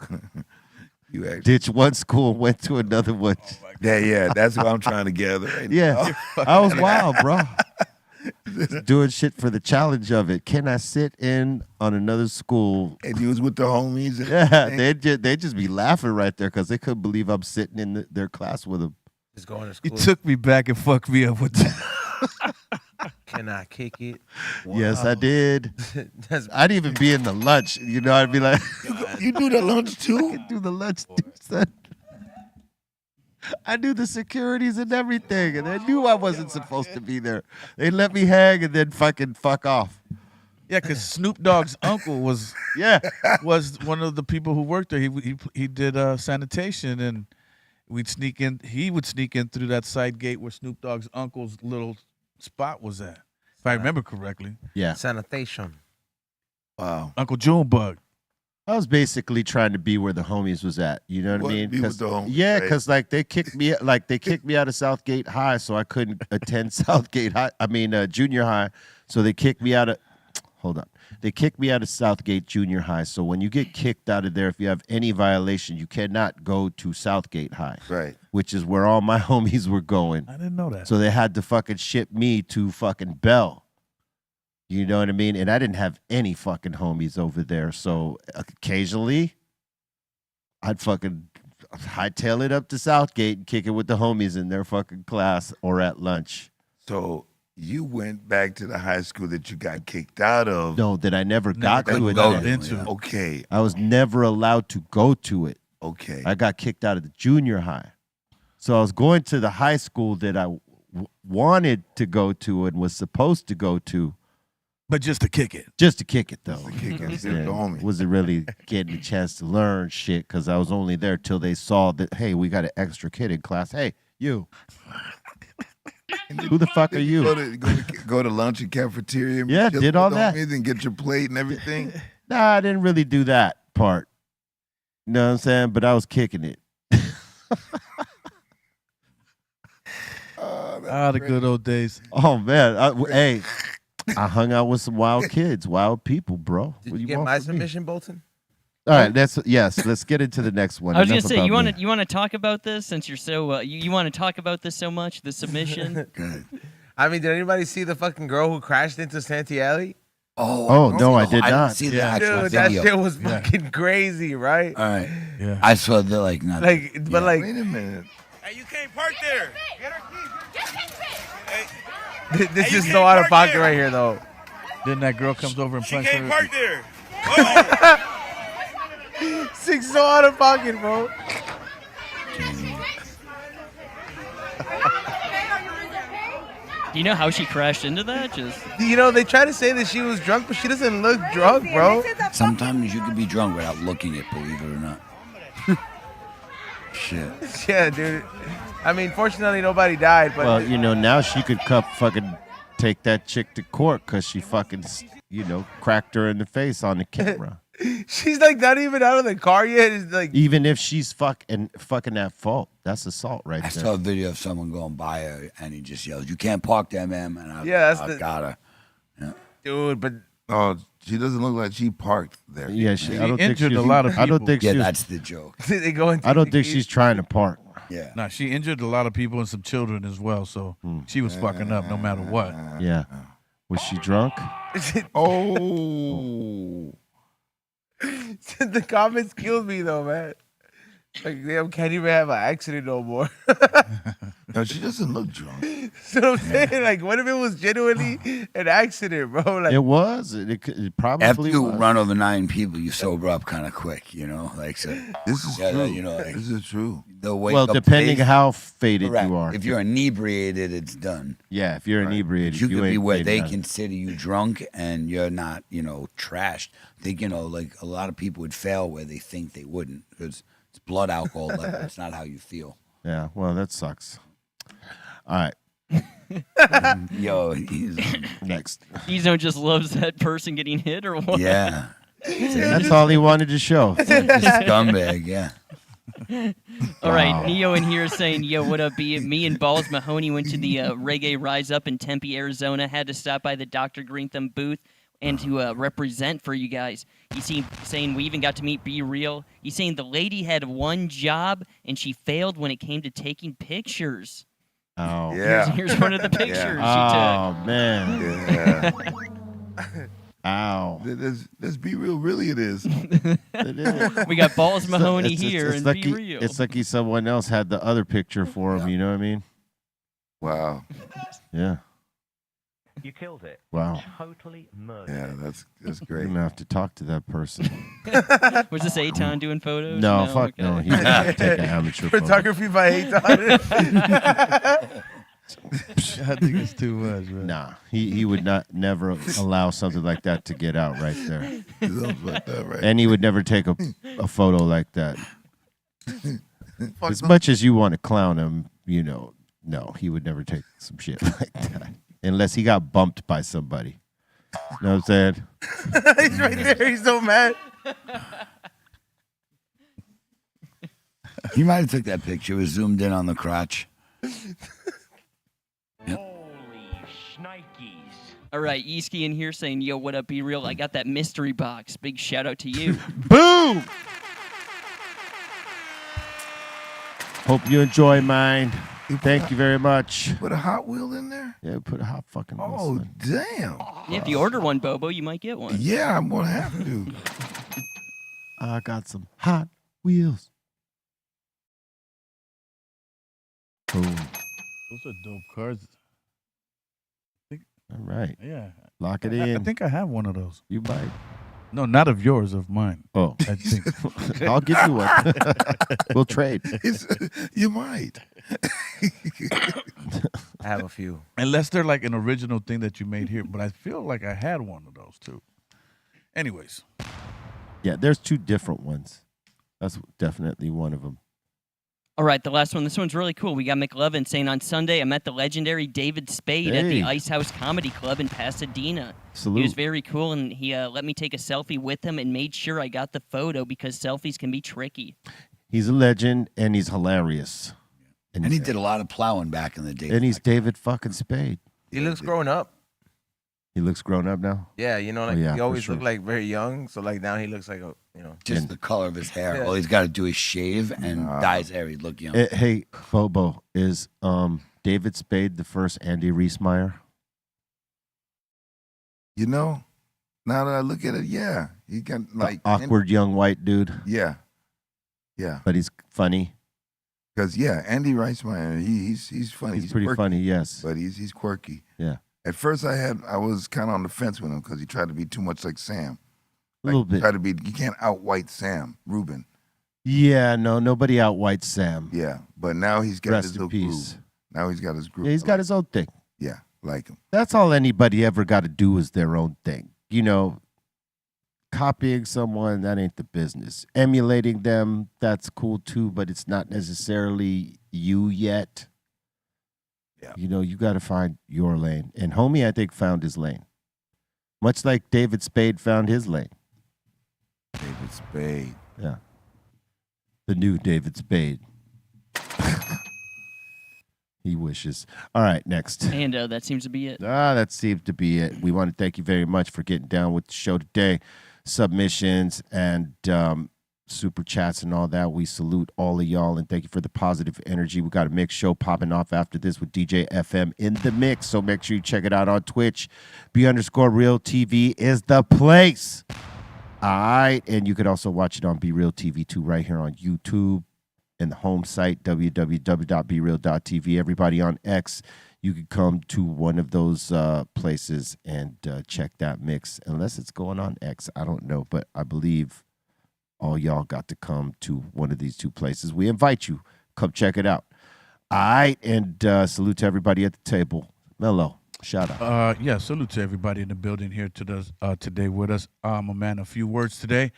You actually, Ditched one school, went to another one. yeah, that's what I'm trying to gather. Right Yeah, I was wild, bro. Doing shit for the challenge of it. Can I sit in on another school? And you was with the homies. And Yeah, they just be laughing right there because they couldn't believe I'm sitting in their class with them. Just going to You school. took me back and fucked me up with that. Can I kick it? Yes, I did. That's I'd even be in the lunch. You know, I'd be like, you do the lunch too? do the lunch too, son. I knew the securities and everything, and they knew I wasn't supposed to be there. They let me hang and then fucking fuck off. Yeah, because Snoop Dogg's uncle was one of the people who worked there. He did sanitation, and we'd sneak in. He would sneak in through that side gate where Snoop Dogg's uncle's little spot was at, if I remember correctly. Yeah, sanitation. Wow. Uncle Junebug. I was basically trying to be where the homies was at. You know what I mean? Be with the homies, yeah, right? because like they kicked me out of Southgate High, so I couldn't attend Southgate High. Junior high. So they kicked me out of. Hold on. They kicked me out of Southgate Junior High. So when you get kicked out of there, if you have any violation, you cannot go to Southgate High. Right. Which is where all my homies were going. I didn't know that. So they had to fucking ship me to fucking Bell. You know what I mean? And I didn't have any fucking homies over there. So occasionally, I'd fucking hightail it up to Southgate and kick it with the homies in their fucking class or at lunch. So you went back to the high school that you got kicked out of. No, that I never got to it. Okay. I was never allowed to go to it. Okay. I got kicked out of the junior high. So I was going to the high school that I wanted to go to and was supposed to go to. But just to kick it. Just to kick it, though. Just to kick it. Instead of the homie. Wasn't really getting a chance to learn shit because I was only there till they saw that, hey, we got an extra kid in class. Hey, you. Who the fuck are you? Go to lunch and cafeteria. Yeah, chill did with all the that. homies and get your plate and everything. Nah, I didn't really do that part. You know what I'm saying? But I was kicking it. The good old days. Oh, man. Hey, I hung out with some wild kids, wild people, bro. Did What you do get want my from me? submission, Bolton? All right, let's get into the next one. I was gonna Enough say, about you me. want to talk about this since you're so you want to talk about this so much, the submission. I mean, did anybody see the fucking girl who crashed into Santee Alley? Oh, no, I did I not. didn't see the actual Dude, that video. shit was fucking crazy, right? All right. Yeah. I saw the not. But like, Wait a minute. Hey, you can't park there. this is so out of pocket right here, though. Then that girl comes over and She punches can't her. park there. Six so out of pocket, bro. Do you know how she crashed into that? Just You know, they try to say that she was drunk, but she doesn't look drunk, bro. Sometimes you can be drunk without looking it, believe it or not. Shit. Yeah, dude. I mean, fortunately, nobody died, but Well, you know, now she could fucking take that chick to court because she fucking, cracked her in the face on the camera. she's like not even out of the car yet. It's like, Even if she's fucking at fault, that's assault right I there. saw a video of someone going by her, and he just yells, "You can't park there, ma'am." And I, Yeah, that's I the- got her. Yeah. dude, but Oh, she doesn't look like she parked there. Yeah, She I don't think injured she a lot of I don't people. think Yeah, she was, that's the joke. they go into I don't think she's trying to park. Yeah. Nah, she injured a lot of people and some children as well, so she was fucking up no matter what. Yeah. Was she drunk? Oh. The comments killed me though, man. Like, damn, can't even have an accident no more. No, she doesn't look drunk. So I'm saying, like, what if it was genuinely an accident, bro? Like, It was. It probably After you was. run over 9 people, you sober up kind of quick, Like, so This is Yeah, true. you know, like- This is true. the wake Well, up depending phase- how faded Correct. you are. If you're inebriated, it's done. Yeah, if you're inebriated, You could be ain't where faded they out. consider you drunk and you're not, trashed. I think, like a lot of people would fail where they think they wouldn't because it's blood alcohol level. It's not how you feel. Yeah, well, that sucks. All right, Yo, he's, next. Ezo just loves that person getting hit or what? yeah. That's all he wanted to show. Scumbag, yeah. All right, Neo in here saying, "Yo, what up, B? Me and Balls Mahoney went to the Reggae Rise Up in Tempe, Arizona. Had to stop by the Dr. Greenthumb booth. and to represent for you guys. He's saying we even got to meet Be Real. He's saying the lady had one job and she failed when it came to taking pictures. Oh, Yeah. Here's one of the pictures she took. Oh man. Yeah. Ow. Let's be real. Really, it is. It is. We got Balls Mahoney It's here and like Be Real. It's like someone else had the other picture for him. You know what I mean? Wow. Yeah. You killed it. Wow. Totally murdered. Yeah, that's You're great. gonna have to talk to that person. Was this Aton doing photos? No, fuck okay. no. He would not take an amateur photo. Photography by Aton. I think it's too much, man. Nah, he would never allow something like that to get out right there. And he would never take a photo like that. As much as you want to clown him, no, he would never take some shit like that. Unless he got bumped by somebody. You know what I'm saying? He's right there. He's so mad. You might have took that picture. It was zoomed in on the crotch. All right, Yeeski in here saying, yo, what up, Be Real? I got that mystery box. Big shout out to you. Boom! Hope you enjoy mine. Thank you very much. Put a Hot Wheel in there? Yeah, put a hot fucking wheel. Oh, in. damn. Yeah, if you order one, Bobo, you might get one. Yeah, I'm going to have to. I got some Hot Wheels. Boom. Those are dope cars. All right. Yeah. Lock it I in. think I have one of those. You might. No, not of yours, of mine. Oh. I think. I'll give you one. We'll trade. You might. I have a few. Unless they're like an original thing that you made here. But I feel like I had one of those too. Anyways. Yeah, there's two different ones. That's definitely one of them. All right, the last one. This one's really cool. We got McLovin saying, on Sunday, I met the legendary David Spade at the Hey. Ice House Comedy Club in Pasadena. Salute. He was very cool, and he let me take a selfie with him and made sure I got the photo because selfies can be tricky. He's a legend, and he's hilarious. And he did a lot of plowing back in the day. And he's David fucking Spade. He looks grown up. He looks grown up now? Yeah, you know, like yeah, he for always sure. looked like very young. So like now he looks like Just the color of his hair. Yeah. All he's got to do is shave and dye his hair. He'd look young. Hey, Bobo, is David Spade the first Andy Reesmeyer? You know, now that I look at it, yeah. He got like... Awkward young white dude. Yeah. Yeah. But he's funny. Because, yeah, Andy Reismeyer, he's funny. He's pretty quirky, funny, yes. But he's quirky. Yeah. At first, I was kind of on the fence with him because he tried to be too much like Sam. A little bit. You can't out-white Sam Rubin. Yeah, no, nobody out-white Sam. Yeah, but now he's got Rest his in little peace. groove. Now he's got his groove. Yeah, he's got his own thing. Yeah, like him. That's all anybody ever got to do is their own thing. You know, copying someone, that ain't the business. Emulating them, that's cool too, but it's not necessarily you yet. Yeah. You know, you got to find your lane. And Homie, I think, found his lane. Much like David Spade found his lane. David Spade. Yeah. The new David Spade. He wishes. All right, next. And that seems to be it. That seems to be it. We want to thank you very much for getting down with the show today. Submissions and super chats and all that. We salute all of y'all and thank you for the positive energy. We got a mix show popping off after this with DJ FM in the mix. So make sure you check it out on Twitch. B_RealTV is the place. All right. And you could also watch it on BRealTV too, right here on YouTube and the home site, www.breal.tv. Everybody on X, you could come to one of those places and check that mix. Unless it's going on X. I don't know. But I believe all y'all got to come to one of these two places. We invite you. Come check it out. All right. And salute to everybody at the table. Mello, shout out. Yeah, salute to everybody in the building here today with us. I'm a man of few words today.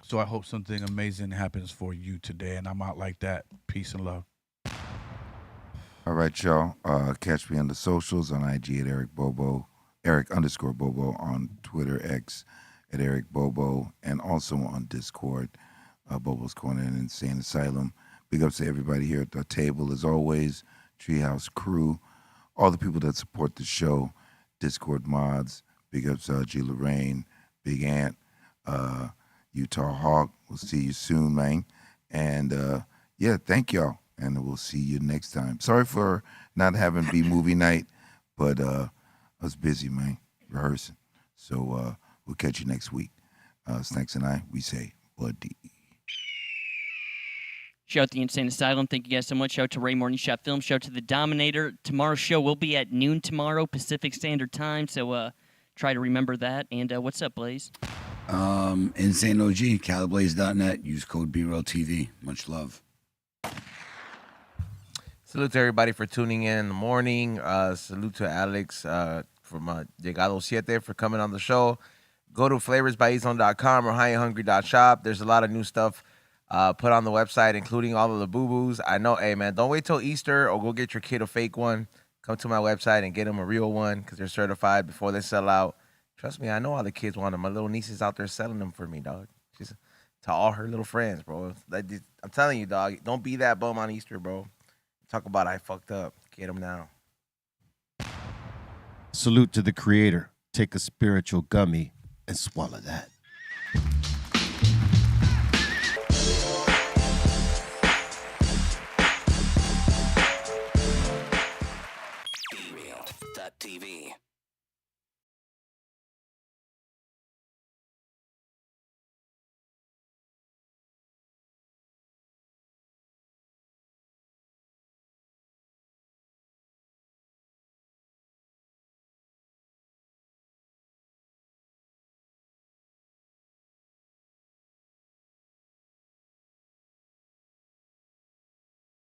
So I hope something amazing happens for you today. And I'm out like that. Peace and love. All right, y'all. Catch me on the socials on IG at Eric_Bobo on Twitter X at Eric Bobo, and also on Discord, Bobo's Corner and Insane Asylum. Big ups to everybody here at the table, as always, Treehouse crew, all the people that support the show, Discord mods, Big ups, G. Lorraine, Big Ant, Utah Hawk. We'll see you soon, man. And yeah, thank y'all. And we'll see you next time. Sorry for not having B-movie night, but I was busy, man, rehearsing. So we'll catch you next week. Snacks and I, we say, buddy. Shout out to the Insane Asylum. Thank you guys so much. Shout out to Ray Morning Shot Film. Shout out to the Dominator. Tomorrow's show will be at noon tomorrow, Pacific Standard Time. So try to remember that. And what's up, Blaze? Insane OG, caliblaze.net. Use code BREALTV. Much love. Salute to everybody for tuning in the morning. Salute to Alex from Llegado 7 for coming on the show. Go to flavorsbyezone.com or highandhungry.shop. There's a lot of new stuff put on the website, including all of the boo-boos. I know, hey, man, don't wait till Easter or go get your kid a fake one. Come to my website and get them a real one because they're certified before they sell out. Trust me, I know all the kids want them. My little niece is out there selling them for me, dog. She's to all her little friends, bro. I'm telling you, dog, don't be that bum on Easter, bro. Talk about I fucked up. Get them now. Salute to the creator. Take a spiritual gummy and swallow that. BREAL.TV